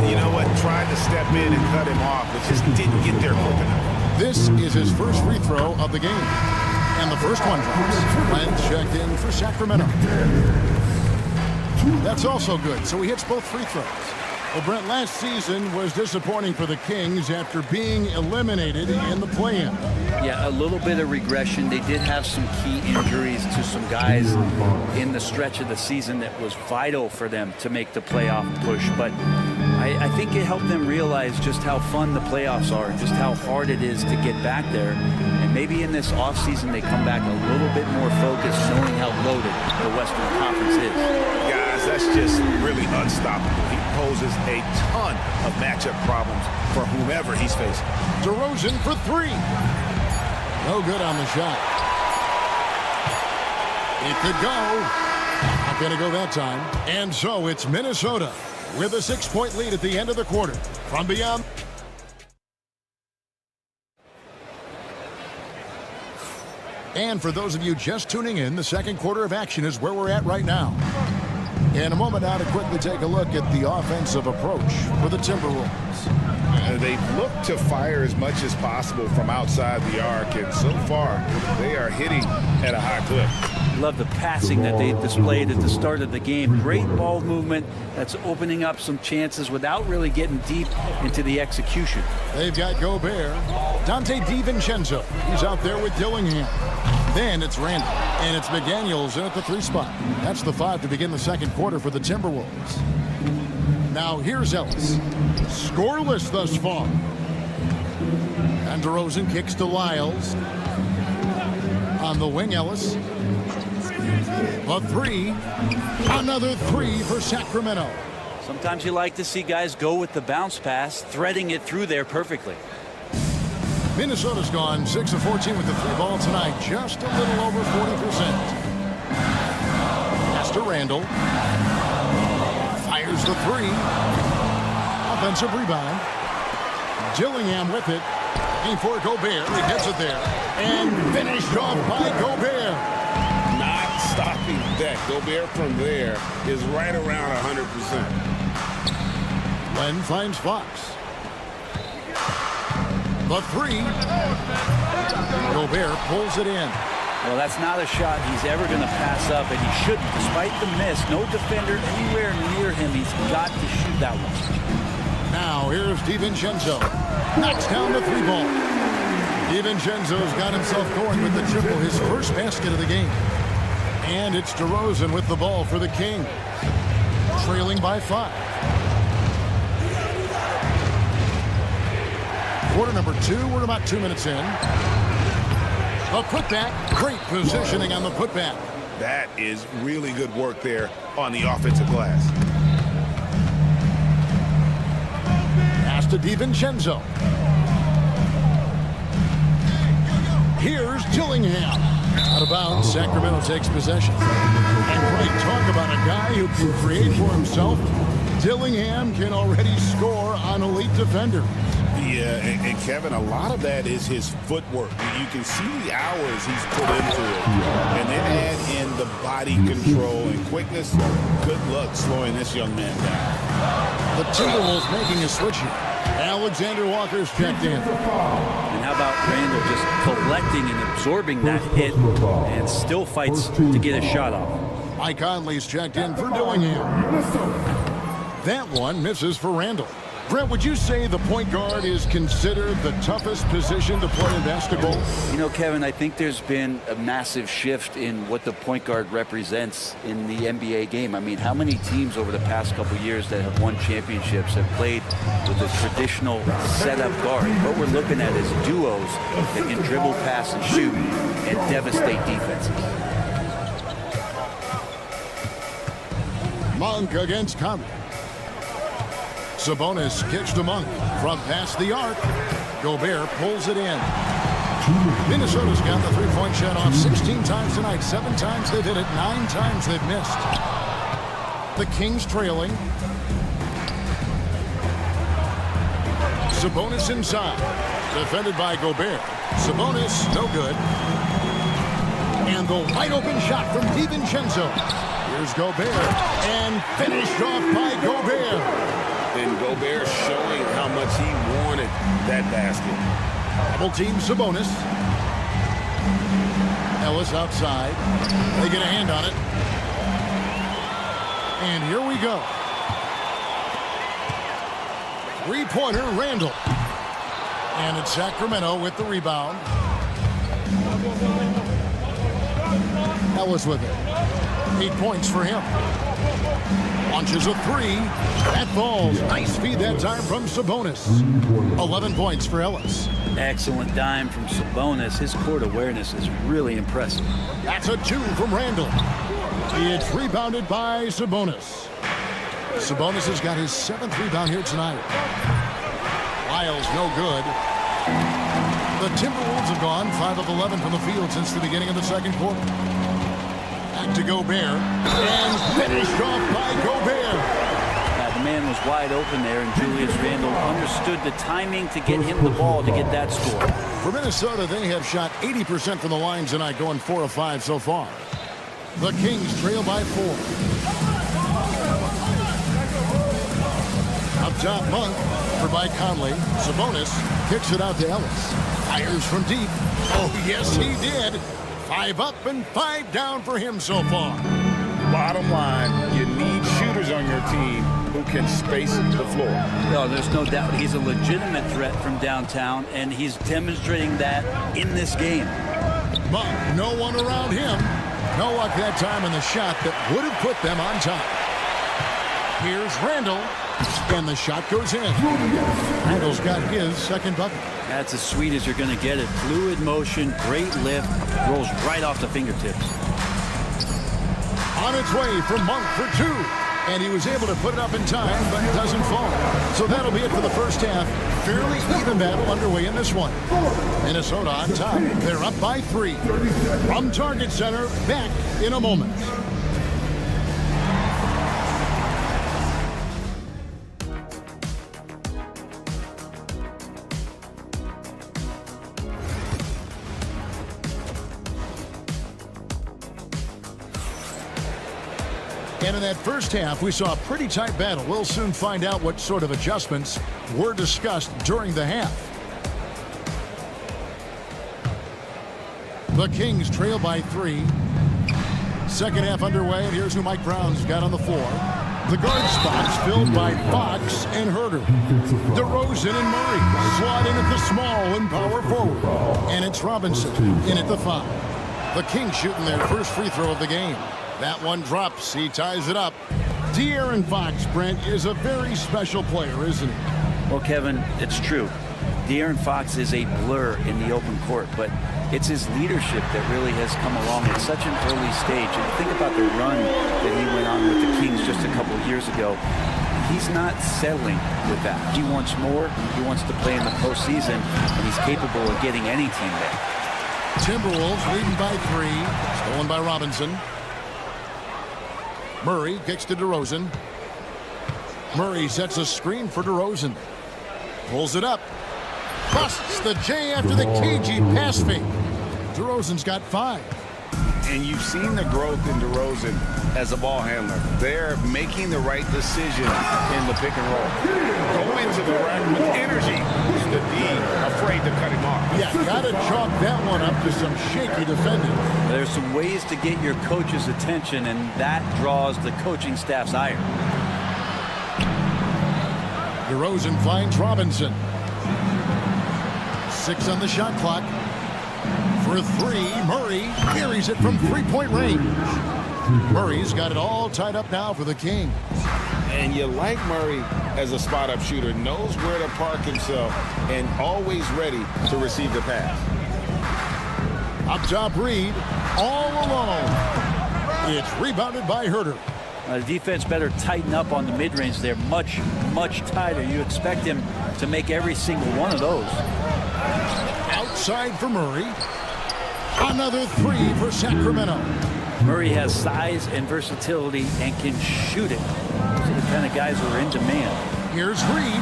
You know what? Tried to step in and cut him off, but just didn't get there quick enough. This is his first free throw of the game. And the first one drops. Lentz checked in for Sacramento. That's also good, so he hits both free throws. Well, Brent, last season was disappointing for the Kings after being eliminated in the play-in. Yeah, a little bit of regression. They did have some key injuries to some guys in the stretch of the season that was vital for them to make the playoff push. But I think it helped them realize just how fun the playoffs are, just how hard it is to get back there. And maybe in this offseason they come back a little bit more focused, knowing how loaded the Western Conference is. Guys, that's just really unstoppable. He poses a ton of matchup problems for whomever he's facing. DeRozan for three. No good on the shot. It could go. Not going to go that time. And so it's Minnesota with a 6-point lead at the end of the quarter. From beyond. And for those of you just tuning in, the second quarter of action is where we're at right now. In a moment now to quickly take a look at the offensive approach for the Timberwolves. They've looked to fire as much as possible from outside the arc, and so far they are hitting at a high clip. Love the passing that they displayed at the start of the game. Great ball movement that's opening up some chances without really getting deep into the execution. They've got Gobert. Dante DiVincenzo. He's out there with Dillingham. Then it's Randall. And it's McDaniels in at the 3 spot. That's the 5 to begin the second quarter for the Timberwolves. Now here's Ellis. Scoreless thus far. And DeRozan kicks to Lyles. On the wing, Ellis. A 3. Another 3 for Sacramento. Sometimes you like to see guys go with the bounce pass, threading it through there perfectly. Minnesota's gone 6 of 14 with the 3 ball tonight. Just a little over 40%. Pass to Randall. Fires the 3. Offensive rebound. Dillingham with it. Looking for Gobert. He gets it there. And finished off by Gobert. Not stopping that. Gobert from there is right around 100%. Len finds Fox. The 3. Gobert pulls it in. Well, that's not a shot he's ever going to pass up, and he shouldn't. Despite the miss, no defender anywhere near him. He's got to shoot that one. Now here's DiVincenzo. Knocks down the 3 ball. DiVincenzo's got himself going with the triple, his first basket of the game. And it's DeRozan with the ball for the Kings. Trailing by 5. Quarter number 2, we're about 2 minutes in. A putback, great positioning on the putback. That is really good work there on the offensive glass. Pass to DiVincenzo. Here's Dillingham. Out of bounds, Sacramento takes possession. And great talk about a guy who can create for himself. Dillingham can already score on elite defenders. Yeah, and Kevin, a lot of that is his footwork. You can see the hours he's put into it. And then add in the body control and quickness. Good luck slowing this young man down. The Timberwolves making a switch here. Alexander Walker's checked in. And how about Randall just collecting and absorbing that hit and still fights to get a shot off. Mike Conley's checked in for Dillingham. That one misses for Randall. Brent, would you say the point guard is considered the toughest position to play in basketball? You know, Kevin, I think there's been a massive shift in what the point guard represents in the NBA game. I mean, how many teams over the past couple of years that have won championships have played with a traditional setup guard? What we're looking at is duos that can dribble, pass, and shoot and devastate defenses. Monk against Conley. Sabonis kicks to Monk from past the arc. Gobert pulls it in. Minnesota's got the three-point shot off 16 times tonight. 7 times they've hit it. 9 times they've missed. The Kings trailing. Sabonis inside. Defended by Gobert. Sabonis, no good. And the wide open shot from DiVincenzo. Here's Gobert. And finished off by Gobert. And Gobert showing how much he wanted that basket. Double team Sabonis. Ellis outside. They get a hand on it. And here we go. Three-pointer, Randall. And it's Sacramento with the rebound. Ellis with it. 8 points for him. Launches a three. That falls. Nice feed that time from Sabonis. 11 points for Ellis. Excellent dime from Sabonis. His court awareness is really impressive. That's a 2 from Randall. It's rebounded by Sabonis. Sabonis has got his 7th rebound here tonight. Lyles no good. The Timberwolves have gone 5 of 11 from the field since the beginning of the second quarter. Back to Gobert. And finished off by Gobert. The man was wide open there, and Julius Randle understood the timing to get him the ball to get that score. For Minnesota, they have shot 80% from the line tonight, going 4 of 5 so far. The Kings trail by 4. Up top, Monk for by Conley. Sabonis kicks it out to Ellis. Fires from deep. Oh, yes, he did. 5 up and 5 down for him so far. Bottom line, you need shooters on your team who can space the floor. No, there's no doubt he's a legitimate threat from downtown, and he's demonstrating that in this game. Monk, no one around him. No luck that time in the shot that would have put them on top. Here's Randall, and the shot goes in. Randall's got his second bucket. That's as sweet as you're going to get it. Fluid motion, great lift, rolls right off the fingertips. On its way from Monk for 2. And he was able to put it up in time, but it doesn't fall. So that'll be it for the first half. Fairly even battle underway in this one. Minnesota on top. They're up by 3. From Target Center, back in a moment. And in that first half, we saw a pretty tight battle. We'll soon find out what sort of adjustments were discussed during the half. The Kings trail by 3. Second half underway, and here's who Mike Brown's got on the floor. The guard spots filled by Fox and Herter. DeRozan and Murray slot in at the small and power forward. And it's Robinson in at the 5. The Kings shooting their first free throw of the game. That one drops. He ties it up. De'Aaron Fox, Brent, is a very special player, isn't he? Well, Kevin, it's true. De'Aaron Fox is a blur in the open court, but it's his leadership that really has come along at such an early stage. And think about the run that he went on with the Kings just a couple of years ago. He's not settling with that. He wants more. He wants to play in the postseason, and he's capable of getting any team there. Timberwolves leading by 3. Stolen by Robinson. Murray kicks to DeRozan. Murray sets a screen for DeRozan. Pulls it up. Busts the J after the cagey pass fake. DeRozan's got 5. And you've seen the growth in DeRozan as a ball handler. They're making the right decision in the pick and roll. Go into the rack with energy instead of being afraid to cut him off. Yeah, gotta chalk that one up to some shaky defending. There's some ways to get your coach's attention, and that draws the coaching staff's ire. DeRozan finds Robinson. 6 on the shot clock. For 3, Murray carries it from 3-point range. Murray's got it all tied up now for the Kings. And you like Murray as a spot-up shooter, knows where to park himself, and always ready to receive the pass. Up top, Reed, all alone. It's rebounded by Herter. The defense better tighten up on the mid-range there. Much, much tighter. You expect him to make every single one of those. Outside for Murray. Another 3 for Sacramento. Murray has size and versatility and can shoot it. Those are the kind of guys who are in demand. Here's Reed.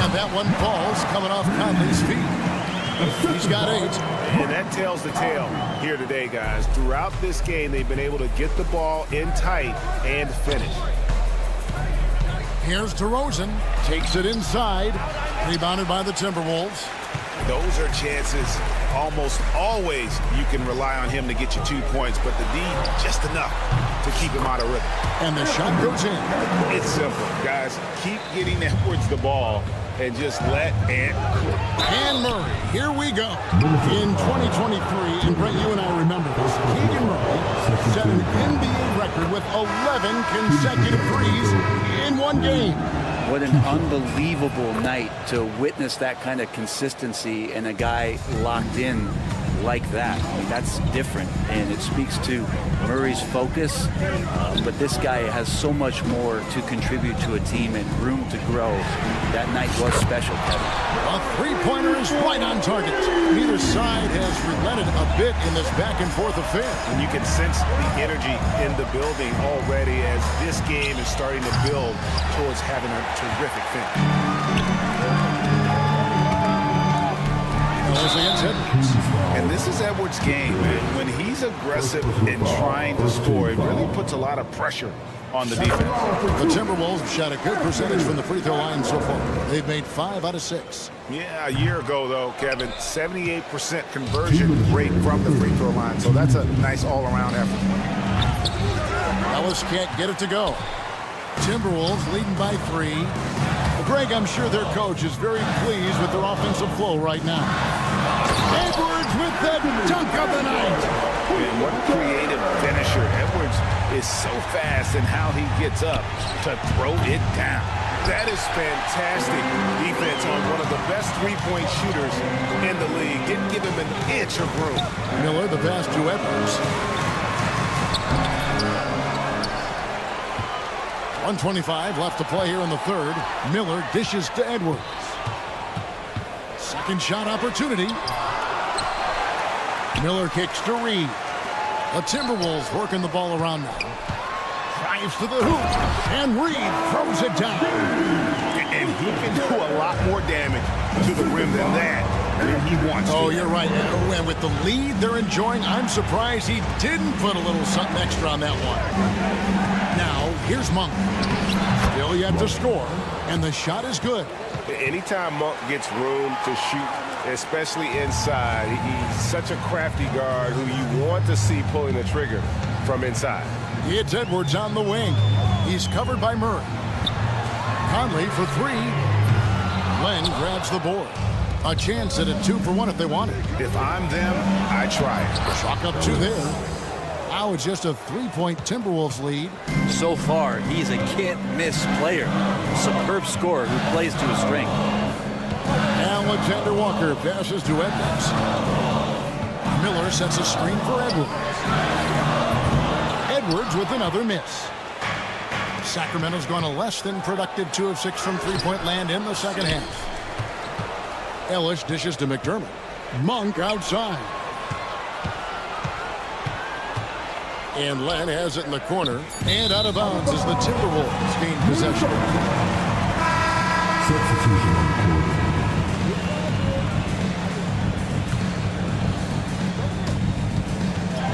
And that one falls coming off Conley's feet. He's got 8. And that tells the tale here today, guys. Throughout this game, they've been able to get the ball in tight and finish. Here's DeRozan. Takes it inside. Rebounded by the Timberwolves. Those are chances. Almost always you can rely on him to get you 2 points, but the D just enough to keep him out of rhythm. And the shot goes in. It's simple, guys. Keep getting Edwards the ball and just let Ant cook. And Murray, here we go. In 2023, and Brent, you and I remember this, Keegan Murray set an NBA record with 11 consecutive threes in one game. What an unbelievable night to witness that kind of consistency and a guy locked in like that. That's different, and it speaks to Murray's focus, but this guy has so much more to contribute to a team and room to grow. That night was special, Kevin. A three-pointer is right on target. Neither side has relented a bit in this back-and-forth affair. And you can sense the energy in the building already as this game is starting to build towards having a terrific finish. And this is Edwards' game, man. When he's aggressive and trying to score, it really puts a lot of pressure on the defense. The Timberwolves shot a good percentage from the free throw line so far. They've made 5 out of 6. Yeah, a year ago, though, Kevin, 78% conversion rate from the free throw line. So that's a nice all-around effort. Ellis can't get it to go. Timberwolves leading by 3. Greg, I'm sure their coach is very pleased with their offensive flow right now. Edwards with the dunk of the night. And what a creative finisher. Edwards is so fast in how he gets up to throw it down. That is fantastic defense on one of the best three-point shooters in the league. Didn't give him an inch of room. Miller, the pass to Edwards. 1:25 left to play here in the third. Miller dishes to Edwards. Second shot opportunity. Miller kicks to Reed. The Timberwolves working the ball around now. Drives to the hoop. And Reed throws it down. And he can do a lot more damage to the rim than that if he wants to. Oh, you're right. And with the lead they're enjoying, I'm surprised he didn't put a little something extra on that one. Now, here's Monk. Still yet to score, and the shot is good. Anytime Monk gets room to shoot, especially inside, he's such a crafty guard who you want to see pulling the trigger from inside. It's Edwards on the wing. He's covered by Murray. Conley for 3. Len grabs the board. A chance at a 2-for-1 if they want it. If I'm them, I try it. Chalk up 2 there. Now it's just a 3-point Timberwolves lead. So far, he's a can't-miss player. Superb scorer who plays to his strength. Alexander Walker passes to Edwards. Miller sets a screen for Edwards. Edwards with another miss. Sacramento's gone a less than productive 2 of 6 from three-point land in the second half. Ellis dishes to McDermott. Monk outside. And Len has it in the corner. And out of bounds as the Timberwolves gain possession. Substitution on the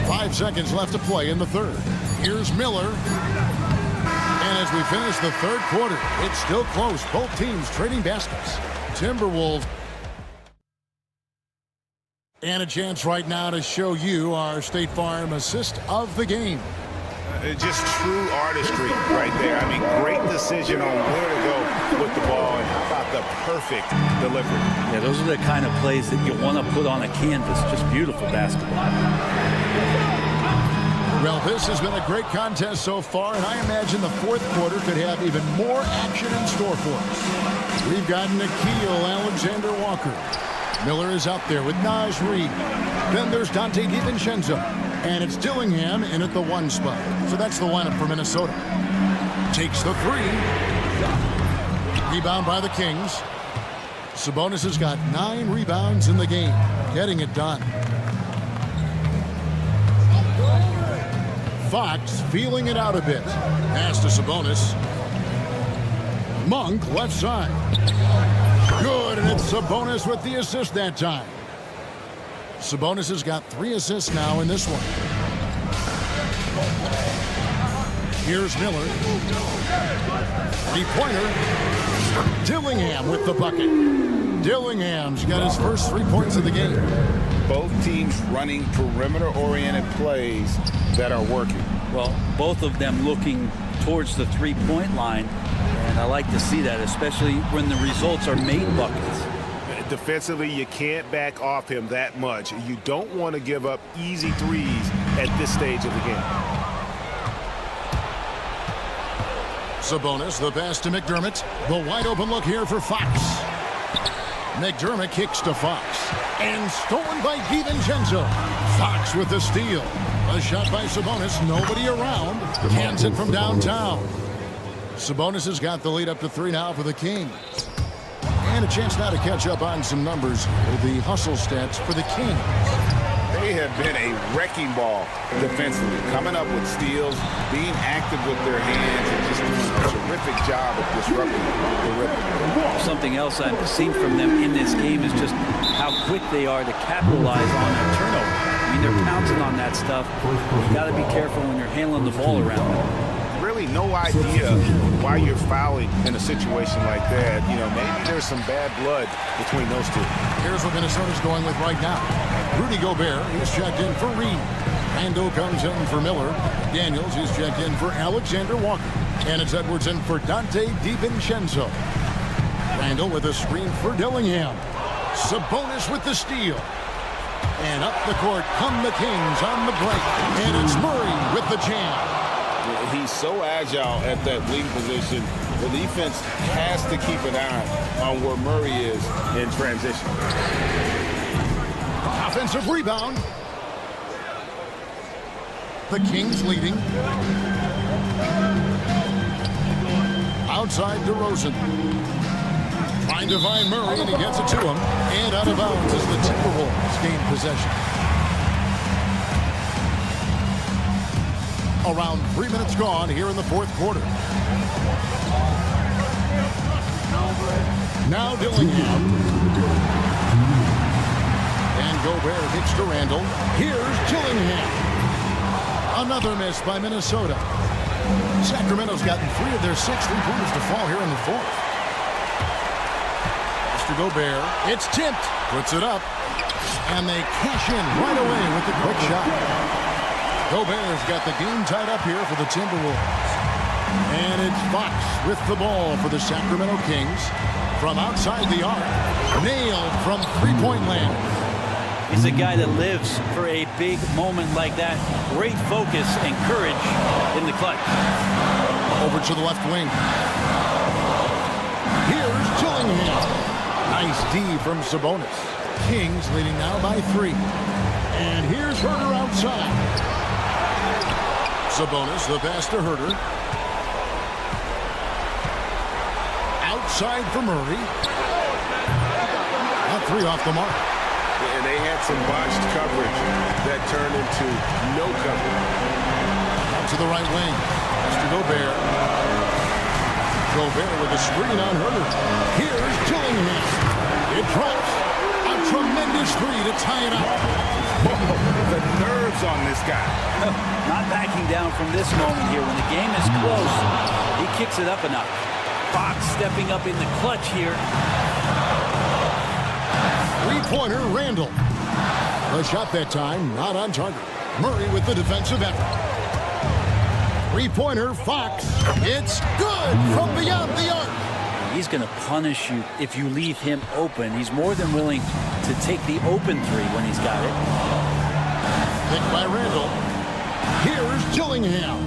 court. 5 seconds left to play in the third. Here's Miller. And as we finish the third quarter, it's still close. Both teams trading baskets. Timberwolves. And a chance right now to show you our State Farm assist of the game. Just true artistry right there. I mean, great decision on where to go with the ball, and how about the perfect delivery. Yeah, those are the kind of plays that you want to put on a canvas. Just beautiful basketball. Well, this has been a great contest so far, and I imagine the fourth quarter could have even more action in store for us. We've got Nickeil Alexander-Walker. Miller is out there with Naz Reid. Then there's Dante DiVincenzo. And it's Dillingham in at the 1 spot. So that's the lineup for Minnesota. Takes the 3. Rebound by the Kings. Sabonis has got 9 rebounds in the game. Getting it done. Fox feeling it out a bit. Pass to Sabonis. Monk left side. Good, and it's Sabonis with the assist that time. Sabonis has got 3 assists now in this one. Here's Miller. 3-pointer. Dillingham with the bucket. Dillingham's got his first 3 points of the game. Both teams running perimeter-oriented plays that are working. Well, both of them looking towards the three-point line, and I like to see that, especially when the results are made buckets. Defensively, you can't back off him that much. You don't want to give up easy threes at this stage of the game. Sabonis, the pass to McDermott. The wide open look here for Fox. McDermott kicks to Fox. And stolen by DiVincenzo. Fox with the steal. A shot by Sabonis. Nobody around. Hands it from downtown. Sabonis has got the lead up to 3 now for the Kings. And a chance now to catch up on some numbers with the hustle stats for the Kings. They have been a wrecking ball defensively, coming up with steals, being active with their hands, and just doing a terrific job of disrupting the rhythm. Something else I've seen from them in this game is just how quick they are to capitalize on a turnover. I mean, they're pouncing on that stuff. You've got to be careful when you're handling the ball around them. Really no idea why you're fouling in a situation like that. You know, maybe there's some bad blood between those two. Here's what Minnesota's going with right now. Rudy Gobert, he's checked in for Reed. Randall comes in for Miller. Daniels, he's checked in for Alexander Walker. And it's Edwards in for Dante DiVincenzo. Randall with a screen for Dillingham. Sabonis with the steal. And up the court come the Kings on the break. And it's Murray with the jam. He's so agile at that wing position. The defense has to keep an eye on where Murray is in transition. Offensive rebound. The Kings leading. Outside DeRozan. Trying to find Murray, and he gets it to him. And out of bounds as the Timberwolves gain possession. Around 3 minutes gone here in the fourth quarter. Now Dillingham. And Gobert kicks to Randall. Here's Dillingham. Another miss by Minnesota. Sacramento's gotten 3 of their 6 3-pointers to fall here in the fourth. Mr. Gobert, it's tipped. Puts it up. And they cash in right away with the quick shot. Gobert's got the game tied up here for the Timberwolves. And it's Fox with the ball for the Sacramento Kings. From outside the arc. Nailed from three-point land. He's a guy that lives for a big moment like that. Great focus and courage in the clutch. Over to the left wing. Here's Dillingham. Nice D from Sabonis. Kings leading now by 3. And here's Herter outside. Sabonis, the pass to Herter. Outside for Murray. Not 3 off the mark. And they had some botched coverage that turned into no coverage. Out to the right wing. Mr. Gobert. Gobert with a screen on Herter. Here's Dillingham. It drops. A tremendous 3 to tie it up. The nerves on this guy. Not backing down from this moment here. When the game is close, he kicks it up a notch. Fox stepping up in the clutch here. 3-pointer Randall. The shot that time not on target. Murray with the defensive effort. 3-pointer Fox. It's good from beyond the arc. He's going to punish you if you leave him open. He's more than willing to take the open 3 when he's got it. Picked by Randall. Here's Dillingham.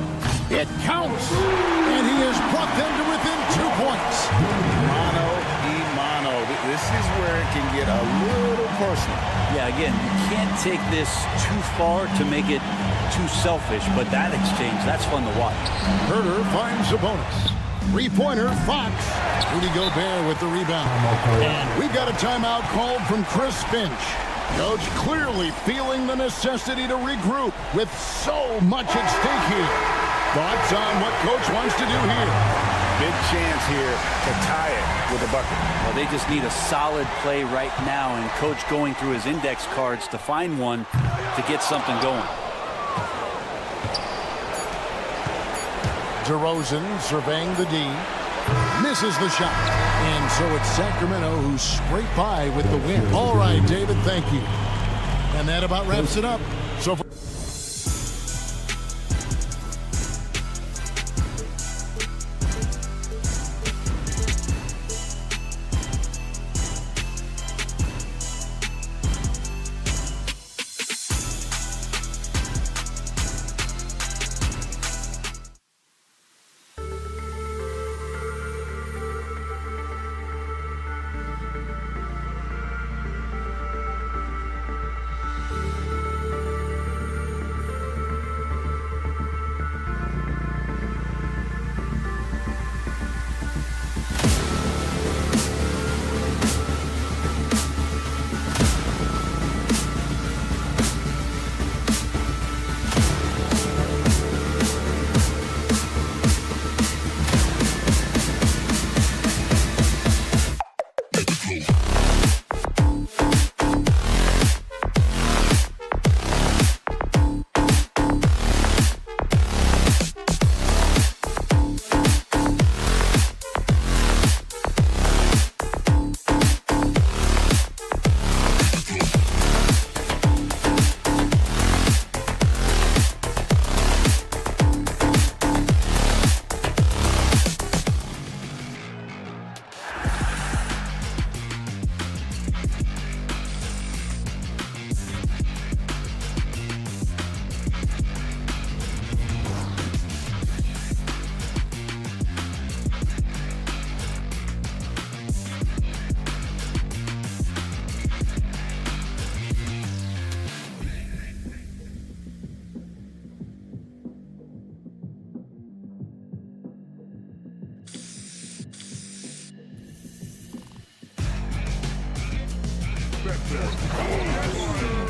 It counts. And he has brought them to within 2 points. Mano y mano. This is where it can get a little personal. Yeah, again, you can't take this too far to make it too selfish, but that exchange, that's fun to watch. Herter finds a bonus. 3-pointer Fox. Rudy Gobert with the rebound. And we've got a timeout called from Chris Finch. Coach clearly feeling the necessity to regroup with so much at stake here. Thoughts on what Coach wants to do here? Big chance here to tie it with a bucket. Well, they just need a solid play right now, and Coach going through his index cards to find one to get something going. DeRozan surveying the D. Misses the shot. And so it's Sacramento who scraped by with the win. All right, David, thank you. And that about wraps it up. So for Basketball.